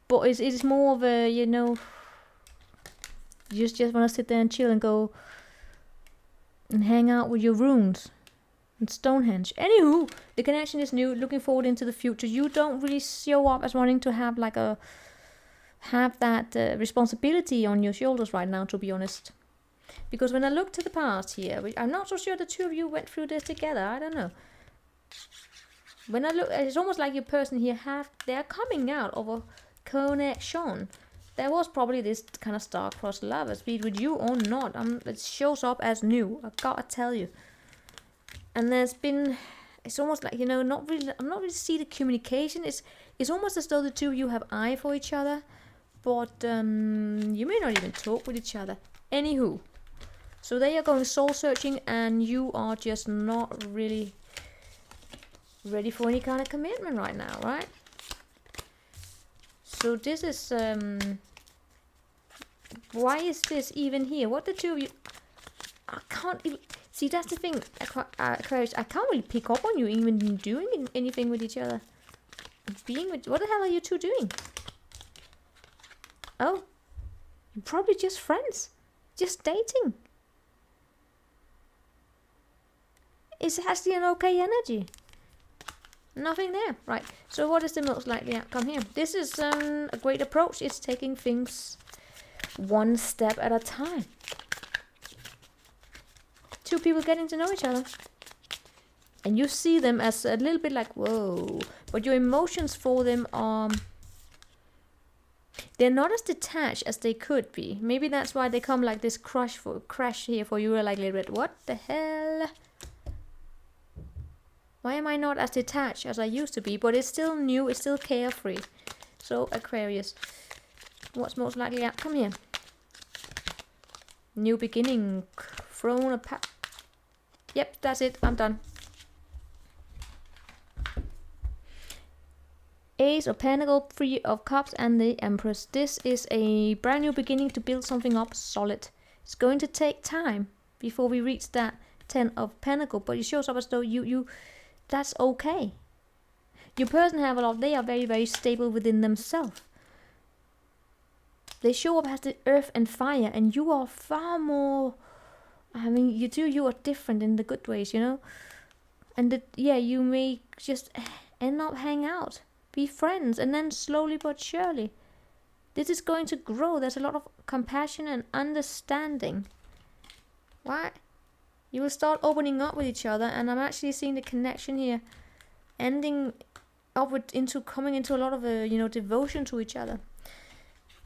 But it's more of a, you know, you just want to sit there and chill and go and hang out with your runes and Stonehenge. Anywho, the connection is new, looking forward into the future. You don't really show up as wanting to have like that responsibility on your shoulders right now, to be honest. Because when I look to the past here, I'm not so sure the two of you went through this together. I don't know. When I look, it's almost like your person here they're coming out of a connection. There was probably this kind of star-crossed love, be it with you or not. It shows up as new, I gotta tell you. And there's been, it's almost like, you know, I'm not really see the communication. It's almost as though the two of you have eye for each other, but you may not even talk with each other. Anywho, so they are going soul-searching, and you are just not really ready for any kind of commitment right now, right? So this is, why is this even here? What the two of you, I can't even, see, that's the thing, Aquarius, I can't really pick up on you even doing anything with each other. What the hell are you two doing? Oh, you're probably just friends, just dating. It's actually an okay energy. Nothing there. Right. So what is the most likely outcome here? This is a great approach. It's taking things one step at a time. Two people getting to know each other. And you see them as a little bit like, whoa. But your emotions for them are, they're not as detached as they could be. Maybe that's why they come like this crash here for you. Are like a little bit, what the hell? Why am I not as detached as I used to be? But it's still new, it's still carefree. So, Aquarius, what's most likely outcome here? New beginning, throne of Yep, that's it, I'm done. Ace of Pentacles, Three of Cups, and the Empress. This is a brand new beginning to build something up solid. It's going to take time, before we reach that 10 of Pentacles. But it shows up as though you that's okay. Your person have a lot. They are very, very stable within themselves. They show up as the earth and fire, and you are far more. I mean, you are different in the good ways, you know. And you may just end up hang out, be friends, and then slowly but surely, this is going to grow. There's a lot of compassion and understanding. Right? You will start opening up with each other, and I'm actually seeing the connection here, ending upward into coming into a lot of devotion to each other.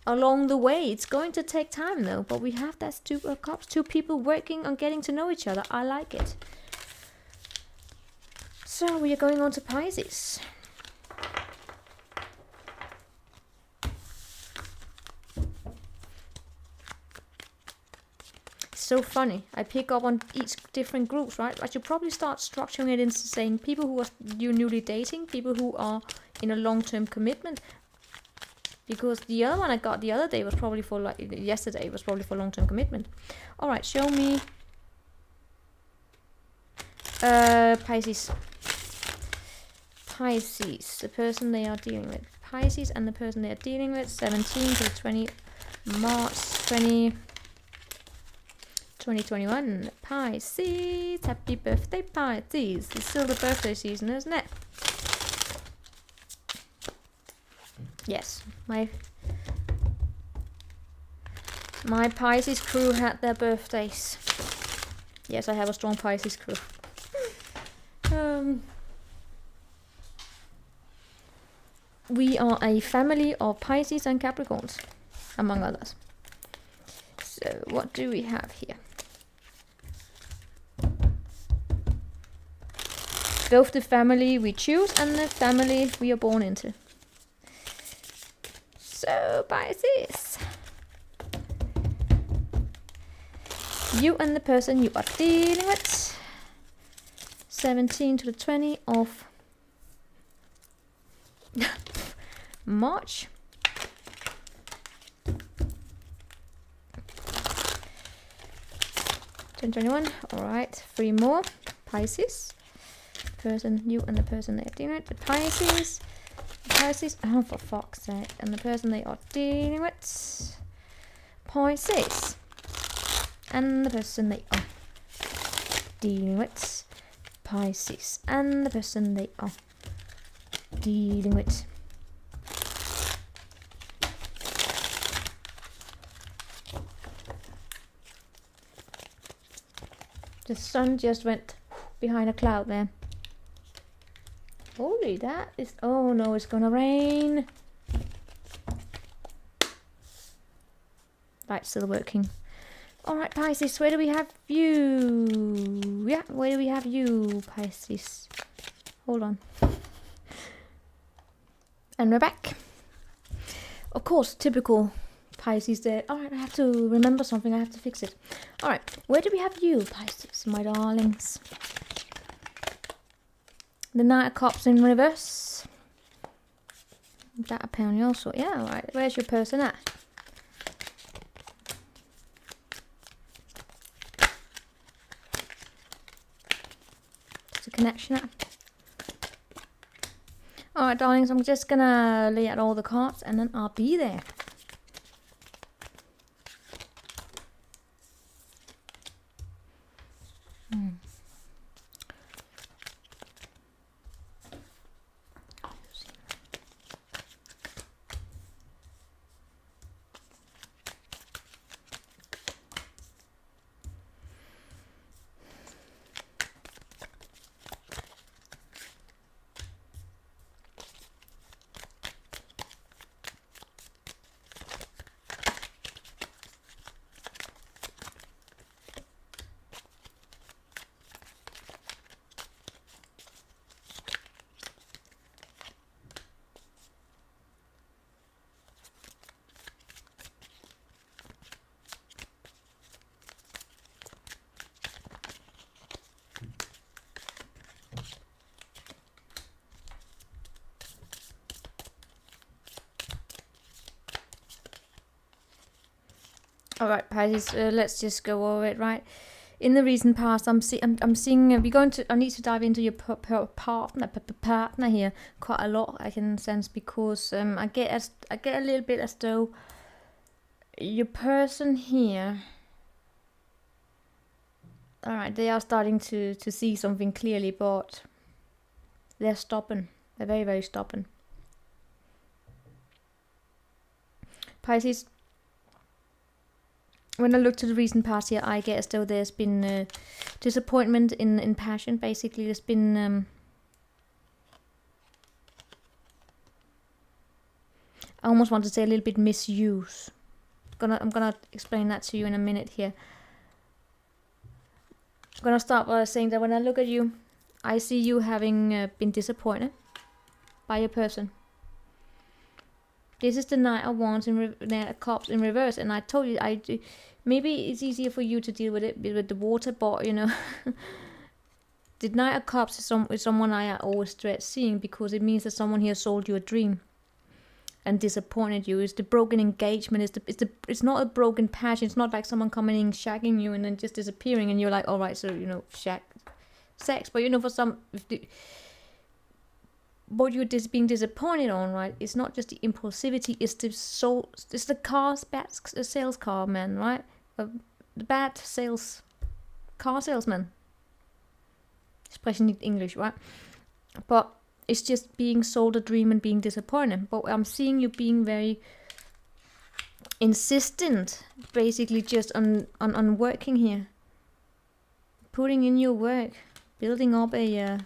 Along the way, it's going to take time though, but we have that Two of Cups, two people working on getting to know each other. I like it. So we are going on to Pisces. So funny. I pick up on each different groups, right? I should probably start structuring it into saying people who are newly dating, people who are in a long-term commitment. Because the other one I got the other day was probably for yesterday was probably for long-term commitment. All right, show me Pisces. Pisces, the person they are dealing with. Pisces and the person they are dealing with. 17 to 20 March 2021. Pisces, happy birthday, Pisces. It's still the birthday season, isn't it? Yes, my Pisces crew had their birthdays. Yes, I have a strong Pisces crew. We are a family of Pisces and Capricorns, among others. So what do we have here? Both the family we choose and the family we are born into. So, Pisces, you and the person you are dealing with. 17 to the 20 of March. All right, 3 more. Pisces, person you and the person they are dealing with. The Pisces. Oh, for fuck's sake. And the person they are dealing with. Pisces. And the person they are dealing with. Pisces. And the person they are dealing with. The sun just went behind a cloud there. Holy, that is... Oh no, it's gonna rain. Right, still working. Alright, Pisces, where do we have you? Yeah, where do we have you, Pisces? Hold on. And we're back. Of course, typical Pisces there. Alright, I have to remember something. I have to fix it. Alright, where do we have you, Pisces, my darlings? The Knight of Cups in reverse. That apparently also. Yeah, alright. Where's your person at? What's the connection at? Alright, darlings, I'm just gonna lay out all the cards and then I'll be there. Alright, Pisces, let's just go over it, right? in the recent past, I'm seeing. I need to dive into your partner here quite a lot. I can sense, because I get a little bit as though your person here. All right, they are starting to see something clearly, but they're stubborn. They're very, very stubborn. Pisces. When I look to the recent past here, I get as though there's been disappointment in passion. Basically, there's been I almost want to say a little bit misuse. I'm gonna explain that to you in a minute here. I'm gonna start by saying that when I look at you, I see you having been disappointed by your person. This is the Knight of Wands Knight of Cups in reverse, and I told you maybe it's easier for you to deal with it with the water, but you know, the Knight of Cups is someone I always dread seeing, because it means that someone here sold you a dream and disappointed you. It's the broken engagement. It's not a broken passion. It's not like someone coming in, shagging you, and then just disappearing, and you're like, all right, so you know, sex. But you know, for some, what you're being disappointed on, right? It's not just the impulsivity. It's the soul. It's the sales car man, right? The bad car salesman. Sprechen nicht English, right? But it's just being sold a dream and being disappointed. But I'm seeing you being very insistent, basically, just on working here, putting in your work, building up a.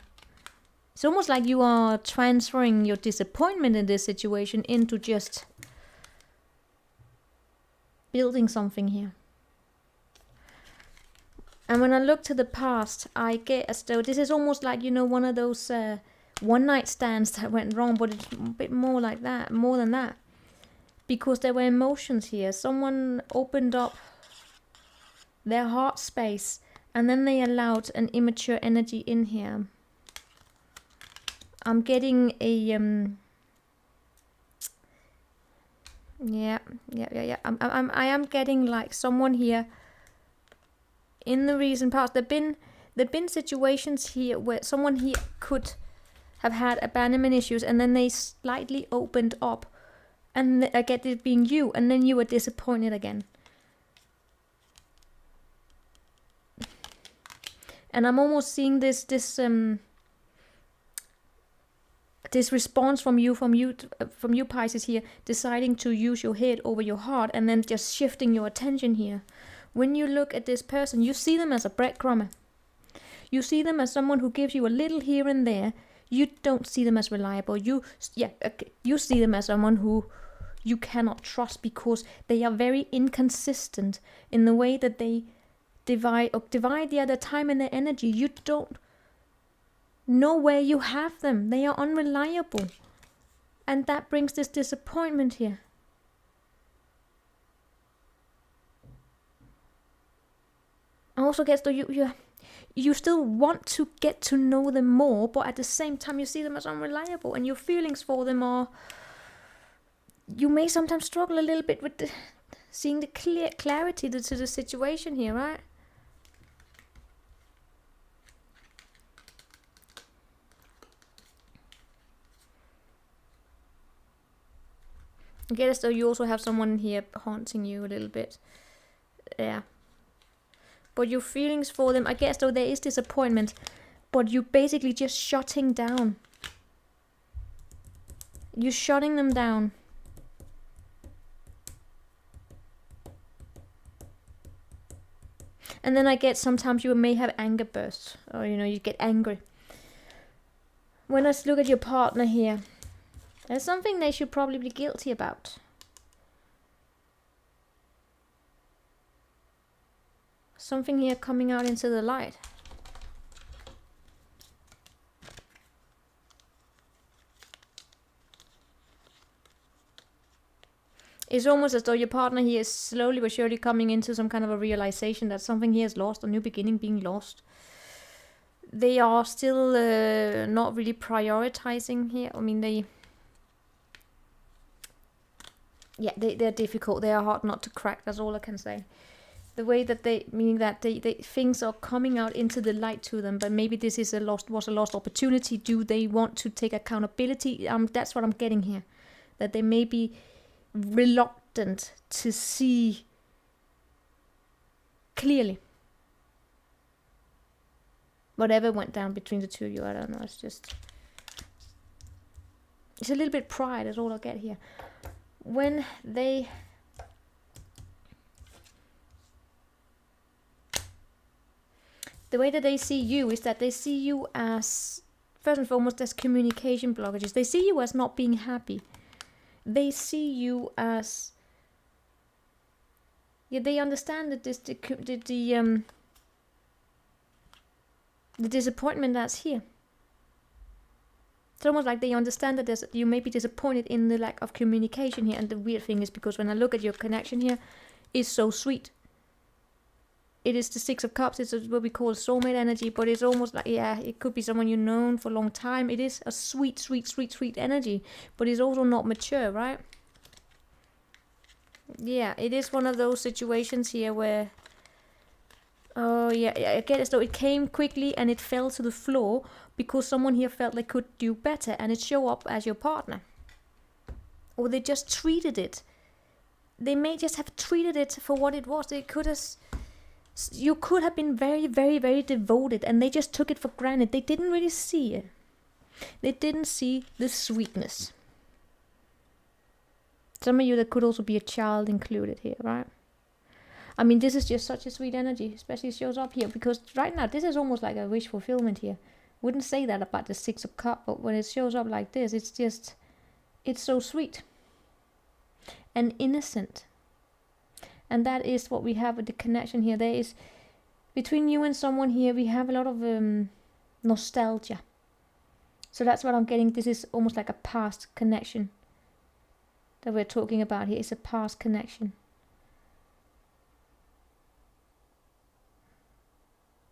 It's almost like you are transferring your disappointment in this situation into just building something here. And when I look to the past, I get as though this is almost like, you know, one of those one night stands that went wrong, but it's a bit more like that, more than that. Because there were emotions here. Someone opened up their heart space, and then they allowed an immature energy in here. I'm getting a I am getting like someone here in the recent past. There've been situations here where someone here could have had abandonment issues, and then they slightly opened up, and I get it being you, and then you were disappointed again. And I'm almost seeing this response from you Pisces here, deciding to use your head over your heart, and then just shifting your attention here. When you look at this person, you see them as a breadcrumber. You see them as someone who gives you a little here and there. You don't see them as reliable. You see them as someone who you cannot trust, because they are very inconsistent in the way that they divide their time and their energy. You don't know where you have them. They are unreliable, and that brings this disappointment here. I also guess though you still want to get to know them more, but at the same time you see them as unreliable, and your feelings for them are. You may sometimes struggle a little bit with seeing the clarity to the situation here, right? I get as though you also have someone here haunting you a little bit. Yeah. But your feelings for them, I guess though there is disappointment, but you're basically just shutting down. You're shutting them down. And then I get sometimes you may have anger bursts, or you know, you get angry. When I look at your partner here, there's something they should probably be guilty about. Something here coming out into the light. It's almost as though your partner here is slowly but surely coming into some kind of a realization that something here is lost, a new beginning being lost. They are still not really prioritizing here. I mean, they're difficult. They are hard not to crack. That's all I can say. The way that they, meaning that they things are coming out into the light to them, but maybe this is was a lost opportunity. Do they want to take accountability? That's what I'm getting here. That they may be reluctant to see clearly whatever went down between the two of you. I don't know. It's a little bit pride is all I get here. When they the way that they see you is that they see you as, first and foremost, as communication blockages. They see you as not being happy. They see you as, they understand that the disappointment that's here. It's almost like they understand that you may be disappointed in the lack of communication here. And the weird thing is, because when I look at your connection here, it's so sweet. It is the Six of Cups. It's what we call soulmate energy, but it's almost like, it could be someone you've known for a long time. It is a sweet, sweet, sweet, sweet energy, but it's also not mature, right? Yeah, it is one of those situations here where, I get it. So it came quickly and it fell to the floor because someone here felt they could do better, and it showed up as your partner. Or they just treated it. They may just have treated it for what it was. You could have been very, very, very devoted, and they just took it for granted. They didn't really see it. They didn't see the sweetness. Some of you, that could also be a child included here, right? I mean, this is just such a sweet energy, especially shows up here, because right now, this is almost like a wish fulfillment here. Wouldn't say that about the Six of Cups, but when it shows up like this, it's so sweet and innocent. And that is what we have with the connection here. There is, between you and someone here, we have a lot of nostalgia. So that's what I'm getting. This is almost like a past connection that we're talking about here. It's a past connection.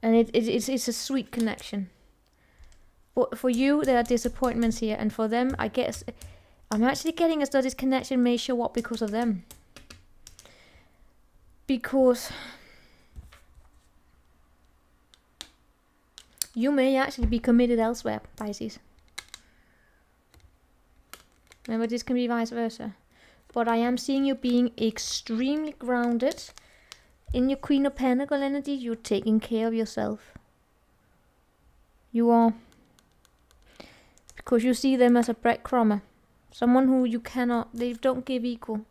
And it's a sweet connection. For you, there are disappointments here. And for them, I guess, I'm actually getting as though this connection may show up because of them. Because you may actually be committed elsewhere, Pisces. Remember, this can be vice versa. But I am seeing you being extremely grounded. In your Queen of Pentacles energy, you're taking care of yourself. You are. Because you see them as a breadcrumber. Someone who they don't give equal.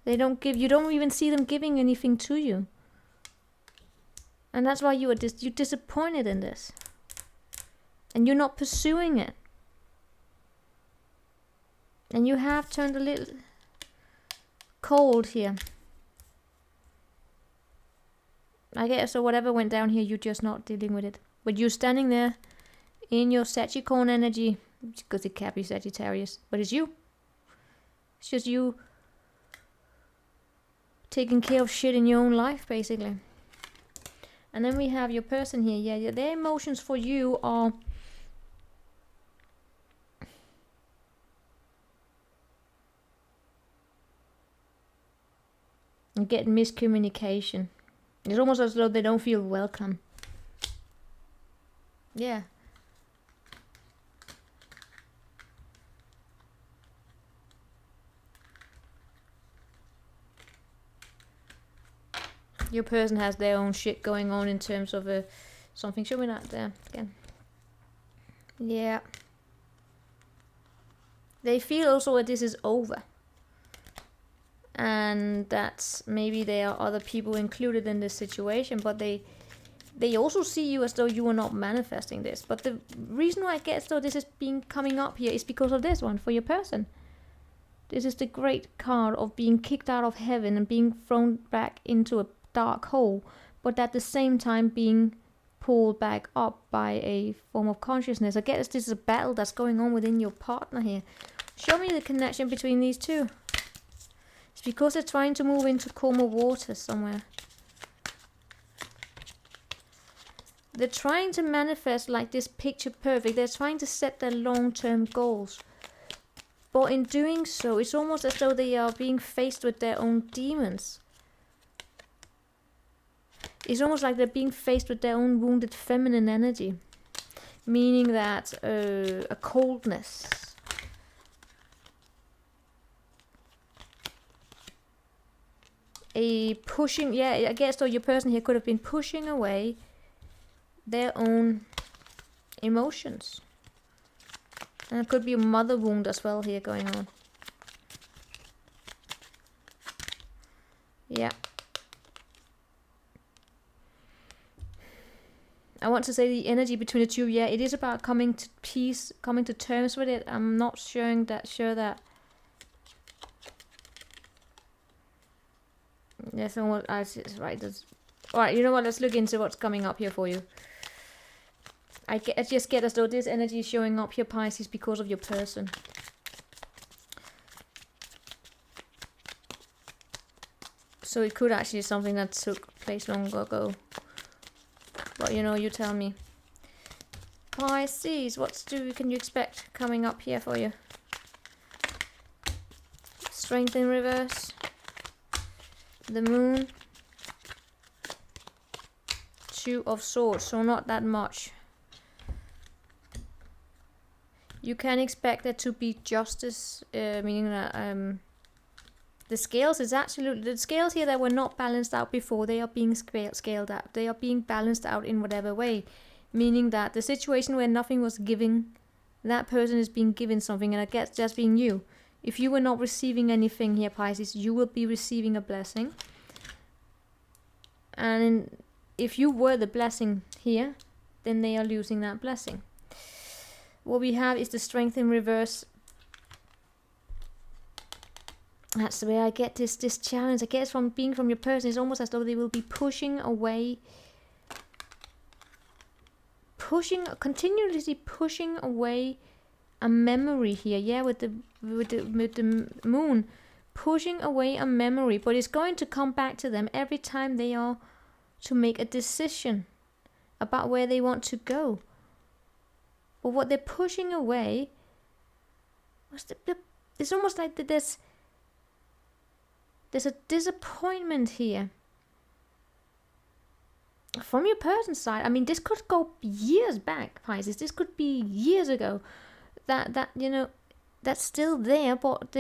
They don't give, you don't even see them giving anything to you. And that's why you're disappointed in this. And you're not pursuing it. And you have turned a little cold here. I guess, so whatever went down here, you're just not dealing with it. But you're standing there in your Capricorn energy, because it can't be Sagittarius, but it's you. It's just you taking care of shit in your own life, basically. And then we have your person here. Yeah, their emotions for you are getting miscommunication. It's almost as though they don't feel welcome. Yeah. Your person has their own shit going on in terms of something showing out there again. Yeah. They feel also that this is over. And that maybe there are other people included in this situation, but they also see you as though you are not manifesting this. But the reason why I guess though this is coming up here is because of this one for your person. This is the great card of being kicked out of heaven and being thrown back into a dark hole, but at the same time being pulled back up by a form of consciousness. I guess this is a battle that's going on within your partner here. Show me the connection between these two. It's because they're trying to move into calmer waters somewhere. They're trying to manifest like this picture perfect. They're trying to set their long-term goals. But in doing so, it's almost as though they are being faced with their own demons. it's almost like they're being faced with their own wounded feminine energy, meaning that a coldness, a pushing, yeah, I guess so your person here could have been pushing away their own emotions. And it could be a mother wound as well here going on. Yeah. I want to say the energy between the two, yeah, it is about coming to peace, coming to terms with it. I'm not sure that yes, what I right. Alright, you know what? Let's look into what's coming up here for you. I just get as though this energy is showing up here, Pisces, because of your person. So it could actually be something that took place long ago. But you know, you tell me. Pisces, can you expect coming up here for you? Strength in reverse. The moon. Two of Swords, so not that much. You can expect there to be justice, meaning that the scales is absolutely, the scales here that were not balanced out before, they are being scaled out. They are being balanced out in whatever way, meaning that the situation where nothing was giving, that person is being given something, and I guess just being you. If you were not receiving anything here, Pisces, you will be receiving a blessing. And if you were the blessing here, then they are losing that blessing. What we have is the Strength in reverse. That's the way I get this challenge. I guess from your person, it's almost as though they will be continuously pushing away a memory here. Yeah, with the moon, pushing away a memory, but it's going to come back to them every time they are to make a decision about where they want to go. But what they're pushing away was it's almost like there's a disappointment here from your person's side. I mean, this could go years back, Pisces. This could be years ago. That you know, that's still there, but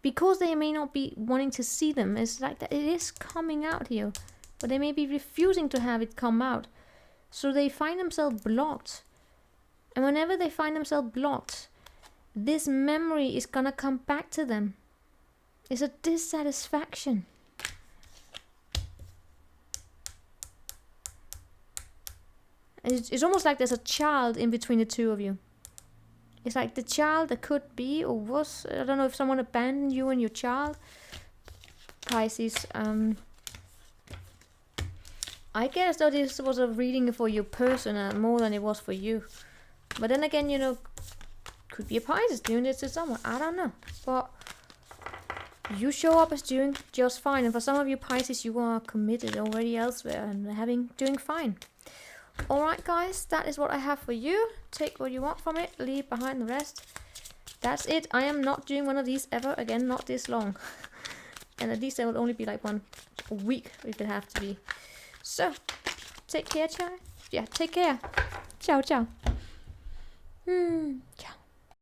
because they may not be wanting to see them, it's like that it is coming out here, but they may be refusing to have it come out. So they find themselves blocked. And whenever they find themselves blocked, this memory is gonna come back to them. It's a dissatisfaction. It's almost like there's a child in between the two of you. It's like the child that could be or was, I don't know if someone abandoned you and your child. Pisces, I guess that this was a reading for your person more than it was for you. But then again, you know, could be a Pisces doing this to someone. I don't know. But you show up as doing just fine. And for some of you Pisces, you are committed already elsewhere and doing fine. Alright guys, that is what I have for you. Take what you want from it, leave behind the rest. That's it. I am not doing one of these ever again, not this long. And at least there will only be like one a week if it have to be. So, take care, ciao. Yeah, take care. Ciao, ciao.